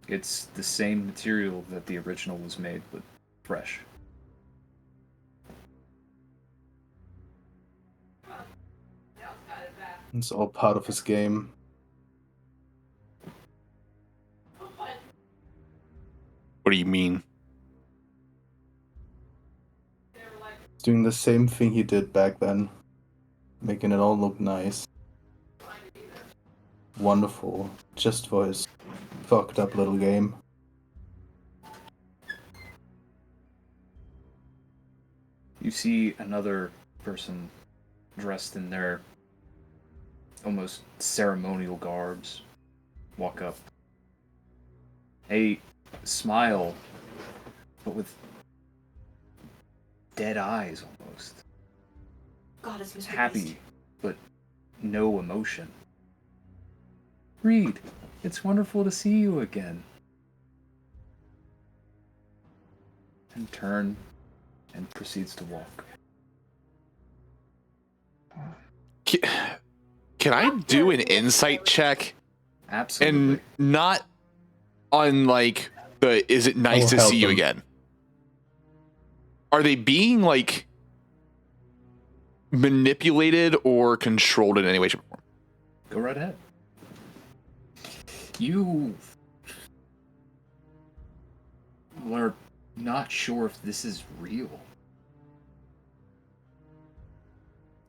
It's the same material that the original was made with, fresh. It's all part of his game. What do you mean? He's doing the same thing he did back then making it all look nice. Wonderful, just for his fucked up little game. You see another person dressed in their almost ceremonial garbs walk up. A smile, but with dead eyes almost. God, it's Mr. Happy, Beast. but no emotion. Reed, it's wonderful to see you again. And turn and proceeds to walk. Can I do an insight check? Absolutely. And not on like the is it nice to help see you them. again? Are they being like manipulated or controlled in any way, shape, or form? Go right ahead. You are not sure if this is real.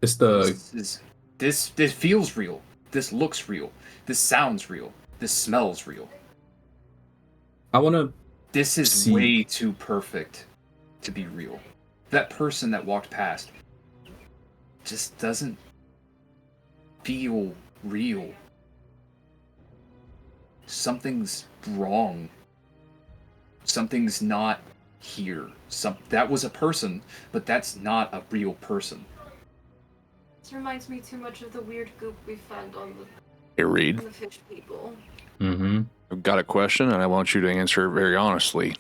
Is the This feels real. This looks real. This sounds real. This smells real. I want to This is See. way too perfect to be real. That person that walked past just doesn't feel real. Something's wrong. Something's not here. That was a person, but that's not a real person. This reminds me too much of the weird goop we found on Hey, Reed, the fish people. I've got a question and I want you to answer it very honestly.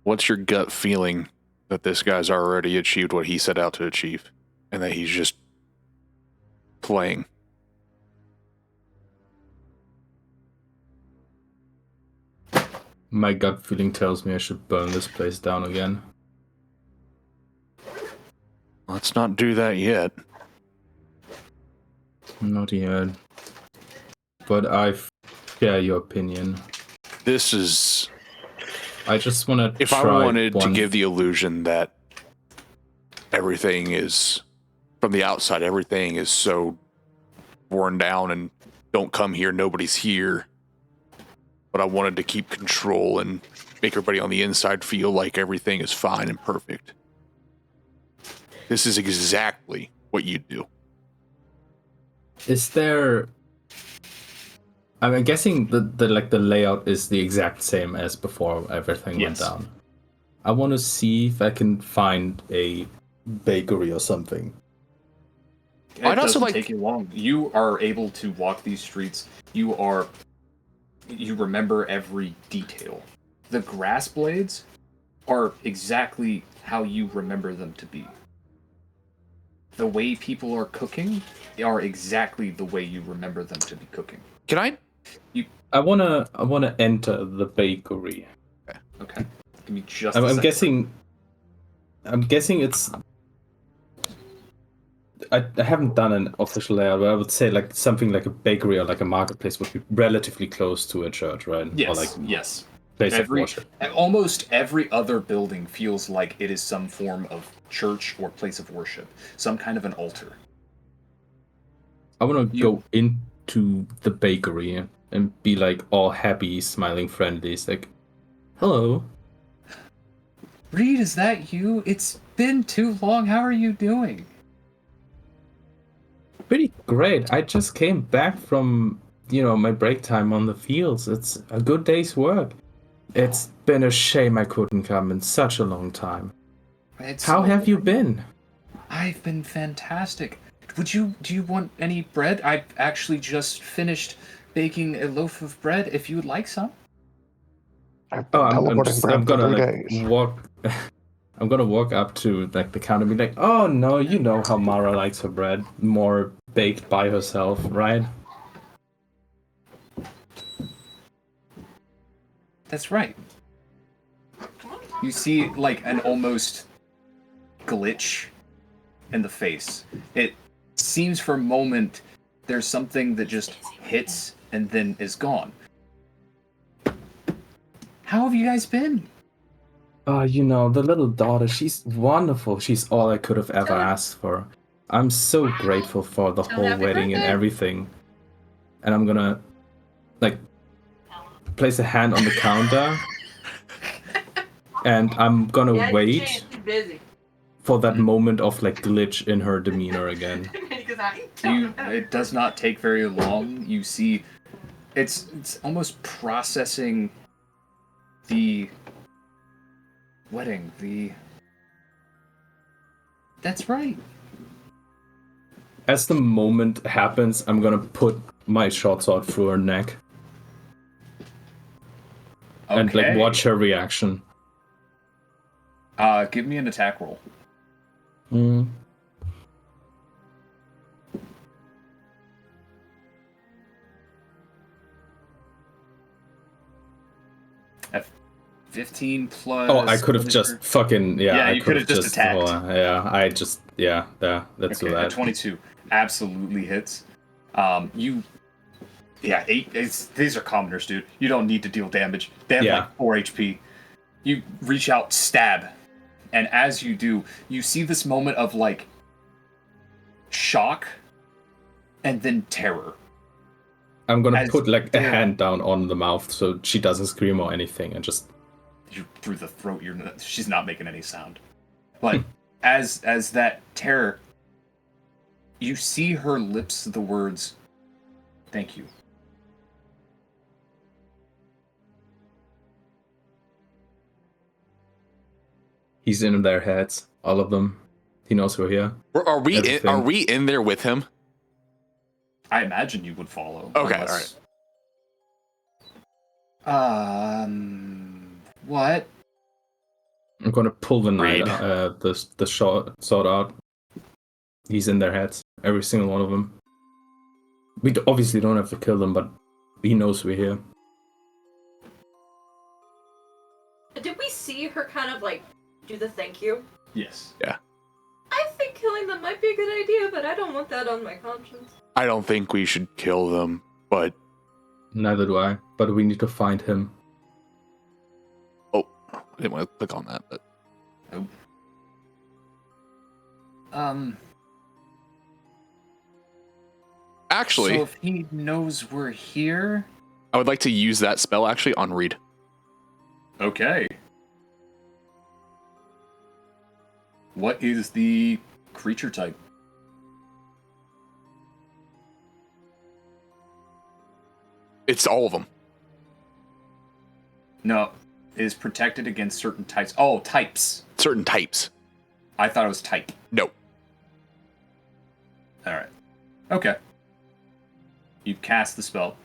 What's your gut feeling that this guy's already achieved what he set out to achieve and that he's just playing? My gut feeling tells me I should burn this place down again. Let's not do that yet. Not yet. But I share your opinion. This is... I just want to If I wanted to give the illusion that everything is, from the outside, everything is so worn down and don't come here, nobody's here. But I wanted to keep control and make everybody on the inside feel like everything is fine and perfect. This is exactly what you do. Is there... I'm guessing the layout is the exact same as before everything Yes. went down. I want to see if I can find a bakery or something. It I'd also doesn't like- take you long. You are able to walk these streets. You remember every detail. The grass blades are exactly how you remember them to be. The way people are cooking are exactly the way you remember them to be cooking. Can I? I wanna enter the bakery. Okay. Give me just I'm a second. guessing it's. I haven't done an official layout, but I would say like something like a bakery or like a marketplace would be relatively close to a church, right? Yes, Or like yes. place of worship. Almost every other building feels like it is some form of church or place of worship. Some kind of an altar. I want to go into the bakery and be like all happy, smiling, friendly. It's like, hello. Reed, is that you? It's been too long. How are you doing? Pretty great. I just came back from, my break time on the fields. It's a good day's work. It's been a shame I couldn't come in such a long time. How have you been? I've been fantastic. Do you want any bread? I've actually just finished baking a loaf of bread if you would like some. I've been I'm teleporting bread I'm for gonna 3 like days. walk. I'm gonna walk up to like the counter and be like, "Oh no, you know how Mara likes her bread more baked by herself, right?" That's right. You see like an almost glitch in the face. It seems for a moment there's something that just hits and then is gone. How have you guys been? The little daughter, she's wonderful. She's all I could have ever asked for. I'm so grateful for the whole happy wedding and birthday. everything. And I'm gonna, like, place a hand on the counter. And I'm gonna Yeah, wait she's busy. for that moment of, like, glitch in her demeanor again. Because I don't know. It does not take very long. You see, it's almost processing the wedding. That's right. As the moment happens, I'm gonna put my short sword through her neck. Okay. And, like, watch her reaction. Give me an attack roll. Mm. At 15 plus. Oh, I could have what is just your- fucking Yeah, I you could could have just attacked. Let's do Okay, that. a 22 absolutely hits. These are commoners, dude. You don't need to deal damage. They have like 4 HP. You reach out, stab, and as you do, you see this moment of like shock and then terror. I'm gonna As put like a they're- hand down on the mouth so she doesn't scream or anything, and just You through the throat. She's not making any sound. But as that terror, you see her lips the words, "Thank you." he's in their heads, all of them. He knows we're here. Are we Everything. are we in there with him? I imagine you would follow. Okay, unless... What? I'm gonna pull the knife, Reed. the sword out. He's in their heads, every single one of them. We obviously don't have to kill them, but he knows we're here. Did we see her kind of like do the thank you? Yes. I think killing them might be a good idea, but I don't want that on my conscience. I don't think we should kill them, but Neither do I, but we need to find him. I didn't want to click on that, but actually, So if he knows we're here, I would like to use that spell actually on Reed. okay. What is the creature type? It's all of them. No, is protected against certain types. Oh, types. Certain types. I thought it was type. No. All right. Okay. You cast the spell.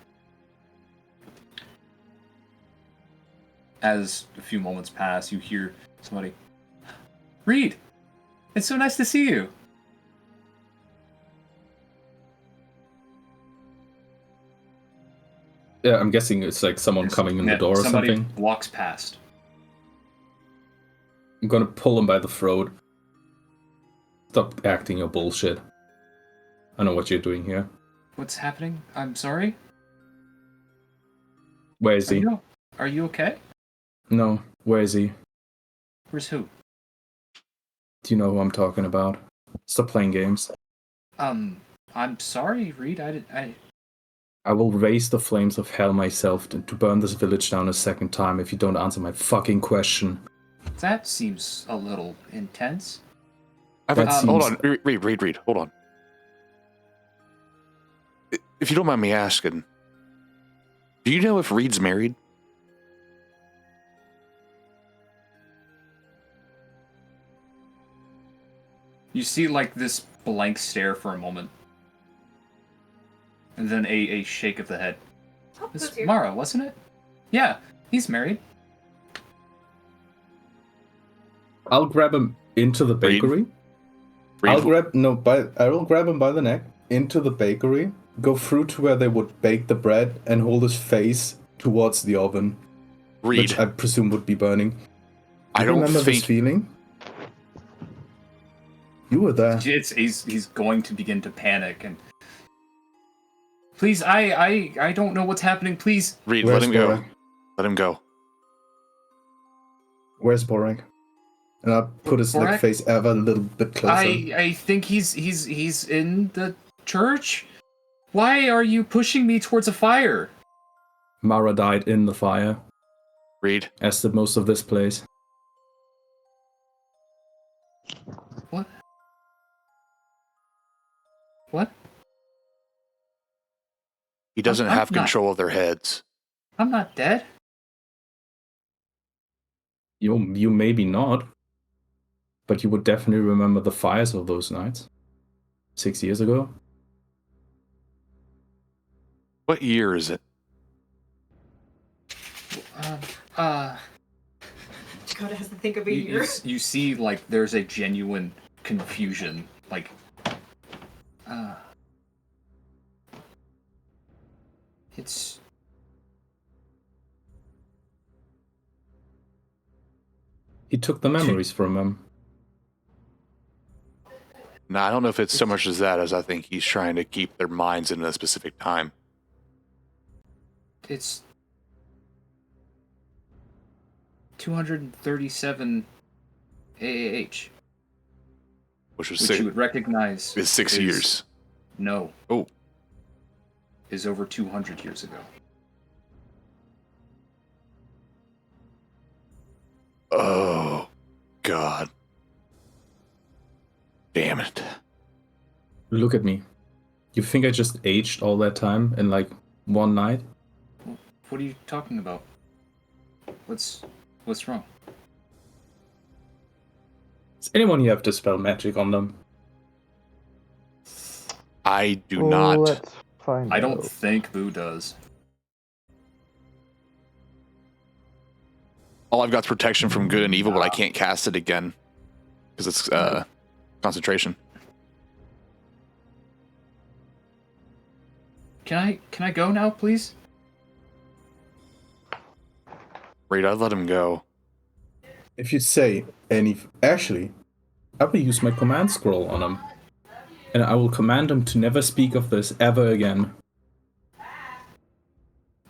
As a few moments pass, you hear somebody, "Reed, it's so nice to see you." Yeah, I'm guessing it's like someone coming in the door or somebody something. walks past. I'm gonna pull him by the throat. Stop acting your bullshit. I know what you're doing here. What's happening? I'm sorry. Where is he? Are you okay? No, where is he? Where's who? Do you know who I'm talking about? Stop playing games. I'm sorry, Reed. I will raise the flames of hell myself to burn this village down a second time if you don't answer my fucking question. That seems a little intense. Hold on, Reed, hold on. If you don't mind me asking, do you know if Reed's married? You see, like, this blank stare for a moment. And then a shake of the head. Oh, This who's here? Mara, wasn't it? Yeah, he's married. I'll grab him into the bakery. Reed, I will grab him by the neck into the bakery, go through to where they would bake the bread, and hold his face towards the oven, Reed, which I presume would be burning. I don't remember this think feeling. You were there. He's going to begin to panic and. Please, I don't know what's happening. Please. Reed, Where's let him go. Borek? Let him go. Where's Borek? And I put his Correct. face ever a little bit closer. I think he's in the church. Why are you pushing me towards a fire? Mara died in the fire, Reed. as did most of this place. What? What? He doesn't I'm have not- control of their heads. I'm not dead. You maybe not, but you would definitely remember the fires of those nights. 6 years ago. What year is it? Dakota has to think of a You, year. you see, like, there's a genuine confusion. Like, it's... He took the memories from him. No, I don't know if it's so much as that as I think he's trying to keep their minds in a specific time. It's 237 AAH, Which was which you would recognize is 6 is- years. No. Oh. Is over 200 years ago. Oh, God. Damn it. Look at me. You think I just aged all that time in like one night? What are you talking about? What's wrong? Does anyone here have dispel magic on them? I do not. Let's find I don't out. think Boo does. All I've got is protection from good and evil, but I can't cast it again. Because it's concentration. Can I go now, please? Reed, I'd let him go. If you say actually, I will use my command scroll on him. And I will command him to never speak of this ever again.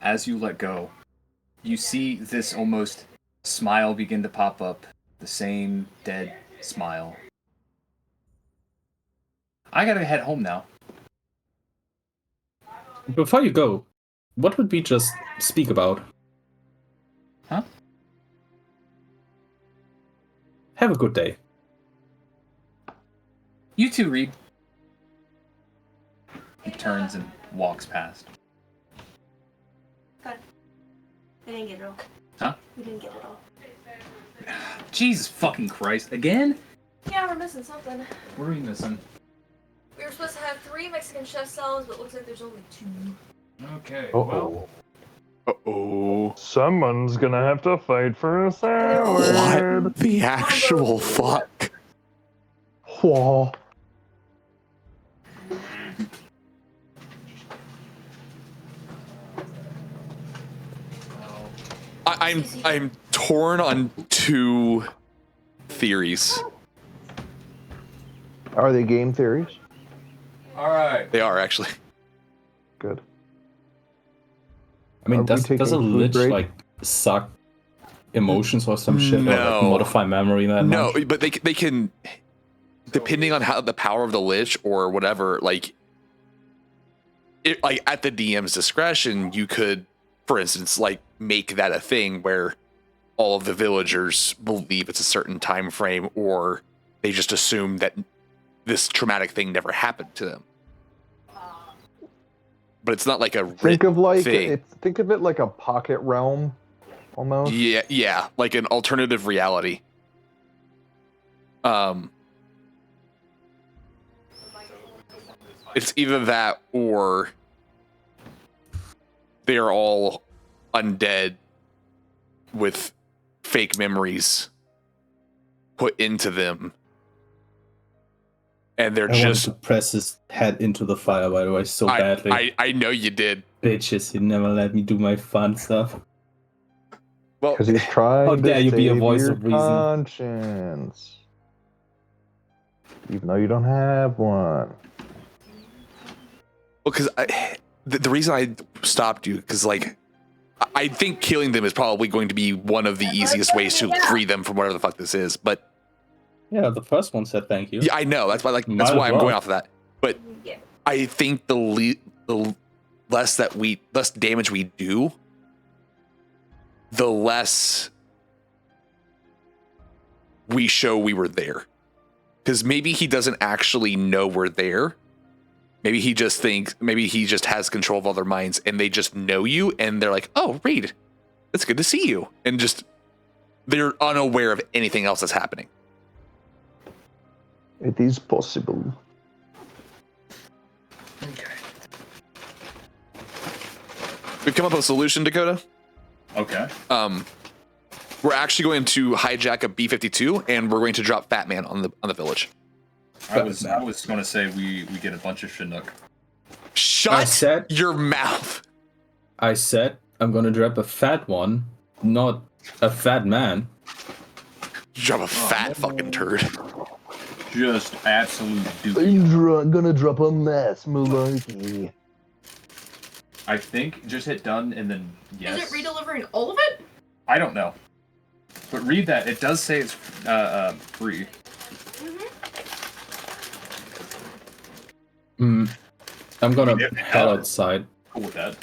As you let go, you see this almost smile begin to pop up. The same dead smile. I gotta head home now. Before you go, what would we just speak about? Huh? Have a good day. You too, Reed. He turns and walks past. Good. We didn't get it all. Huh? We didn't get it all. Jesus fucking Christ. Again? Yeah, we're missing something. What are we missing? We were supposed to have 3 Mexican chef salads, but it looks like there's only 2. Okay, Uh-oh. Uh-oh. Someone's gonna have to fight for a salad. What the actual fuck? Whoa. I'm torn on 2 theories. Are they game theories? Alright. They are actually. Good. I mean, Are we does a taking food lich break? like suck emotions or some shit, or No. like modify memory that No, much? but they can, depending on how the power of the lich or whatever, like at the DM's discretion, you could, for instance, like make that a thing where all of the villagers believe it's a certain time frame, or they just assume that this traumatic thing never happened to them. But it's not like a Think of thing. think of it like a pocket realm, almost. Yeah, like an alternative reality. It's either that or they are all undead with fake memories put into them. And they're I just wanted to press his head into the fire, by the way, so badly. I know you did. Bitches, you never let me do my fun stuff. Well, Because he's trying How to dare you be a save voice your of reason. conscience. Even though you don't have one. because the reason I stopped you, because like I think killing them is probably going to be one of the easiest ways to free them from whatever the fuck this is. But Yeah, the first one said thank you. Yeah, I know. That's why that's Might why as I'm going well. off of that. But Yeah. I think the less damage we do, the less we show we were there. Because maybe he doesn't actually know we're there. Maybe he just has control of all their minds and they just know you and they're like, oh, Reed, it's good to see you. And just, they're unaware of anything else that's happening. It is possible. Okay. We've come up with a solution, Dakota. Okay. We're actually going to hijack a B-52 and we're going to drop Fat Man on the village. I was going to say we get a bunch of Chinook. Shut your mouth. I said I'm gonna drop a fat one, not a fat man. Drop a fat fucking turd. Just absolute I'm dookie. gonna drop a mass malarkey. I think just hit done and then yes. Is it redelivering all of it? I don't know. But read that. It does say it's free. I'm gonna If it head does. outside. Cool with that.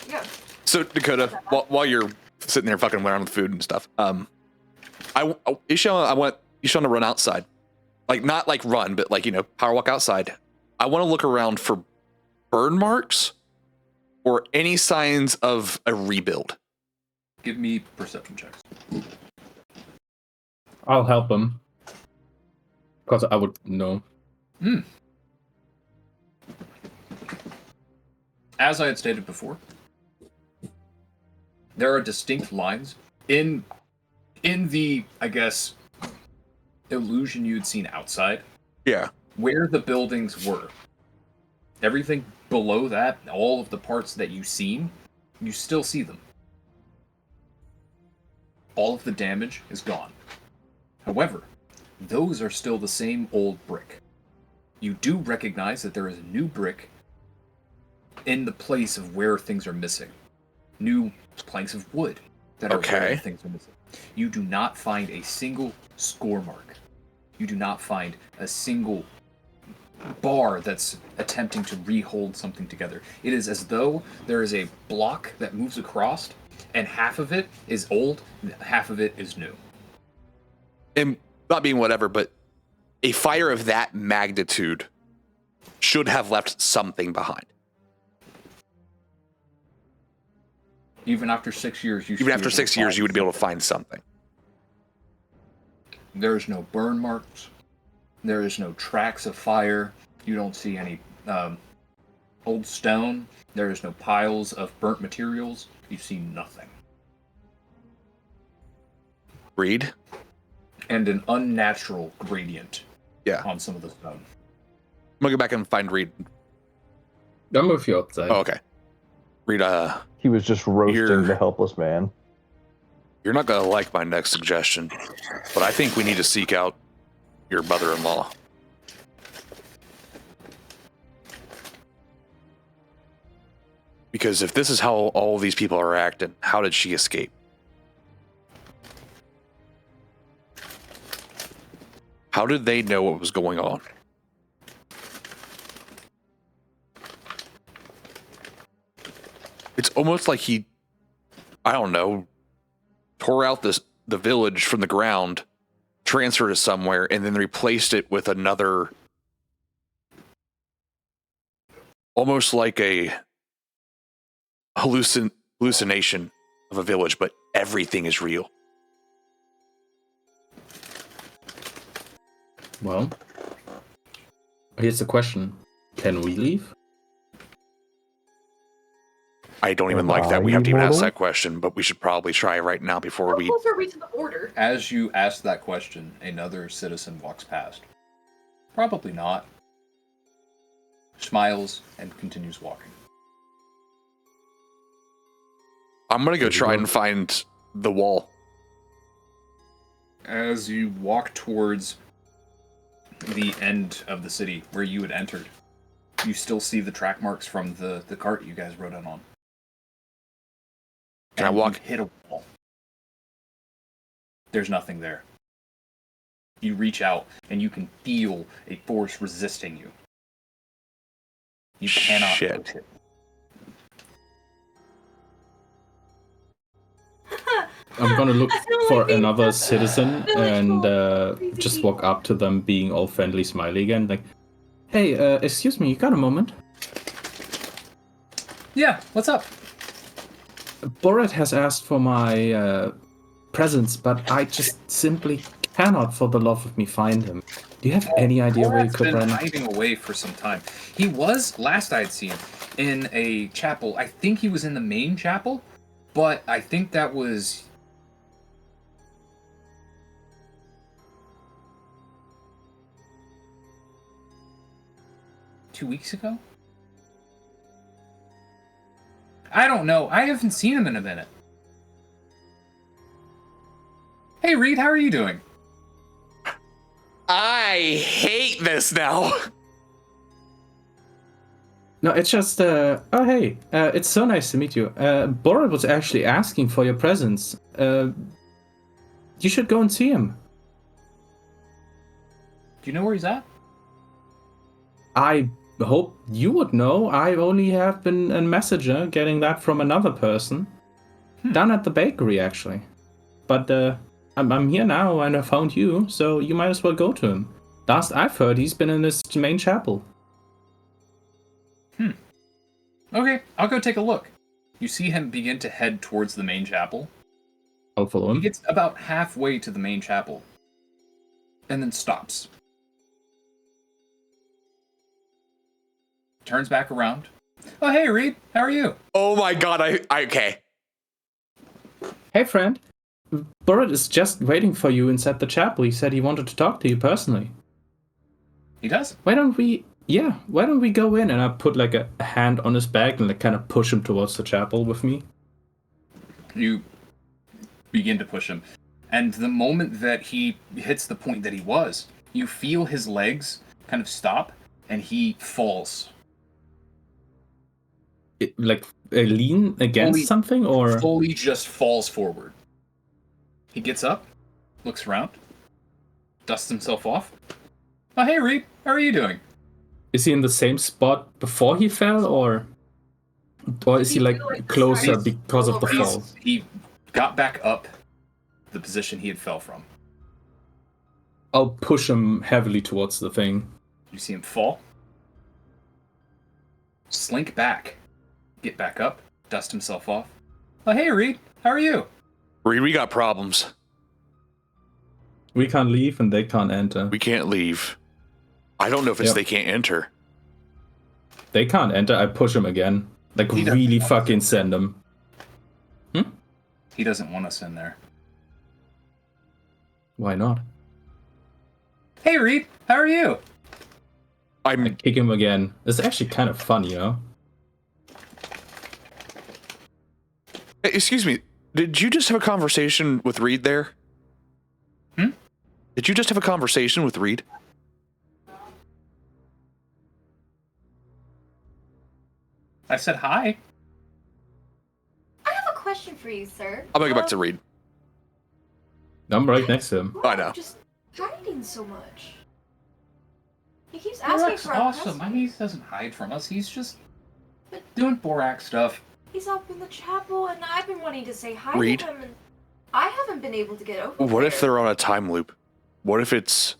Yeah. So Dakota, while you're sitting there fucking around with food and stuff, you want to run outside, like not like run, but like power walk outside. I want to look around for burn marks or any signs of a rebuild. Give me perception checks. I'll help him. Because I would know. As I had stated before, there are distinct lines in the, I guess, illusion you had seen outside, Yeah. where the buildings were. Everything below that, all of the parts that you've seen, you still see them. All of the damage is gone. However, those are still the same old brick. You do recognize that there is a new brick in the place of where things are missing. New planks of wood that are where things are missing. You do not find a single score mark. You do not find a single bar that's attempting to rehold something together. It is as though there is a block that moves across, and half of it is old, half of it is new. And not being whatever, but a fire of that magnitude should have left something behind. Even after 6 years, you would be able to find something. There is no burn marks. There is no tracks of fire. You don't see any old stone. There is no piles of burnt materials. You see nothing. Reed? And an unnatural gradient on some of the stone. I'm going to go back and find Reed. I'm with you outside. Oh, okay. Reed, he was just roasting the helpless man. You're not going to like my next suggestion, but I think we need to seek out your mother-in-law. Because if this is how all these people are acting, how did she escape? How did they know what was going on? It's almost like he, I don't know, tore out the village from the ground, transferred it somewhere, and then replaced it with another, almost like a hallucination of a village, but everything is real. Well, here's the question. Can we leave? I don't even like that we have to even ask that question, but we should probably try right now before How we... close are we to the order? As you ask that question, another citizen walks past. Probably not. Smiles and continues walking. I'm going to go try and find the wall. As you walk towards the end of the city where you had entered, you still see the track marks from the cart you guys rode in on. Can I walk? You hit a wall. There's nothing there. You reach out, and you can feel a force resisting you. You cannot Shit. push it. I'm gonna look I feel for like being another such a citizen village and full of crazy just people. walk up to them, being all friendly, smiley again. Like, hey, excuse me, you got a moment? Yeah, what's up? Borat has asked for my presence, but I just simply cannot, for the love of me, find him. Do you have any idea where you Borat's could been run? hiding away for some time. He was, last I'd seen, in a chapel. I think he was in the main chapel, but I think that was... two weeks ago? I don't know. I haven't seen him in a minute. Hey, Reed, how are you doing? I hate this now. No, it's just, oh hey, it's so nice to meet you. Borat was actually asking for your presence. You should go and see him. Do you know where he's at? I hope you would know. I only have been a messenger getting that from another person. Down at the bakery, actually. But I'm here now and I found you, so you might as well go to him. Last I've heard, he's been in this main chapel. Okay, I'll go take a look. You see him begin to head towards the main chapel. I'll follow He him. gets about halfway to the main chapel, and then stops. Turns back around. Oh, hey, Reed, how are you? Oh my god, okay. Hey, friend. Borat is just waiting for you inside the chapel. He said he wanted to talk to you personally. He does. Why don't we go in? And I put like a hand on his back and like kind of push him towards the chapel with me. You begin to push him. And the moment that he hits the point that he was, you feel his legs kind of stop, and he falls. Like a lean against Fully- something, or Fully just falls forward. He gets up, looks around, dusts himself off. Oh, hey, Reed, how are you doing? is he in the same spot before he fell, or is he like feel like closer he's- because of the he's- fall? He got back up the position he had fell from. I'll push him heavily towards the thing. You see him fall, slink back, get back up, dust himself off. Oh, hey, Reed, how are you? Reed, we got problems. We can't leave and they can't enter. We can't leave. I don't know if it's Yep. they can't enter. They can't enter. I push him again. Like He doesn't really want fucking send him. He doesn't want us in there. Why not? Hey, Reed, how are you? I I'm kick him again. It's actually kind of fun, you know? excuse me. Did you just have a conversation with Reed there? Did you just have a conversation with Reed? I said hi. I have a question for you, sir. I'm gonna go back to Reed. I'm right next to him. Why I are you know. just hiding so much? He keeps asking Borak's for our awesome. presence. He doesn't hide from us. He's just doing Borak stuff. He's up in the chapel, and I've been wanting to say hi Reed? to him, and I haven't been able to get over What if there. they're on a time loop? What if it's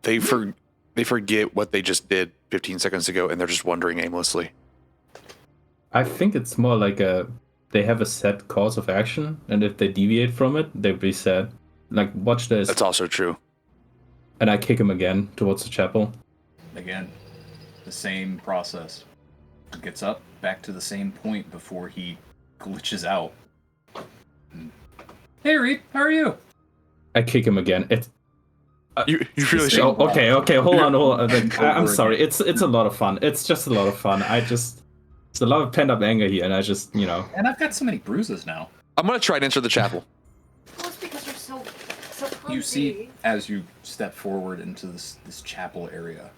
they forget what they just did 15 seconds ago and they're just wandering aimlessly? I think it's more like they have a set course of action, and if they deviate from it, they reset. Like, watch this. That's also true. And I kick him again towards the chapel. Again, the same process. He gets up, back to the same point before he glitches out. Hey, Reed, how are you? I kick him again. You really Oh, should. okay, hold on. Like, I'm Over sorry. again. It's a lot of fun. It's just a lot of fun. It's a lot of pent up anger here, and I just, you know. And I've got so many bruises now. I'm gonna try and enter the chapel. Well, it's because you're so clumsy. You see, as you step forward into this chapel area,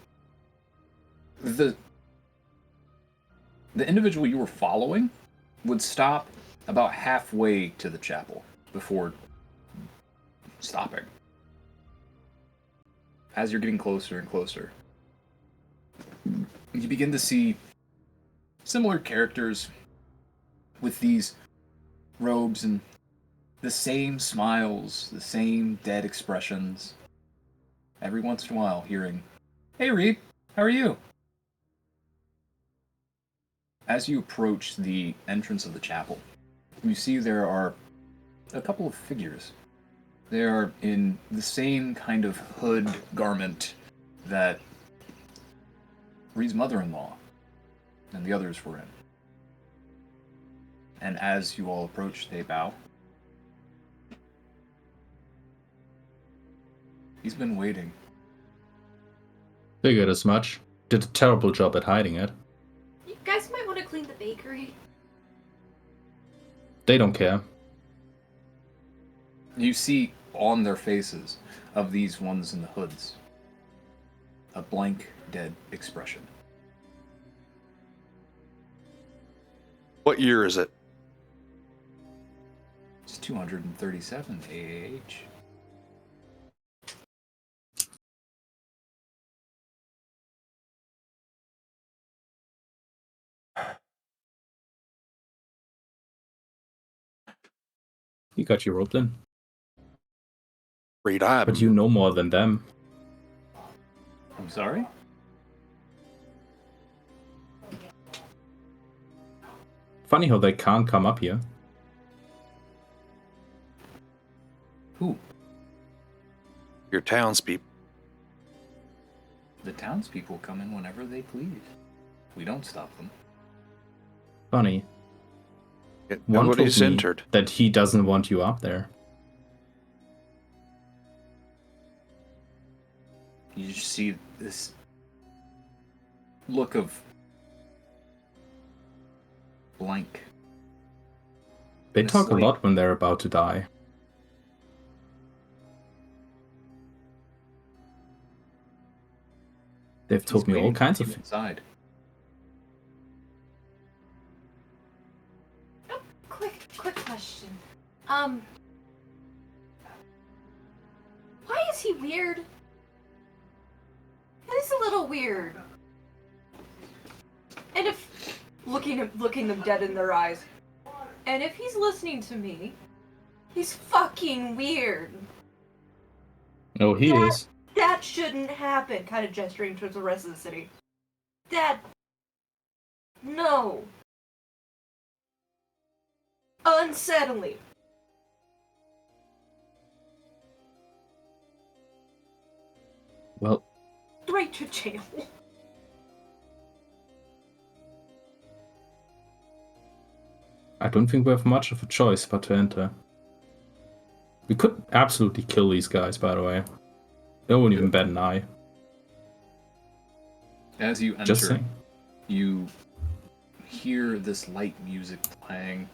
the individual you were following would stop about halfway to the chapel before stopping. as you're getting closer and closer, you begin to see similar characters with these robes and the same smiles, the same dead expressions. Every once in a while, hearing, "Hey Reed, how are you?" As you approach the entrance of the chapel, you see there are a couple of figures. They are in the same kind of hood garment that Reed's mother-in-law and the others were in. And as you all approach, they bow. He's been waiting. Figured as much. Did a terrible job at hiding it. You guys might want to clean the bakery. They don't care. You see on their faces of these ones in the hoods a blank, dead expression. What year is it? It's 237 AH. You got your rope then. Reed, But you know more than them. I'm sorry? Funny how they can't come up here. Who? Your townspeople. The townspeople come in whenever they please. We don't stop them. Funny. One Nobody's told me entered. that he doesn't want you up there. You just see this look of blank. They This talk a like- lot when they're about to die. They've He's told me all waiting for kinds you of inside. Quick question. Why is he weird? He's a little weird. And if looking them dead in their eyes, and if he's listening to me, he's fucking weird. Oh, he is. That shouldn't happen. Kind of gesturing towards the rest of the city. No. Unsettling. Well, Straight to jail. I don't think we have much of a choice but to enter. We could absolutely kill these guys, by the way. They won't even bat an eye. As you enter, Just saying. you hear this light music playing.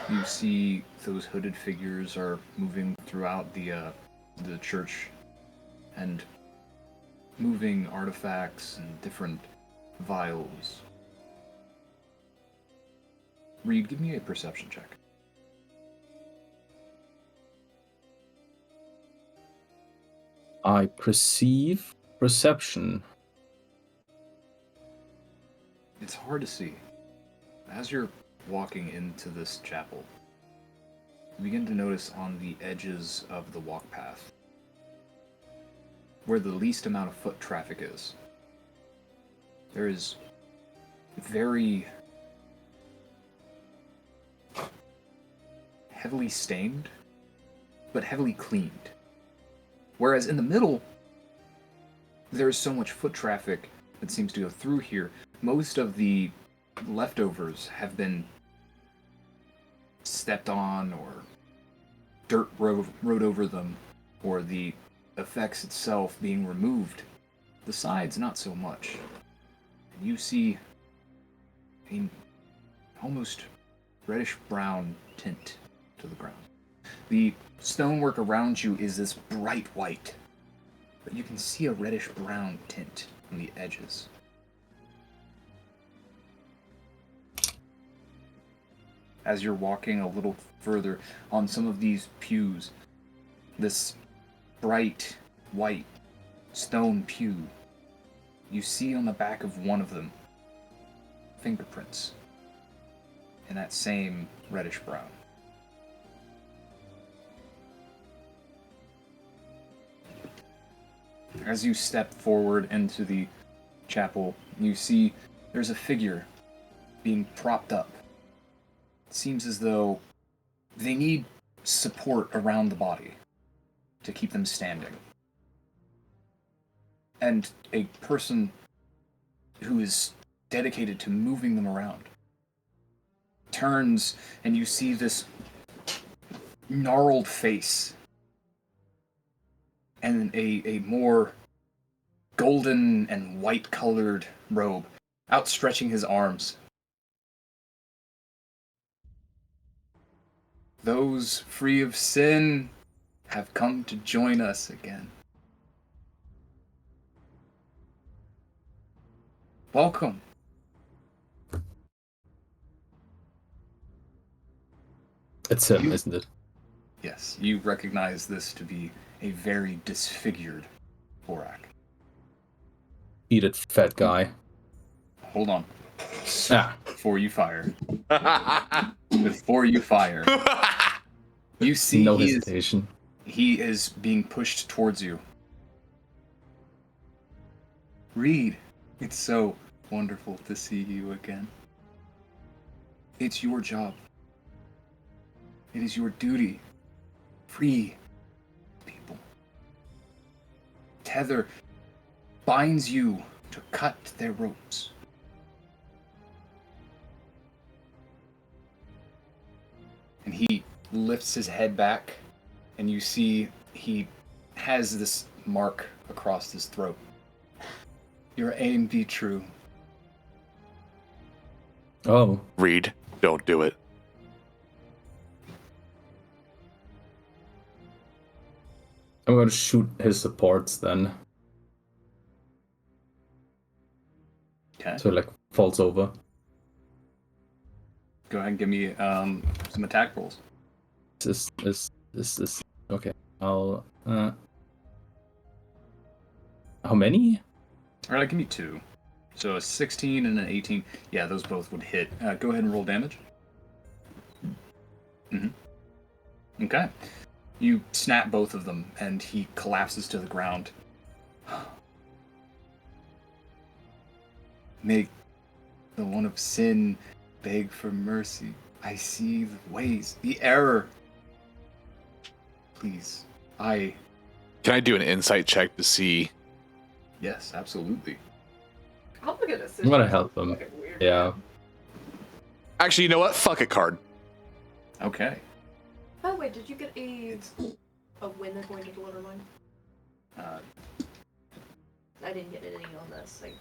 You see those hooded figures are moving throughout the church and moving artifacts and different vials. Reed, give me a perception check. I perceive perception. It's hard to see. As you're walking into this chapel, you begin to notice on the edges of the walk path, where the least amount of foot traffic is, there is very heavily stained, but heavily cleaned. Whereas in the middle, there is so much foot traffic that seems to go through here. Most of the leftovers have been stepped on, or dirt rode over them, or the effects itself being removed. The sides, not so much. And you see a almost reddish-brown tint to the ground. The stonework around you is this bright white, but you can see a reddish-brown tint on the edges. As you're walking a little further on some of these pews, this bright white stone pew, you see on the back of one of them fingerprints in that same reddish brown. As you step forward into the chapel, you see there's a figure being propped up. It seems as though they need support around the body to keep them standing. And a person who is dedicated to moving them around turns, and you see this gnarled face and a more golden and white colored robe outstretching his arms. Those free of sin have come to join us again. Welcome. It's him, isn't it? Yes, you recognize this to be a very disfigured Borak. Eat it, fat guy. Hold on. Ah. Before you fire. Before you fire. You see No hesitation. He is being pushed towards you. Reed, it's so wonderful to see you again. It's your job. It is your duty. Free people. Tether binds you to cut their ropes. And he lifts his head back, and you see he has this mark across his throat. Your aim be true. Oh. Reed, don't do it. I'm gonna shoot his supports then. Okay. So like falls over. Go ahead and give me some attack rolls. This is okay. I'll how many? Alright, give me 2. So a 16 and an 18. Yeah, those both would hit. Go ahead and roll damage. Okay. You snap both of them, and he collapses to the ground. Make the one of sin beg for mercy. I see the ways, the error. Please, Can I do an insight check to see? Yes, absolutely. I'll look at this. I'm gonna help him. Yeah. Actually, you know what? Fuck a card. Okay. By the way, did you get a win that's going to deliver mine? I didn't get anything on this. Like...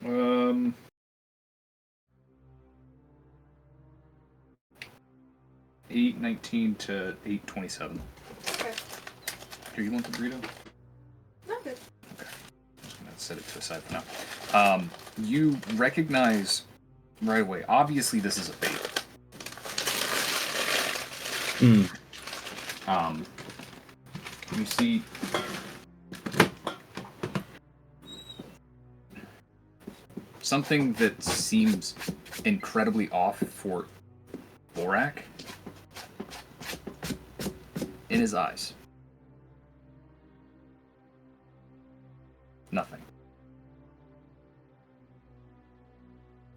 Um. 8:19 to 8:27. Okay. Here, you want the burrito? Not good. Okay. I'm just gonna set it to the side for now. You recognize right away. Obviously, this is a bait. You see something that seems incredibly off for Borak in his eyes. Nothing.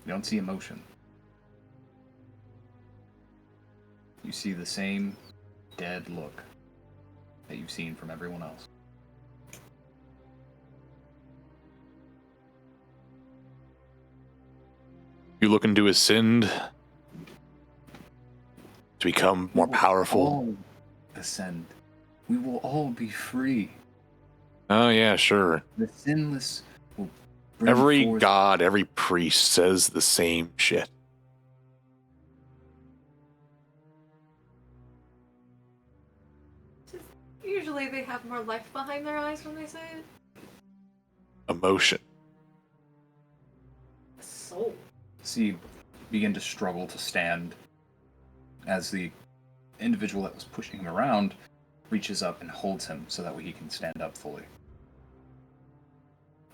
You don't see emotion. You see the same dead look that you've seen from everyone else. You looking to ascend to become more powerful? All ascend. We will all be free. Oh yeah, sure. The sinless will bring Every forth... god, every priest says the same shit. Usually they have more life behind their eyes when they say it. Emotion. Soul. See, begin to struggle to stand as the individual that was pushing him around reaches up and holds him so that way he can stand up fully.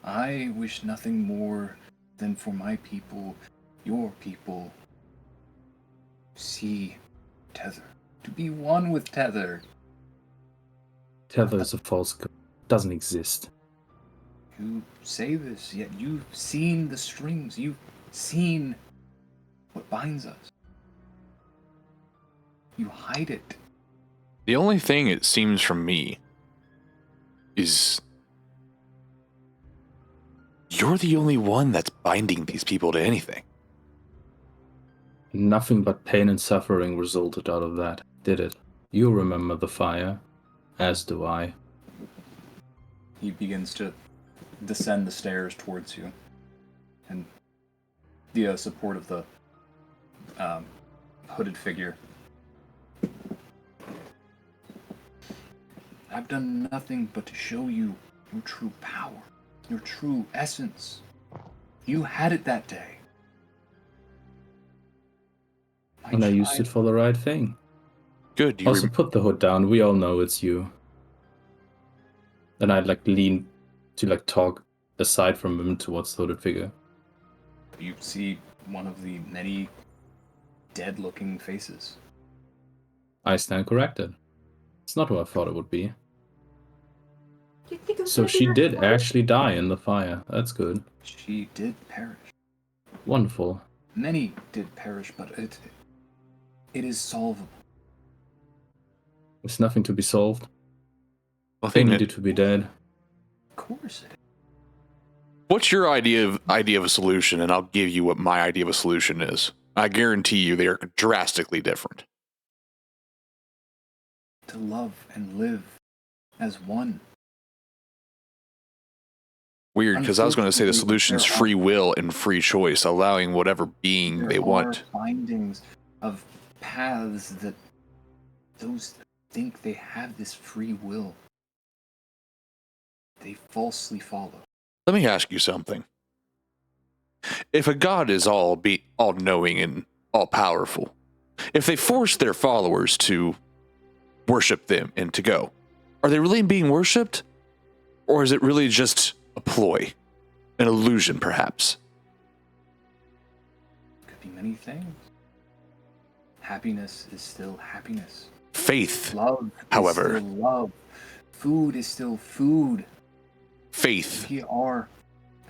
I wish nothing more than for my people, your people, to see Tether, to be one with Tether. Tether is a false god. Doesn't exist. You say this, yet you've seen the strings, you've seen what binds us. You hide it. The only thing it seems from me is you're the only one that's binding these people to anything. Nothing but pain and suffering resulted out of that, did it? You remember the fire, as do I. He begins to descend the stairs towards you, and the support of the hooded figure. I've done nothing but to show you your true power, your true essence. You had it that day. And I used it for the right thing. Good. Also, put the hood down. We all know it's you. Then I'd lean to talk aside from him towards the hooded figure. You see one of the many dead-looking faces. I stand corrected. It's not who I thought it would be. Do you think it was So gonna be she your did wife? actually die in the fire. That's good. She did perish. Wonderful. Many did perish, but it is solvable. There's nothing to be solved. Well, They needed to be dead. Of course it is. What's your idea of a solution, and I'll give you what my idea of a solution is. I guarantee you they are drastically different. To love and live as one. Weird, because I was going to say the solution is free will and free choice, allowing whatever being they want. There are findings of paths that those that think they have this free will, they falsely follow. Let me ask you something. If a god is all-knowing and all-powerful, if they force their followers to worship them and to go, are they really being worshipped? Or is it really just a ploy? An illusion, perhaps? Could be many things. Happiness is still happiness. Faith, Love however. is still love. Food is still food. Faith. We are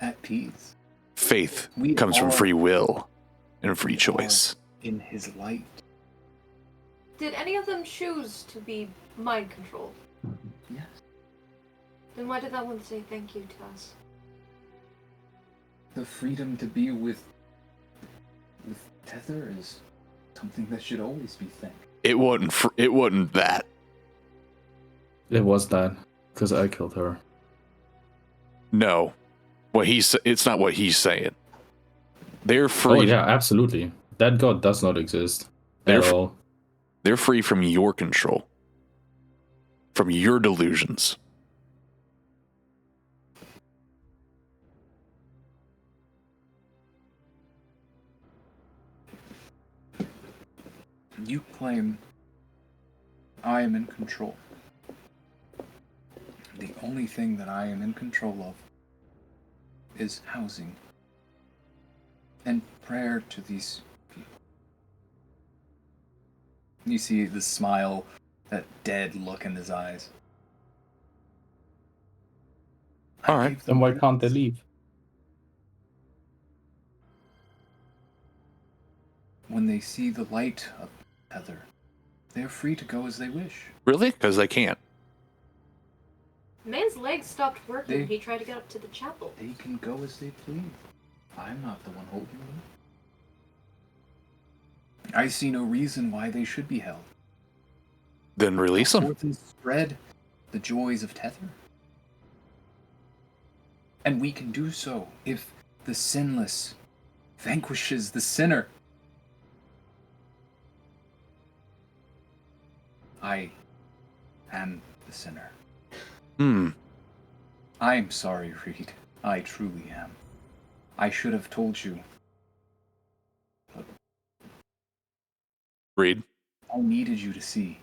at peace. Faith We comes from are- free will and free we choice. are in his light. Did any of them choose to be mind controlled? Yes. Then why did that one say thank you to us? The freedom to be with Tether is something that should always be thanked. It wasn't that. It was that, because I killed her. No. It's not what he's saying. They're free. Oh yeah, absolutely. That god does not exist at all. They're free from your control. From your delusions. You claim I am in control. The only thing that I am in control of is housing and prayer to these people. You see the smile, that dead look in his eyes. I All right, gave Then them why can't they wings. leave? When they see the light of Tether, they are free to go as they wish. Really? Because they can't. Man's legs stopped working They- when he tried to get up to the chapel. They can go as they please. I'm not the one holding them. I see no reason why they should be held. Then release Go them. forth and spread the joys of Tether. And we can do so if the sinless vanquishes the sinner. I am the sinner. Hmm. I'm sorry, Reed. I truly am. I should have told you. But Reed. I needed you to see.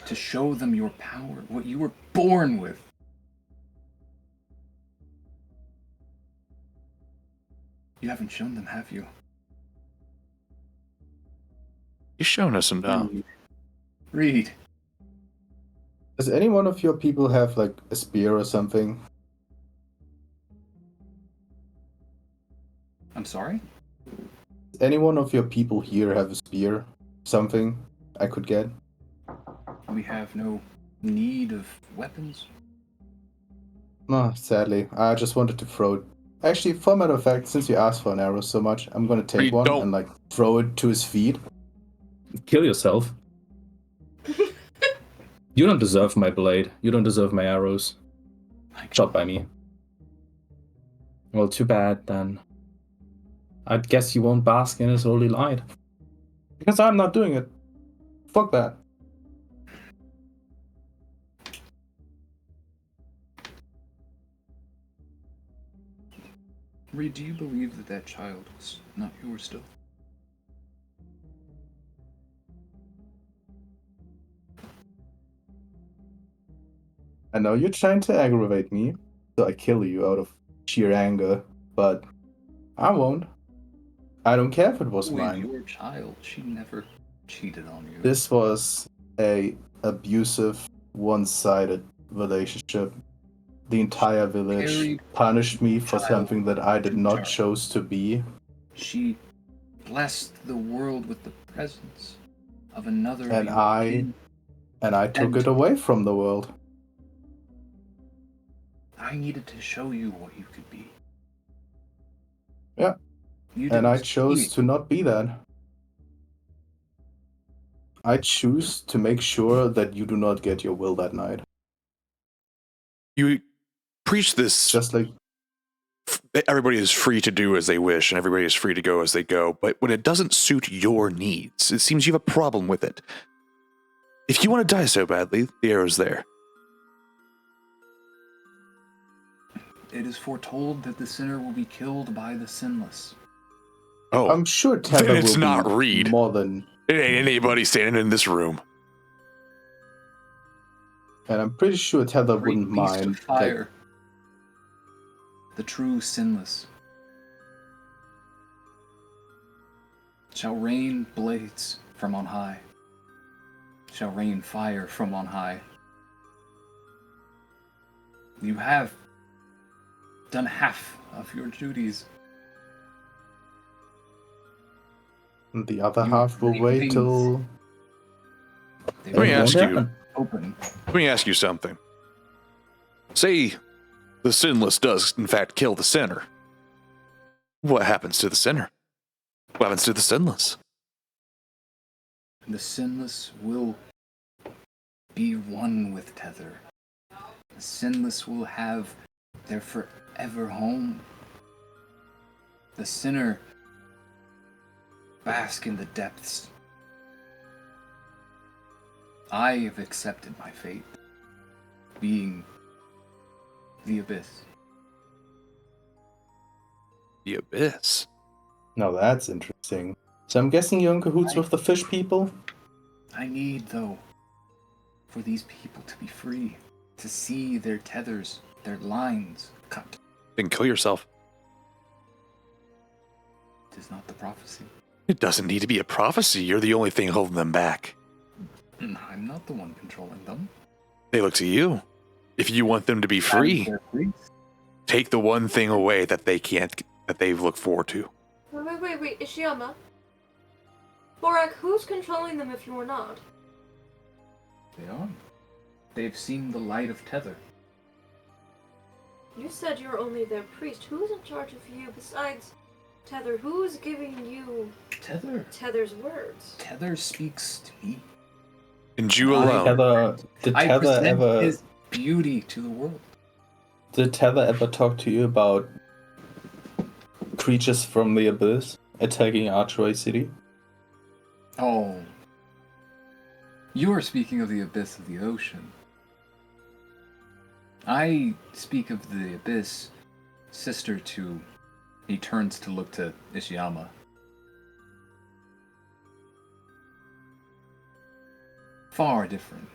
To show them your power, what you were born with. You haven't shown them, have you? You've shown us enough. Reed. Does any one of your people have like a spear or something? I'm sorry? Does any one of your people here have a spear? Something I could get? We have no need of weapons. No, sadly. I just wanted to throw it. Actually, for a matter of fact, since you asked for an arrow so much, I'm gonna take Reed, one don't. and like throw it to his feet. Kill yourself. You don't deserve my blade. You don't deserve my arrows. Shot by me. Well, too bad then. I guess you won't bask in his holy light. Because I'm not doing it. Fuck that. Reed, do you believe that that child was not yours still? I know you're trying to aggravate me, so I kill you out of sheer anger, but I won't. I don't care if it was With mine. your child, she never cheated on you. This was a abusive, one-sided relationship. The entire village Carried punished me for child something that I did to not Jar. choose to be. She blessed the world with the presence of another. And of your I- kin. And I took And- it away from the world. I needed to show you what you could be. Yeah. You And I didn't chose see it. to not be that. I choose to make sure that you do not get your will that night. You preach this. Just like Everybody is free to do as they wish, and everybody is free to go as they go. But when it doesn't suit your needs, it seems you have a problem with it. If you want to die so badly, the arrow's there. It is foretold that the sinner will be killed by the sinless. Oh, I'm sure Tether then it's will not be Reed. more than, It ain't anybody standing in this room. and I'm pretty sure Tether Great wouldn't beast of mind. fire. The true sinless shall rain blades from on high. Shall rain fire from on high. You have done half of your duties. And the other You half will great wait things. till. They Let me will ask won't you. happen. open. Let me ask you something. Say the sinless does, in fact, kill the sinner. What happens to the sinner? What happens to the sinless? The sinless will be one with Tether. The sinless will have their forever home. The sinner bask in the depths. I have accepted my fate, being the abyss. The abyss. Now that's interesting. So I'm guessing you're in cahoots with the fish people? I need, though, for these people to be free, to see their tethers, their lines cut. Then kill yourself. It is not the prophecy. It doesn't need to be a prophecy. You're the only thing holding them back. I'm not the one controlling them. They look to you. If you want them to be I'm free, their priest. take the one thing away that they can't, that they've looked forward to. Wait, Ishiyama. Borak, who's controlling them if you are not? They are. They've seen the light of Tether. You said you're only their priest. Who's in charge of you besides Tether? Who's giving you Tether. Tether's words? Tether speaks to me. And you I- alone. Did I Tether present ever his beauty to the world. did Tether ever talk to you about creatures from the abyss attacking Archway City? Oh. You are speaking of the abyss of the ocean. I speak of the abyss, sister to... He turns to look to Ishiyama. Far different.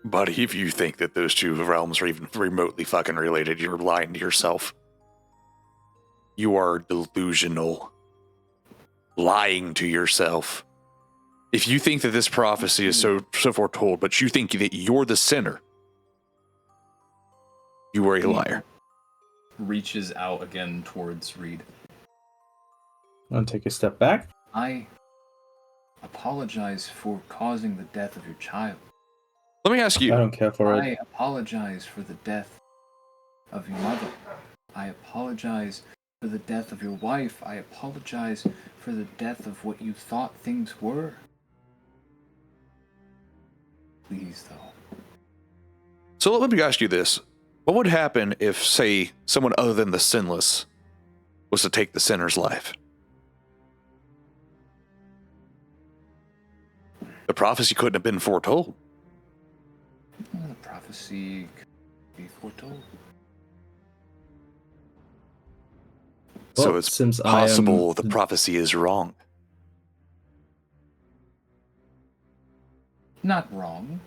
Buddy, if you think that those two realms are even remotely fucking related, you're lying to yourself. You are delusional. Lying to yourself. If you think that this prophecy is so foretold, but you think that you're the sinner, you are a liar. Reaches out again towards Reed. I'll take a step back. I apologize for causing the death of your child. Let me ask I you. don't care for I it. apologize for the death of your mother. I apologize for the death of your wife. I apologize for the death of what you thought things were. Please, though. So let me ask you this. What would happen if, say, someone other than the sinless was to take the sinner's life? The prophecy couldn't have been foretold. Well, the prophecy could be foretold. So Well, it's since possible the prophecy is wrong. Not wrong.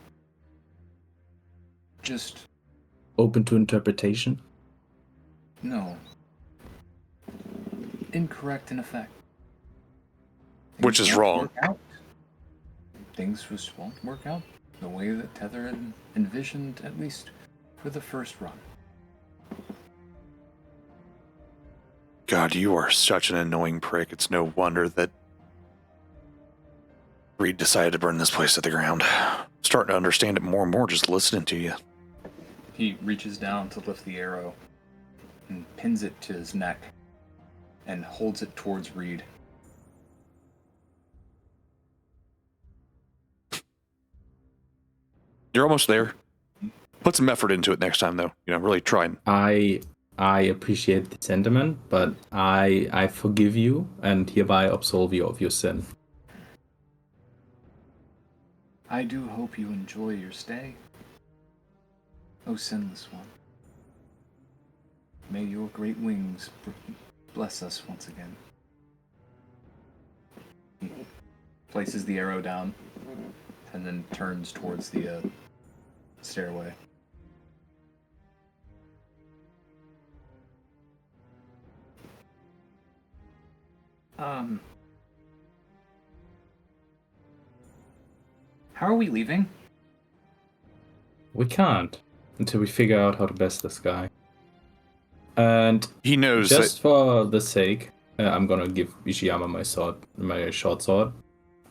Just open to interpretation. no. Incorrect in effect. Which is Things won't wrong. work out. Things just won't work out the way that Tether had envisioned, at least for the first run. God, you are such an annoying prick. It's no wonder that Reed decided to burn this place to the ground. Starting to understand it more and more just listening to you. He reaches down to lift the arrow and pins it to his neck and holds it towards Reed. You're almost there. Put some effort into it next time, though. Really try and... I appreciate the sentiment, but I forgive you and hereby absolve you of your sin. I do hope you enjoy your stay, O sinless one. May your great wings bless us once again. He places the arrow down and then turns towards the stairway. How are we leaving? We can't until we figure out how to best this guy. And He knows just for the sake, I'm gonna give Ishiyama my short sword.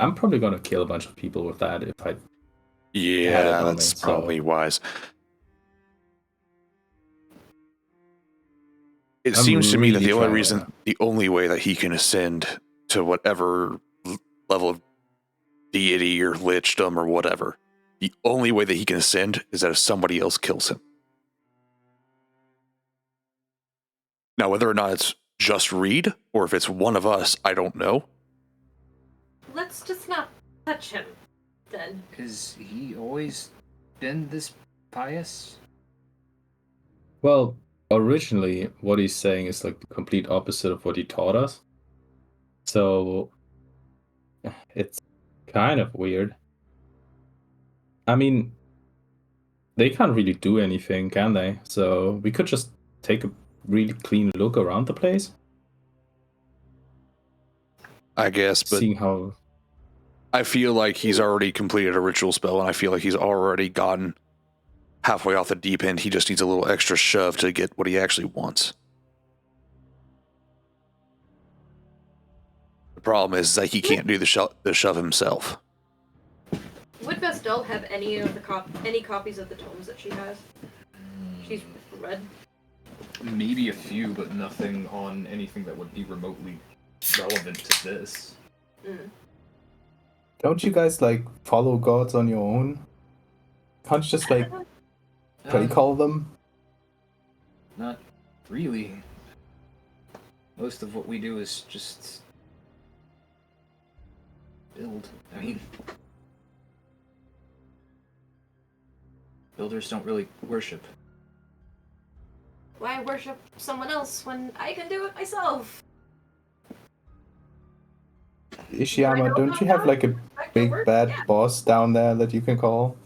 I'm probably gonna kill a bunch of people with that if I. Yeah, on that's me, probably wise. It I'm seems to me that really the only way that he can ascend to whatever level of deity or lichdom or whatever, the only way that he can ascend is that if somebody else kills him. Now, whether or not it's just Reed or if it's one of us, I don't know. Let's just not touch him, then. Has he always been this pious? Well, originally, what he's saying is like the complete opposite of what he taught us. So, it's kind of weird. I mean, they can't really do anything, can they? So, we could just take a really clean look around the place. I guess, but Seeing how... I feel like he's already completed a ritual spell, and I feel like he's already gotten halfway off the deep end. He just needs a little extra shove to get what he actually wants. The problem is that he can't do the shove himself. Would Vestel have any of the any copies of the tomes that she has? She's read. Maybe a few, but nothing on anything that would be remotely relevant to this. Don't you guys follow gods on your own? Can't you just pray call them? Not really. Most of what we do is just build. I mean, builders don't really worship. Why worship someone else when I can do it myself? Ishiyama, don't you have like a big bad boss down there that you can call?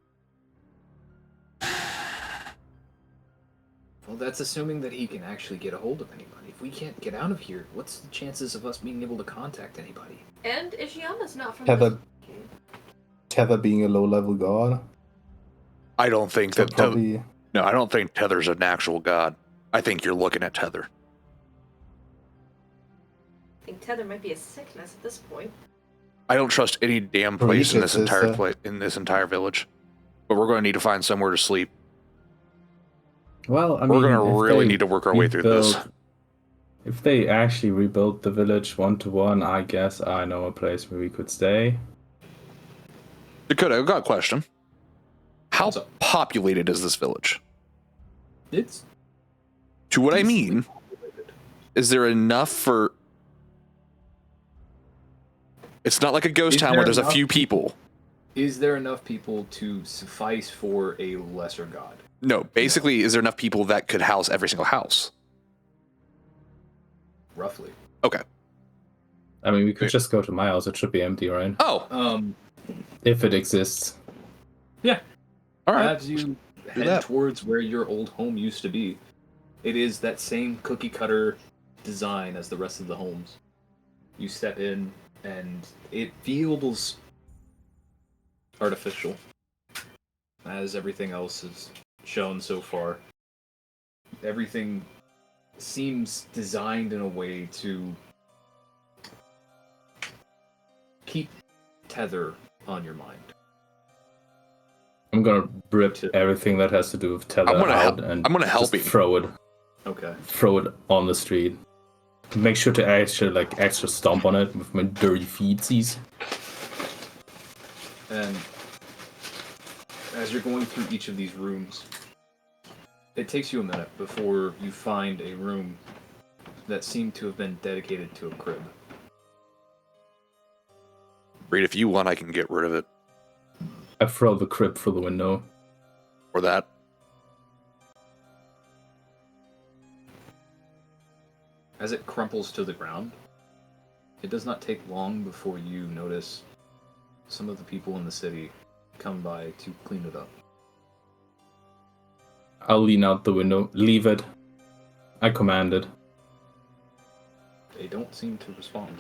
Well, that's assuming that he can actually get a hold of anybody. If we can't get out of here, what's the chances of us being able to contact anybody? And Ishiyama's not from Tether, this... Tether being a low-level god. I don't think So that. probably. No, I don't think Tether's an actual god. I think you're looking at Tether. I think Tether might be a sickness at this point. I don't trust any damn place in this Regis is, entire village. But we're going to need to find somewhere to sleep. Well, I mean, We're going if to really they need to work our way through this. If they actually rebuild the village 1-to-1, I guess I know a place where we could stay. Dakota, I've got a question. How What's up? populated is this village? It's To what I mean, is there enough for... It's not like a ghost Is town there where there's a enough few people. Is there enough people to suffice for a lesser god? No, basically, is there enough people that could house every single house? Roughly. Okay. I mean, we could just go to my house. It should be empty, right? Oh, If it exists. Yeah. all right. As you head that. towards where your old home used to be, it is that same cookie cutter design as the rest of the homes. You step in, and it feels artificial, as everything else is shown so far. Everything seems designed in a way to keep Tether on your mind. I'm gonna rip everything that has to do with Tether I'm gonna out and I'm gonna help just him. throw it on the street. Make sure to actually extra stomp on it with my dirty feetsies. And as you're going through each of these rooms, it takes you a minute before you find a room that seemed to have been dedicated to a crib. Reed, if you want, I can get rid of it. I throw the crib through the window. Or that. As it crumples to the ground, it does not take long before you notice some of the people in the city come by to clean it up. I'll lean out the window. Leave it. I commanded. They don't seem to respond.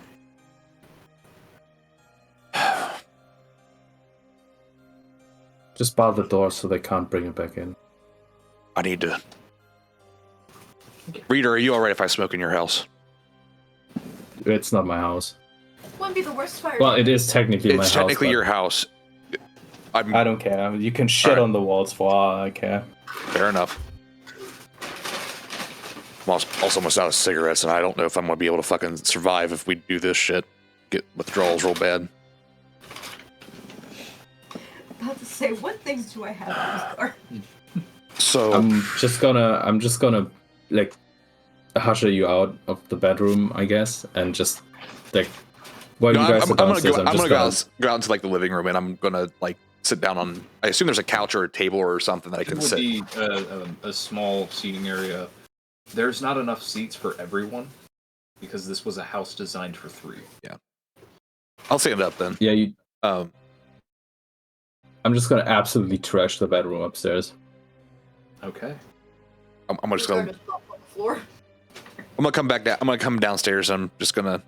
Just bar the door so they can't bring it back in. I need to... Reader, are you alright if I smoke in your house? It's not my house. Wouldn't be the worst fire. Well, it is technically my house. It's technically but your house. I don't care. You can shit Alright. on the walls for all I care. Fair enough. I'm also almost out of cigarettes, and I don't know if I'm going to be able to fucking survive if we do this shit. Get withdrawals real bad. About to say, what things do I have in this car? So... I'm just gonna like usher you out of the bedroom, I guess, and just like while No, you guys are downstairs, I'm gonna go out into like the living room, and I'm gonna like sit down on. I assume there's a couch or a table or something that I It can would sit. be a small seating area. There's not enough seats for everyone, because this was a house designed for 3. I'll stand up then. Yeah, you. Um, I'm just gonna absolutely trash the bedroom upstairs. Okay. I'm just gonna. Garbage on the floor. I'm gonna come back down. I'm gonna come downstairs. I'm just gonna.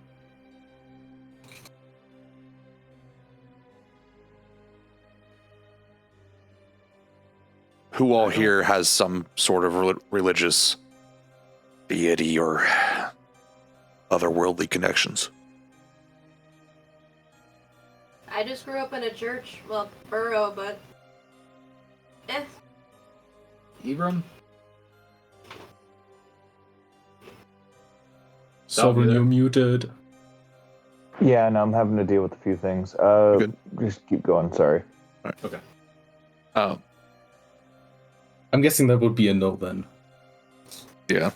Who all here has some sort of religious deity or otherworldly connections? I just grew up in a church, well, borough, but Ibram? Sovereign, yeah. you're muted. Yeah, no, I'm having to deal with a few things. Good. Just keep going. Sorry. Okay. I'm guessing that would be a no then. Yeah.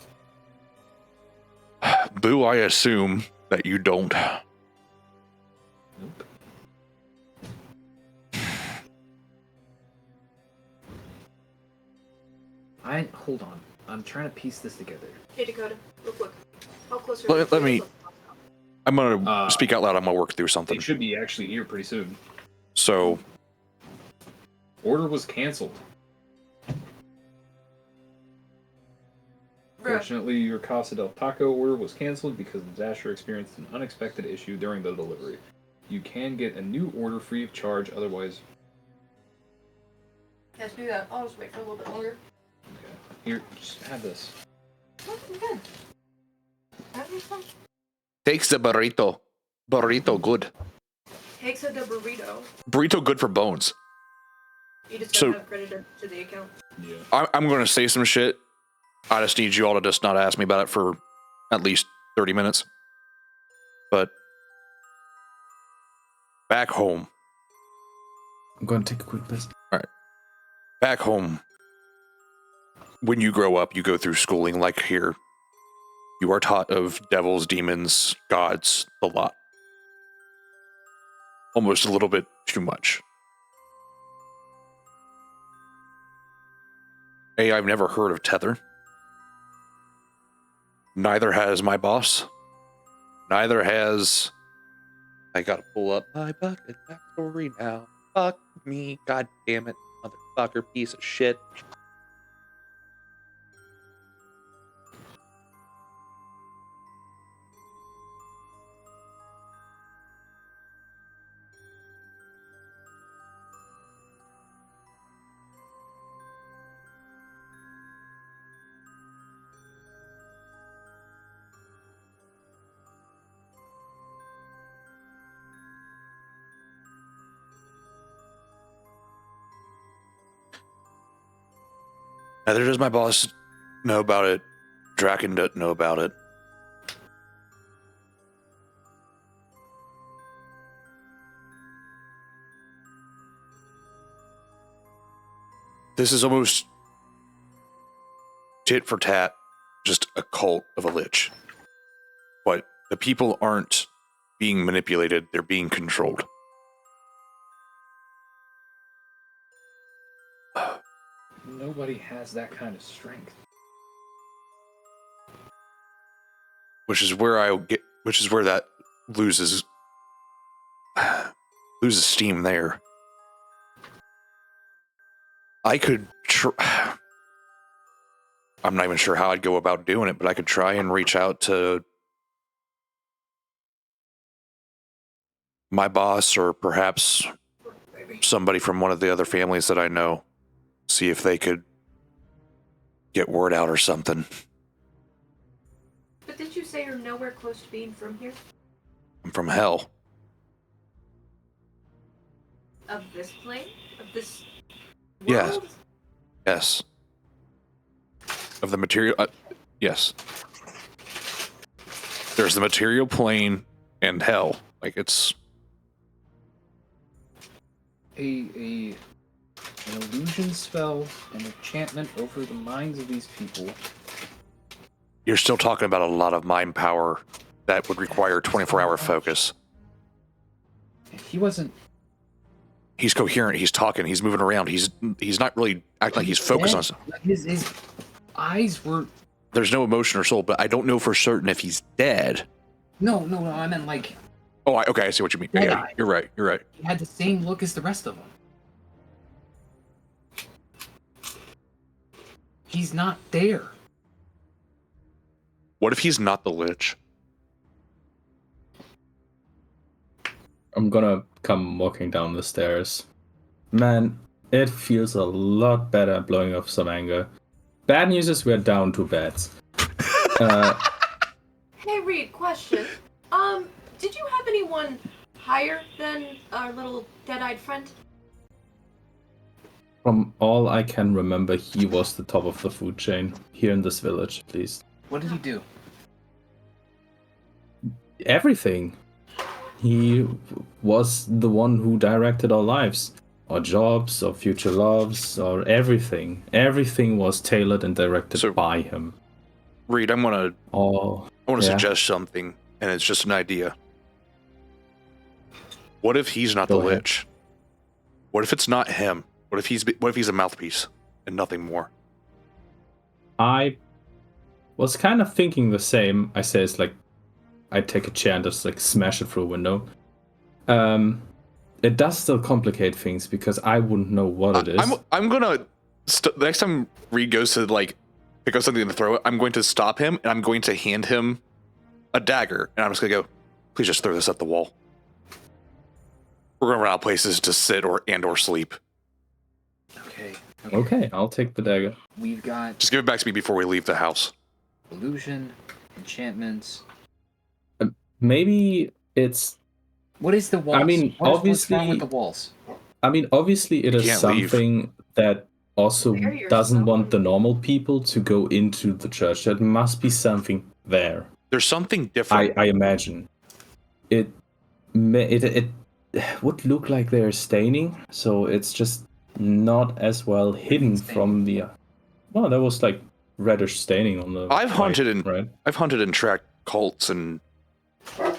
Boo, I assume that you don't. Nope. Hold on. I'm trying to piece this together. Hey Dakota, real quick. How close are Let me. I'm gonna speak out loud. I'm gonna work through They something. should be actually here pretty soon. So, Order was canceled. Bruh. Fortunately, your Casa del Taco order was canceled because Dasher experienced an unexpected issue during the delivery. You can get a new order free of charge, otherwise... Let's do that. I'll just wait for a little bit longer. Okay. Here, just have this. Oh, I'm good. Have me some. takes the burrito. Burrito good. Takes a burrito. Burrito good for bones. You just So- gotta have credited to the account. Yeah. I'm going to say some shit. I just need you all to just not ask me about it for at least 30 minutes. But back home. I'm going to take a quick piss. Back home. When you grow up, you go through schooling like here. You are taught of devils, demons, gods, a lot. Almost a little bit too much. I've never heard of Tether. Neither has my boss. Neither has... I gotta pull up my bucket backstory now. Fuck me, god damn it, motherfucker, piece of shit. Neither does my boss know about it. Draken doesn't know about it. This is almost tit for tat, just a cult of a lich. But the people aren't being manipulated, they're being controlled. Nobody has that kind of strength. Which is where that loses steam there. I could I'm not even sure how I'd go about doing it, but I could try and reach out to my boss or perhaps somebody from one of the other families that I know. See if they could get word out or something. But did you say you're nowhere close to being from here? I'm from hell. Of this plane? Of this Yes. world? Yes. Of the material... yes. There's the material plane and hell. Like, it's... An illusion spell, an enchantment over the minds of these people. You're still talking about a lot of mind power that would require 24-hour focus. He wasn't... He's coherent, he's talking, he's moving around, he's not really acting like he's focused on something. His eyes were... There's no emotion or soul, but I don't know for certain if he's dead. No, I meant like... Oh, okay, I see what you mean. Yeah, you're right. He had the same look as the rest of them. He's not there. What if he's not the Lich? I'm gonna come walking down the stairs. Man, it feels a lot better blowing off some anger. Bad news is we're down 2 beds. Hey Reed, question. Did you have anyone higher than our little dead-eyed friend? From all I can remember, he was the top of the food chain here in this village, at least. What did he do? Everything. He was the one who directed our lives, our jobs, our future loves, our everything. Everything was tailored and directed by him. Reed, I want to yeah. suggest something, and it's just an idea. What if he's not the Go ahead. Lich? What if it's not him? What if he's a mouthpiece and nothing more? I was kind of thinking the same. I say it's like I take a chair and just like smash it through a window. It does still complicate things because I wouldn't know what it is. I'm gonna the next time Reed goes to like pick up something to throw it, I'm going to stop him and I'm going to hand him a dagger and I'm just gonna go, please just throw this at the wall. We're gonna run out of places to sit or sleep. Okay, I'll take the dagger. We've got Just give it back to me before we leave the house. illusion, enchantments. Maybe it's. What is the walls? I mean, what's wrong with obviously. the walls? I mean, obviously, it is can't leave. something that also Barrier doesn't someone. want the normal people to go into the church. There must be something there. There's something different. I imagine. It would look like they're staining, so it's just not as well hidden from the. Well, there was like reddish staining on the. I've hunted right? I've hunted and tracked cults and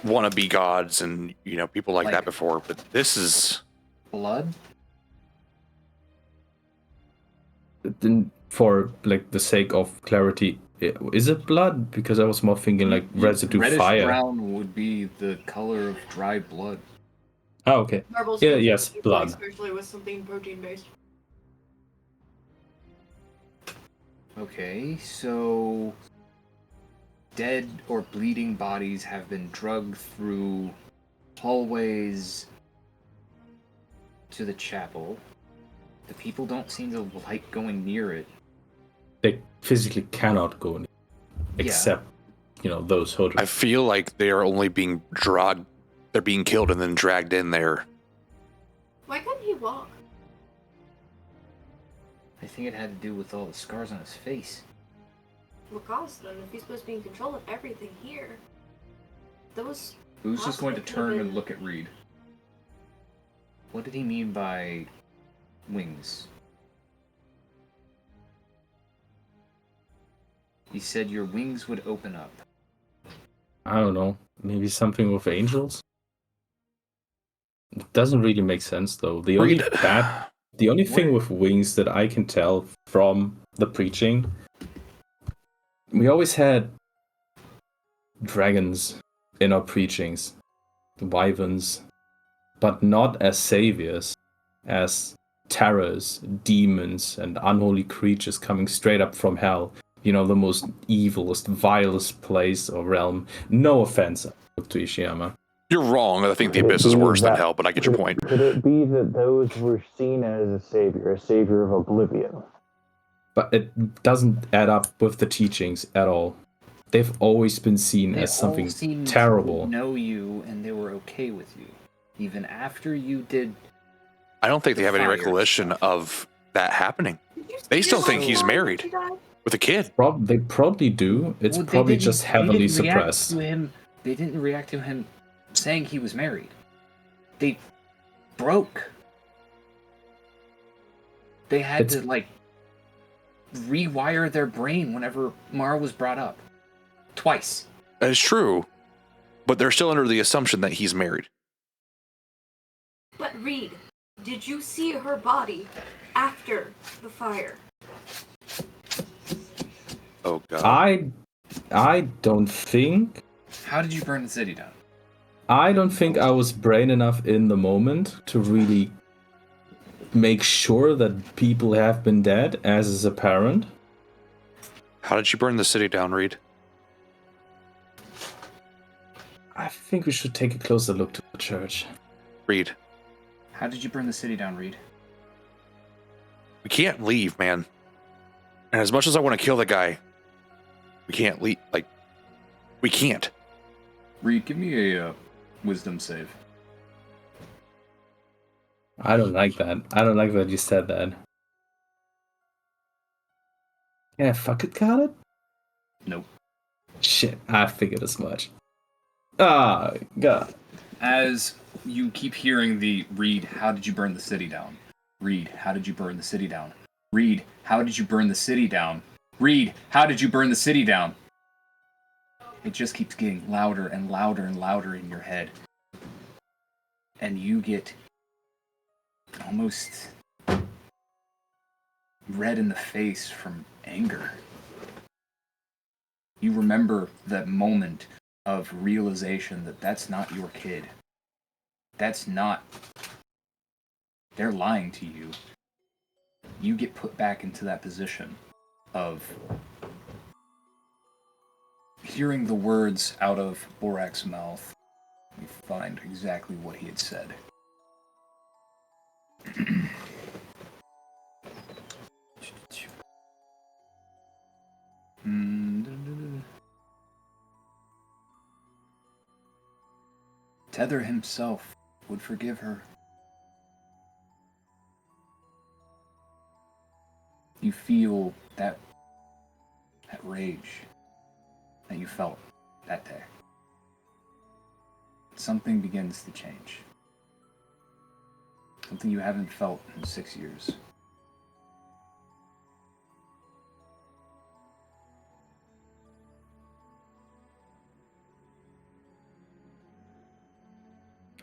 wannabe gods and people like that before, but this is blood. Then for like the sake of clarity, is it blood? Because I was more thinking like residue Reddish fire. brown would be the color of dry blood. Oh, okay. Marbles Yeah, can yes, be blood. especially with something protein based. Okay, so dead or bleeding bodies have been dragged through hallways to the chapel. The people don't seem to like going near it. They physically cannot go in, except those who. I feel like they are only being dragged. They're being killed and then dragged in there. Why couldn't he walk? I think it had to do with all the scars on his face. What caused them? If he's supposed to be in control of everything here. Those. Who's just going to Possibly could've turn and been- look at Reed? What did he mean by wings? He said your wings would open up. I don't know. Maybe something with angels. It doesn't really make sense though. The only thing with wings that I can tell from the preaching, we always had dragons in our preachings, the wyverns, but not as saviors, as terrors, demons, and unholy creatures coming straight up from hell. The most evilest, vilest place or realm. No offense to Ishiyama. You're wrong. I think the abyss is worse than hell, but I get your point. Could it be that those were seen as a savior of oblivion? But it doesn't add up with the teachings at all. They've always been seen They as something all seemed terrible. to know you, and they were okay with you, even after you did. I don't think they have any Fire recollection stuff. of that happening. They still think he's married with a kid. They probably do. It's Well, they probably didn't- just they heavily didn't react suppressed. to him. They didn't react to him saying he was married. They broke. They had to rewire their brain whenever Mara was brought up. Twice. That is true, but they're still under the assumption that he's married. But Reed, did you see her body after the fire? Oh god. I don't think. How did you burn the city down? I don't think I was brain enough in the moment to really make sure that people have been dead, as is apparent. How did you burn the city down, Reed? I think we should take a closer look to the church. Reed, How did you burn the city down, Reed? we can't leave, man. And as much as I want to kill the guy, we can't leave. We can't. Reed, give me a wisdom save. I don't like that. I don't like that you said that. Yeah, fuck it, got it? Nope. Shit, I figured as much. Ah, God. As you keep hearing the Reed, how did you burn the city down? Reed, how did you burn the city down? Reed, how did you burn the city down? Reed, how did you burn the city down? It just keeps getting louder and louder and louder in your head. And you get almost red in the face from anger. You remember that moment of realization that that's not your kid. That's not... They're lying to you. You get put back into that position of hearing the words out of Borak's mouth. You find exactly what he had said. Tether himself would forgive her. You feel that rage that you felt that day. Something begins to change. Something you haven't felt in 6 years.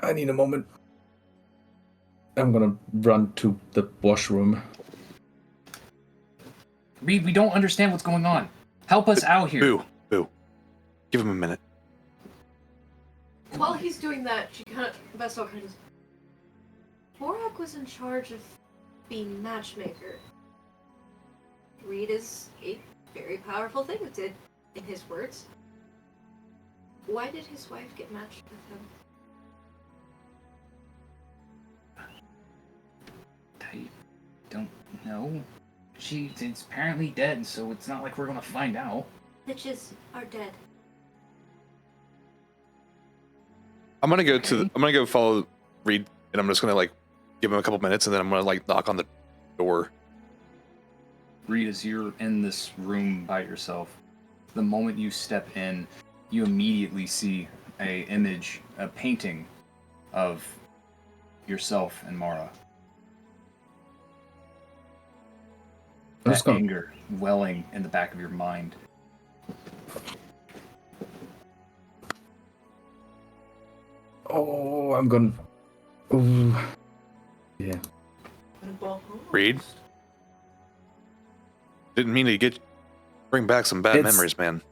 I need a moment. I'm gonna run to the washroom. Reed, we don't understand what's going on. Help us out here. Boo. Give him a minute. While he's doing that, Vestal kind of... Borak was in charge of being matchmaker. Reed is a very powerful thing, in his words. Why did his wife get matched with him? I don't know. She's apparently dead, so it's not like we're gonna find out. Bitches are dead. I'm gonna go follow Reed, and I'm just gonna give him a couple minutes, and then I'm gonna knock on the door. Reed, as you're in this room by yourself, the moment you step in, you immediately see a painting of yourself and Mara. That anger welling in the back of your mind. Oh, I'm gonna... Ooh. Yeah. Reed? Didn't mean to bring back some bad memories, man.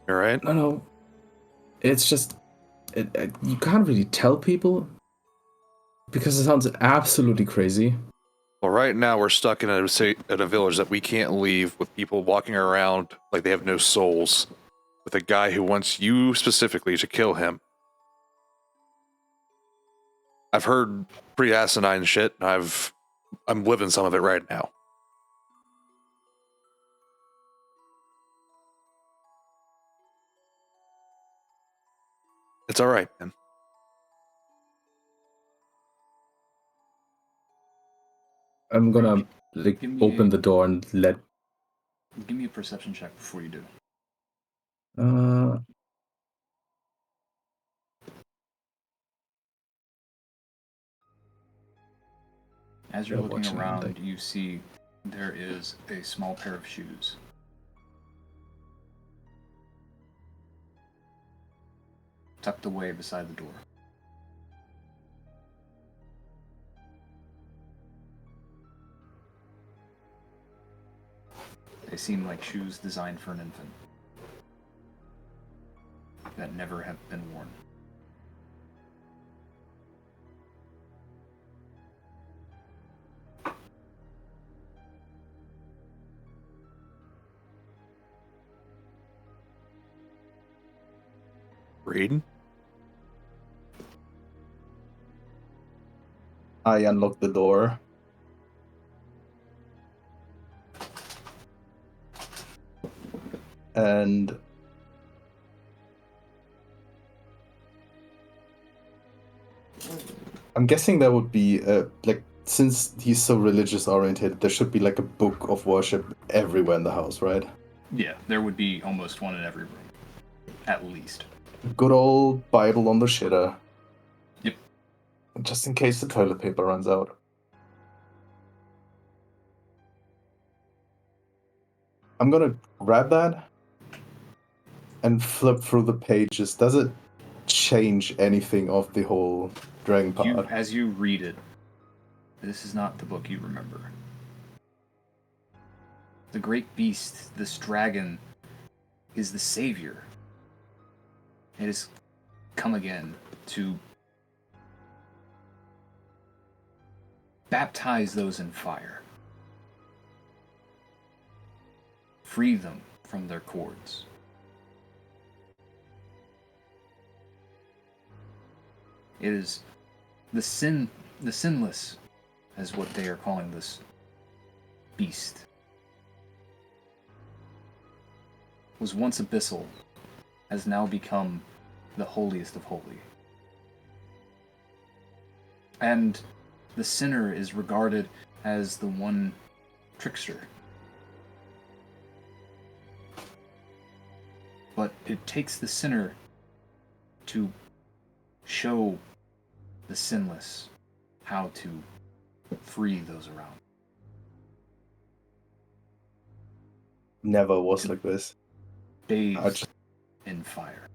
You alright? No. It's just... you can't really tell people because it sounds absolutely crazy. Well, right now we're stuck in a village that we can't leave, with people walking around like they have no souls, with a guy who wants you specifically to kill him. I've heard pretty asinine shit, and I'm living some of it right now. It's alright, man. I'm gonna open the door and let... Give me a perception check before you do. As you're looking around, you see there is a small pair of shoes. Tucked away beside the door. They seem like shoes designed for an infant. That never have been worn. Reed? I unlock the door. And I'm guessing there would be since he's so religious oriented, there should be a book of worship everywhere in the house, right? Yeah, there would be almost one in every room. At least. Good old Bible on the shitter. Yep. Just in case the toilet paper runs out. I'm gonna grab that and flip through the pages. Does it change anything of the whole dragon part? As you read it, this is not the book you remember. The great beast, this dragon, is the savior. It has come again to baptize those in fire. Free them from their cords. It is the sinless, as what they are calling this beast. Was once abyssal, has now become the holiest of holy. And the sinner is regarded as the one trickster. But it takes the sinner to show the sinless how to free those around. Never was like this. Bathed in fire.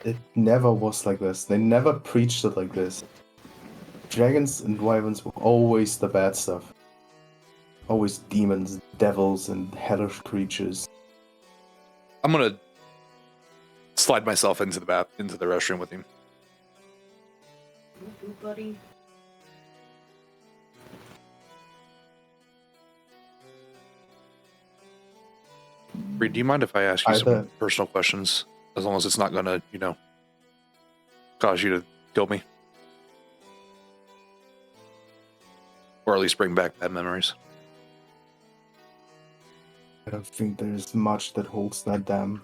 It never was like this. They never preached it like this. Dragons and wyverns were always the bad stuff. Always demons, devils, and hellish creatures. I'm gonna slide myself into the restroom with him. Ooh, buddy. Reed, do you mind if I ask you some Either. personal questions? As long as it's not gonna, cause you to kill me. Or at least bring back bad memories. I don't think there's much that holds that dam.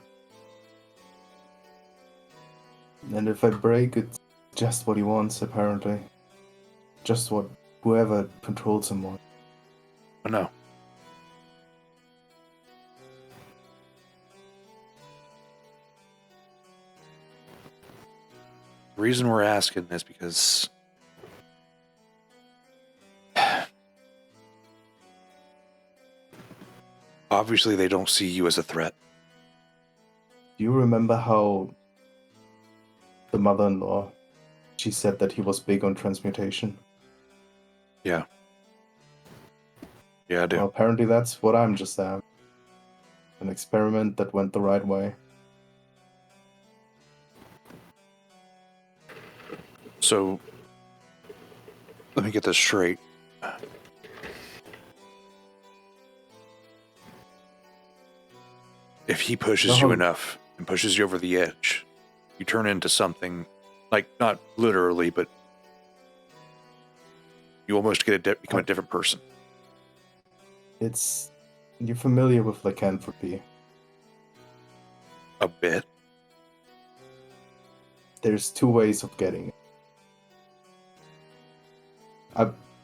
And if I break, it's just what he wants, apparently. Just what whoever controls him wants. I know. The reason we're asking is because obviously they don't see you as a threat. Do you remember how the mother-in-law, she said that he was big on transmutation? Yeah. Yeah, I do. Well, apparently that's what I'm just at. An experiment that went the right way. So, let me get this straight. If he pushes you enough and pushes you over the edge, you turn into something, like, not literally, but you almost become a different person. You're familiar with lycanthropy. A bit. There's two ways of getting it.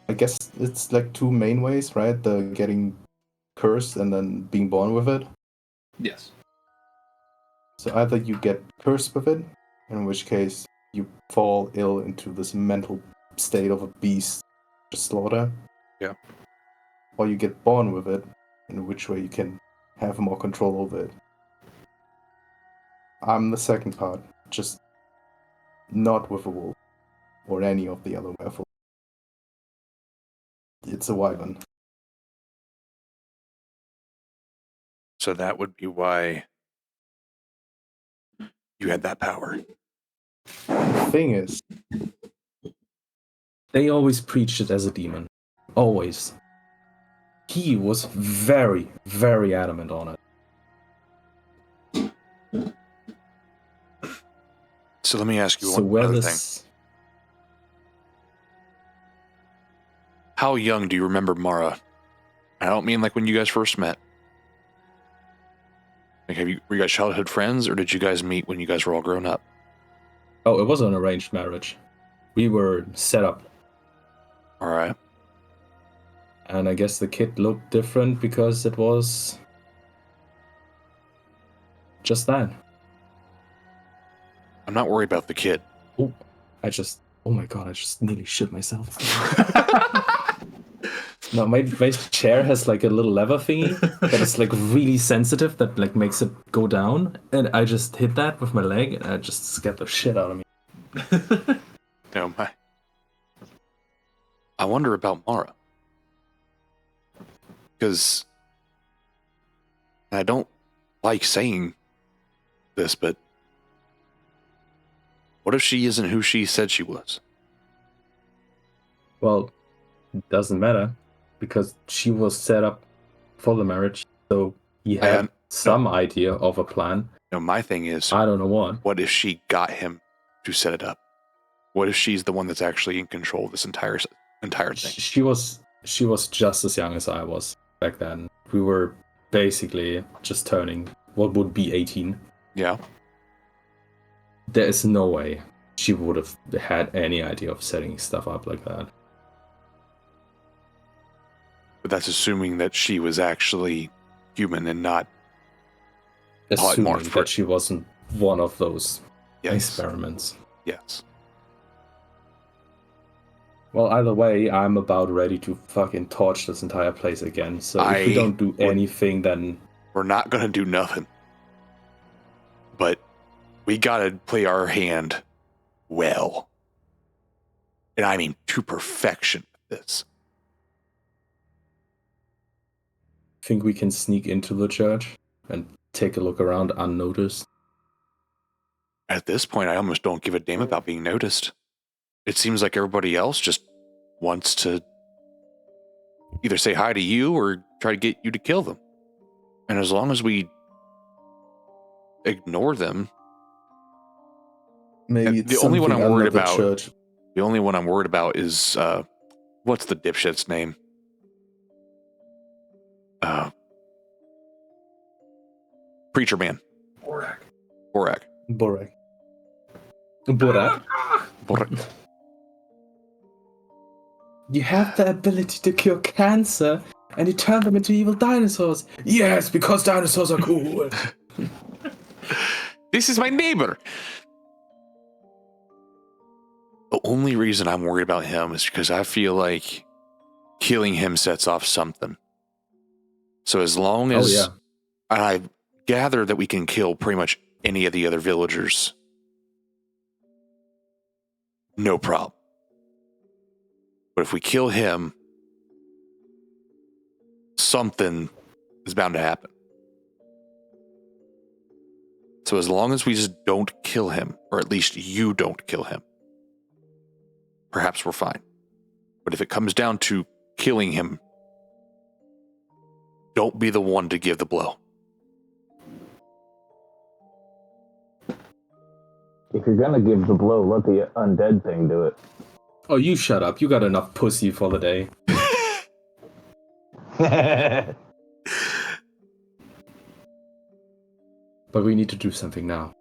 I guess it's like two main ways, right? The getting cursed and then being born with it. Yes. So either you get cursed with it, in which case you fall ill into this mental state of a beast to slaughter. Yeah. Or you get born with it, in which way you can have more control over it. I'm the second part, just not with a wolf or any of the other werewolves. It's a wyvern. So that would be why you had that power. The thing is, They always preached it as a demon. Always. He was very, very adamant on it. So let me ask you So one where other thing. this... How young do you remember Mara? I don't mean like when you guys first met. Like, were you guys childhood friends, or did you guys meet when you guys were all grown up? Oh, it was an arranged marriage. We were set up. All right. And I guess the kid looked different because it was just that. I'm not worried about the kid. Oh my god, I just nearly shit myself. No, my chair has like a little lever thingy that is like really sensitive that like makes it go down, and I just hit that with my leg and I just scared the shit out of me. No, I wonder about Mara. Because I don't like saying this, but what if she isn't who she said she was? Well, it doesn't matter because she was set up for the marriage, so he had some idea of a plan. No, my thing is, I don't know what. What if she got him to set it up? What if she's the one that's actually in control of this entire thing? She was just as young as I was back then. We were basically just turning what would be 18. Yeah. There is no way she would have had any idea of setting stuff up like that. But that's assuming that she was actually human and not Assuming that she wasn't one of those yes. experiments. Yes. Well, either way, I'm about ready to fucking torch this entire place again. So if we don't do anything, then we're not gonna do nothing. But we gotta play our hand well. And I mean to perfection with this. Think we can sneak into the church and take a look around unnoticed? At this point, I almost don't give a damn about being noticed. It seems like everybody else just wants to either say hi to you or try to get you to kill them. And as long as we ignore them, maybe the only one I'm worried about. Church. The only one I'm worried about is what's the dipshit's name? Preacher man. Borak. Borak. You have the ability to cure cancer, and you turn them into evil dinosaurs. Yes, because dinosaurs are cool. This is my neighbor. The only reason I'm worried about him is because I feel like killing him sets off something. So as long as and I gather that we can kill pretty much any of the other villagers, no problem. But if we kill him, something is bound to happen. So as long as we just don't kill him, or at least you don't kill him, perhaps we're fine. But if it comes down to killing him, don't be the one to give the blow. If you're gonna give the blow, let the undead thing do it. Oh, you shut up. You got enough pussy for the day. But we need to do something now.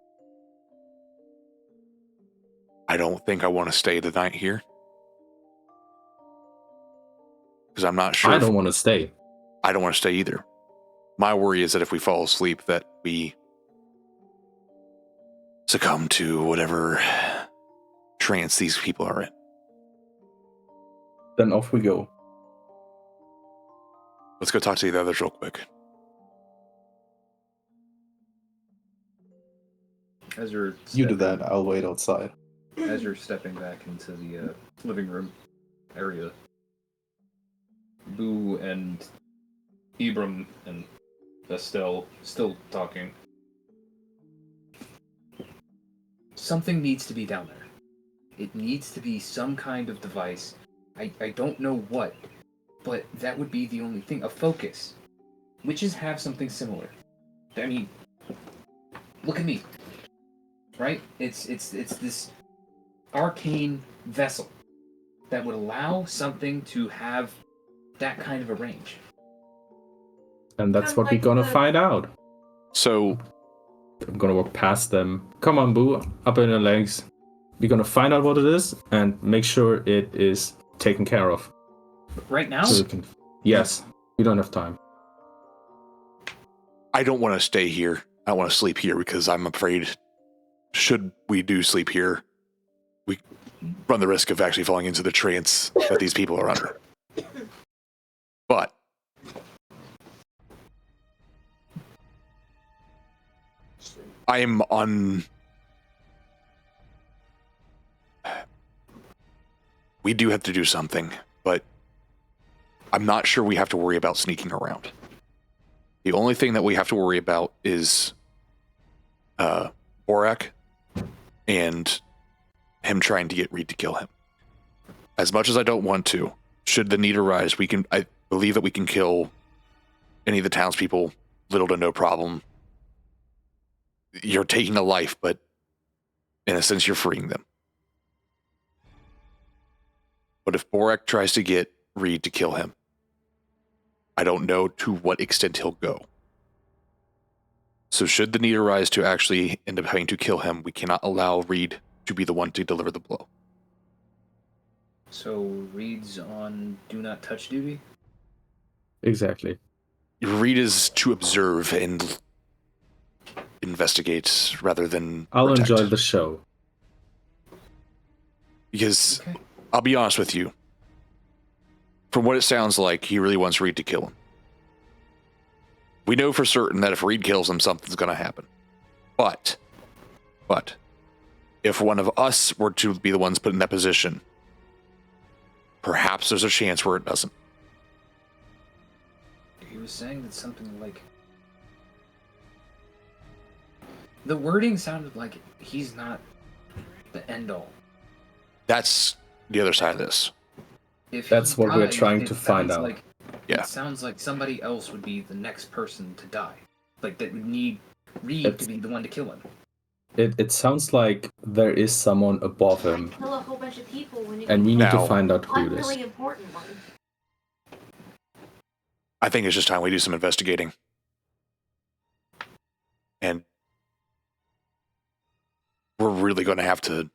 I don't think I want to stay the night here. Because I'm not sure. I don't want to stay. I don't want to stay either. My worry is that if we fall asleep, that we succumb to whatever trance these people are in. Then off we go. Let's go talk to the others real quick. As you're You do that, I'll wait outside. As you're stepping back into the living room area, Boo and Ibram and Estelle still talking. Something needs to be down there. It needs to be some kind of device. I don't know what, but that would be the only thing. A focus. Witches have something similar. I mean, look at me. Right? It's this arcane vessel that would allow something to have that kind of a range. And that's what we're gonna find out. So I'm gonna walk past them. Come on, Boo, up in the legs. We're gonna find out what it is and make sure it is taken care of. Right now? So yes, we don't have time. I don't want to stay here. I want to sleep here because I'm afraid should we do sleep here, we run the risk of actually falling into the trance that these people are under. But I am on... We do have to do something, but I'm not sure we have to worry about sneaking around. The only thing that we have to worry about is Borak and him trying to get Reed to kill him. As much as I don't want to, should the need arise, I believe that we can kill any of the townspeople, little to no problem. You're taking a life, but in a sense, you're freeing them. But if Borak tries to get Reed to kill him, I don't know to what extent he'll go. So should the need arise to actually end up having to kill him, we cannot allow Reed to be the one to deliver the blow. So Reed's on do not touch duty? Exactly. Reed is to observe and investigate rather than I'll protect. enjoy the show. Because, I'll be honest with you, from what it sounds like, he really wants Reed to kill him. We know for certain that if Reed kills him, something's going to happen. But, if one of us were to be the ones put in that position, perhaps there's a chance where it doesn't. He was saying that something like... The wording sounded like he's not the end-all. That's the other side of this. If That's he what we're dies, trying it to find sounds out. Like, Yeah. It sounds like somebody else would be the next person to die. Like, that would need Reed to be the one to kill him. It sounds like there is someone above him, Kill a whole bunch of people when you and we need to Now- find out who one it is. really important one. I think it's just time we do some investigating. And we're really going to have to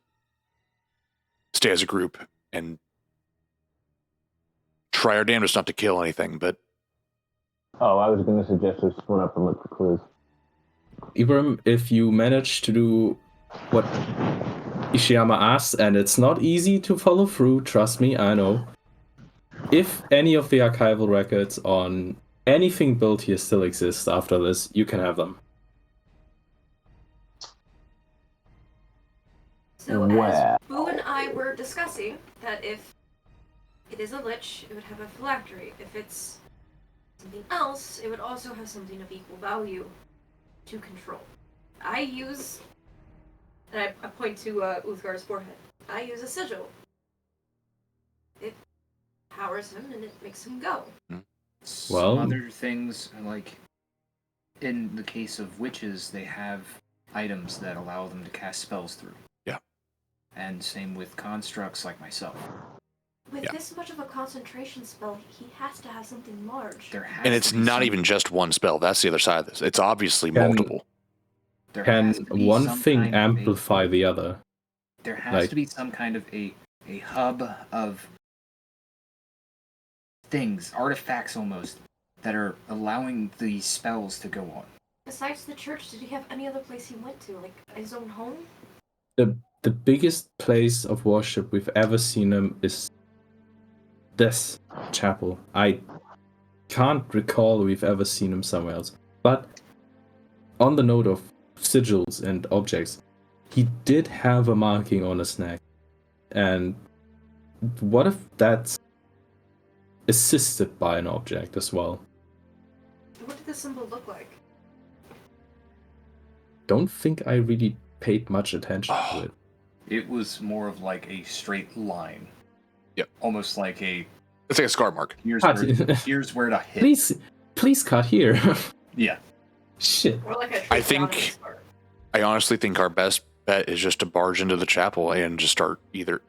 stay as a group and try our damnedest not to kill anything, but Oh, I was going to suggest we split up and look for clues. Ibram, if you manage to do what Ishiyama asks, and it's not easy to follow through, trust me, I know. If any of the archival records on anything built here still exist after this, you can have them. So Well. as Boo and I were discussing, that if it is a lich, it would have a phylactery. If it's something else, it would also have something of equal value to control. I use, and I point to Uthgar's forehead, I use a sigil. It powers him and it makes him go. Well- Some other things, like, in the case of witches, they have items that allow them to cast spells through. Yeah. And same with constructs like myself. With Yeah. this much of a concentration spell, he has to have something large. There has and it's to be not some- even just one spell. That's the other side of this. It's obviously Can- multiple. there Can has to be one some thing kind of a- amplify the other? There has Like- to be some kind of a hub of things, artifacts almost, that are allowing these spells to go on. Besides the church, did he have any other place he went to? Like his own home? The biggest place of worship we've ever seen him is this chapel. I can't recall we've ever seen him somewhere else. But on the note of sigils and objects, he did have a marking on his neck. And what if that's assisted by an object as well? What did the symbol look like? Don't think I really paid much attention to it. It was more of like a straight line. Yep. Almost like a It's like a scar mark. here's where to hit. Please cut here. Yeah. Shit. Or like a I think- I honestly think our best bet is just to barge into the chapel and just start either,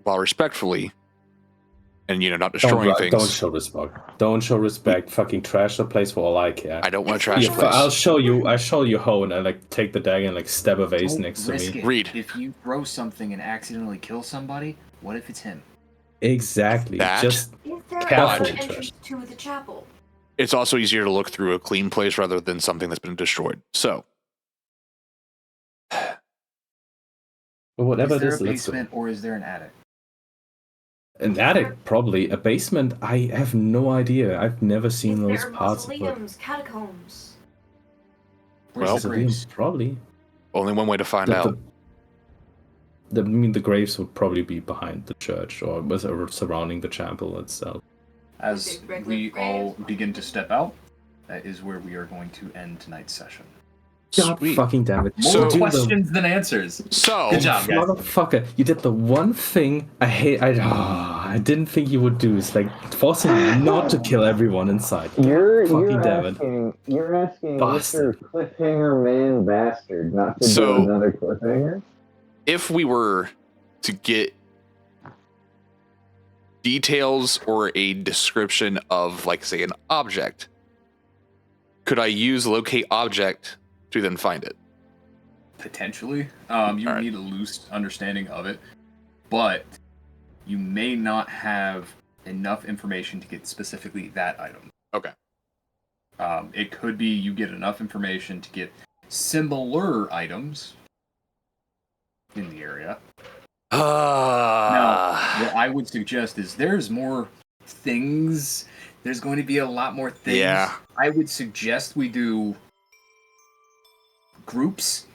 while respectfully, and not destroying things. Don't show respect. Don't show respect. Fucking trash the place for all I care. I don't want to trash Yeah, the place. I'll show you how, and I like take the dagger and like stab a vase Don't next to risk me. it. Reed. If you throw something and accidentally kill somebody, what if it's him? Exactly. That- Just Is there Careful, another Trash. entrance to the chapel? It's also easier to look through a clean place rather than something that's been destroyed. So, whatever is it there is, a let's go. basement or is there an attic? An attic, probably. A basement, I have no idea. I've never seen Is those there parts of it. mausoleums, catacombs? Where's Well- the graves? Probably. only one way to find The- out. the graves would probably be behind the church or surrounding the chapel itself. As we all begin to step out, that is where we are going to end tonight's session. God Sweet. fucking damn it. More So- questions than answers. So, Good job, guys. Motherfucker, you did the one thing I hate. I didn't think you would do. Is like forcing me not to kill everyone inside. You're Fucking damn it. asking Bastard. Mr. Cliffhanger Man Bastard not to So- do another cliffhanger? if we were to get details or a description of, like, say, an object, could I use locate object to then find it? Potentially. You Alright. need a loose understanding of it, but you may not have enough information to get specifically that item. Okay. It could be you get enough information to get similar items in the area. Now, what I would suggest is there's more things. There's going to be a lot more things. Yeah. I would suggest we do groups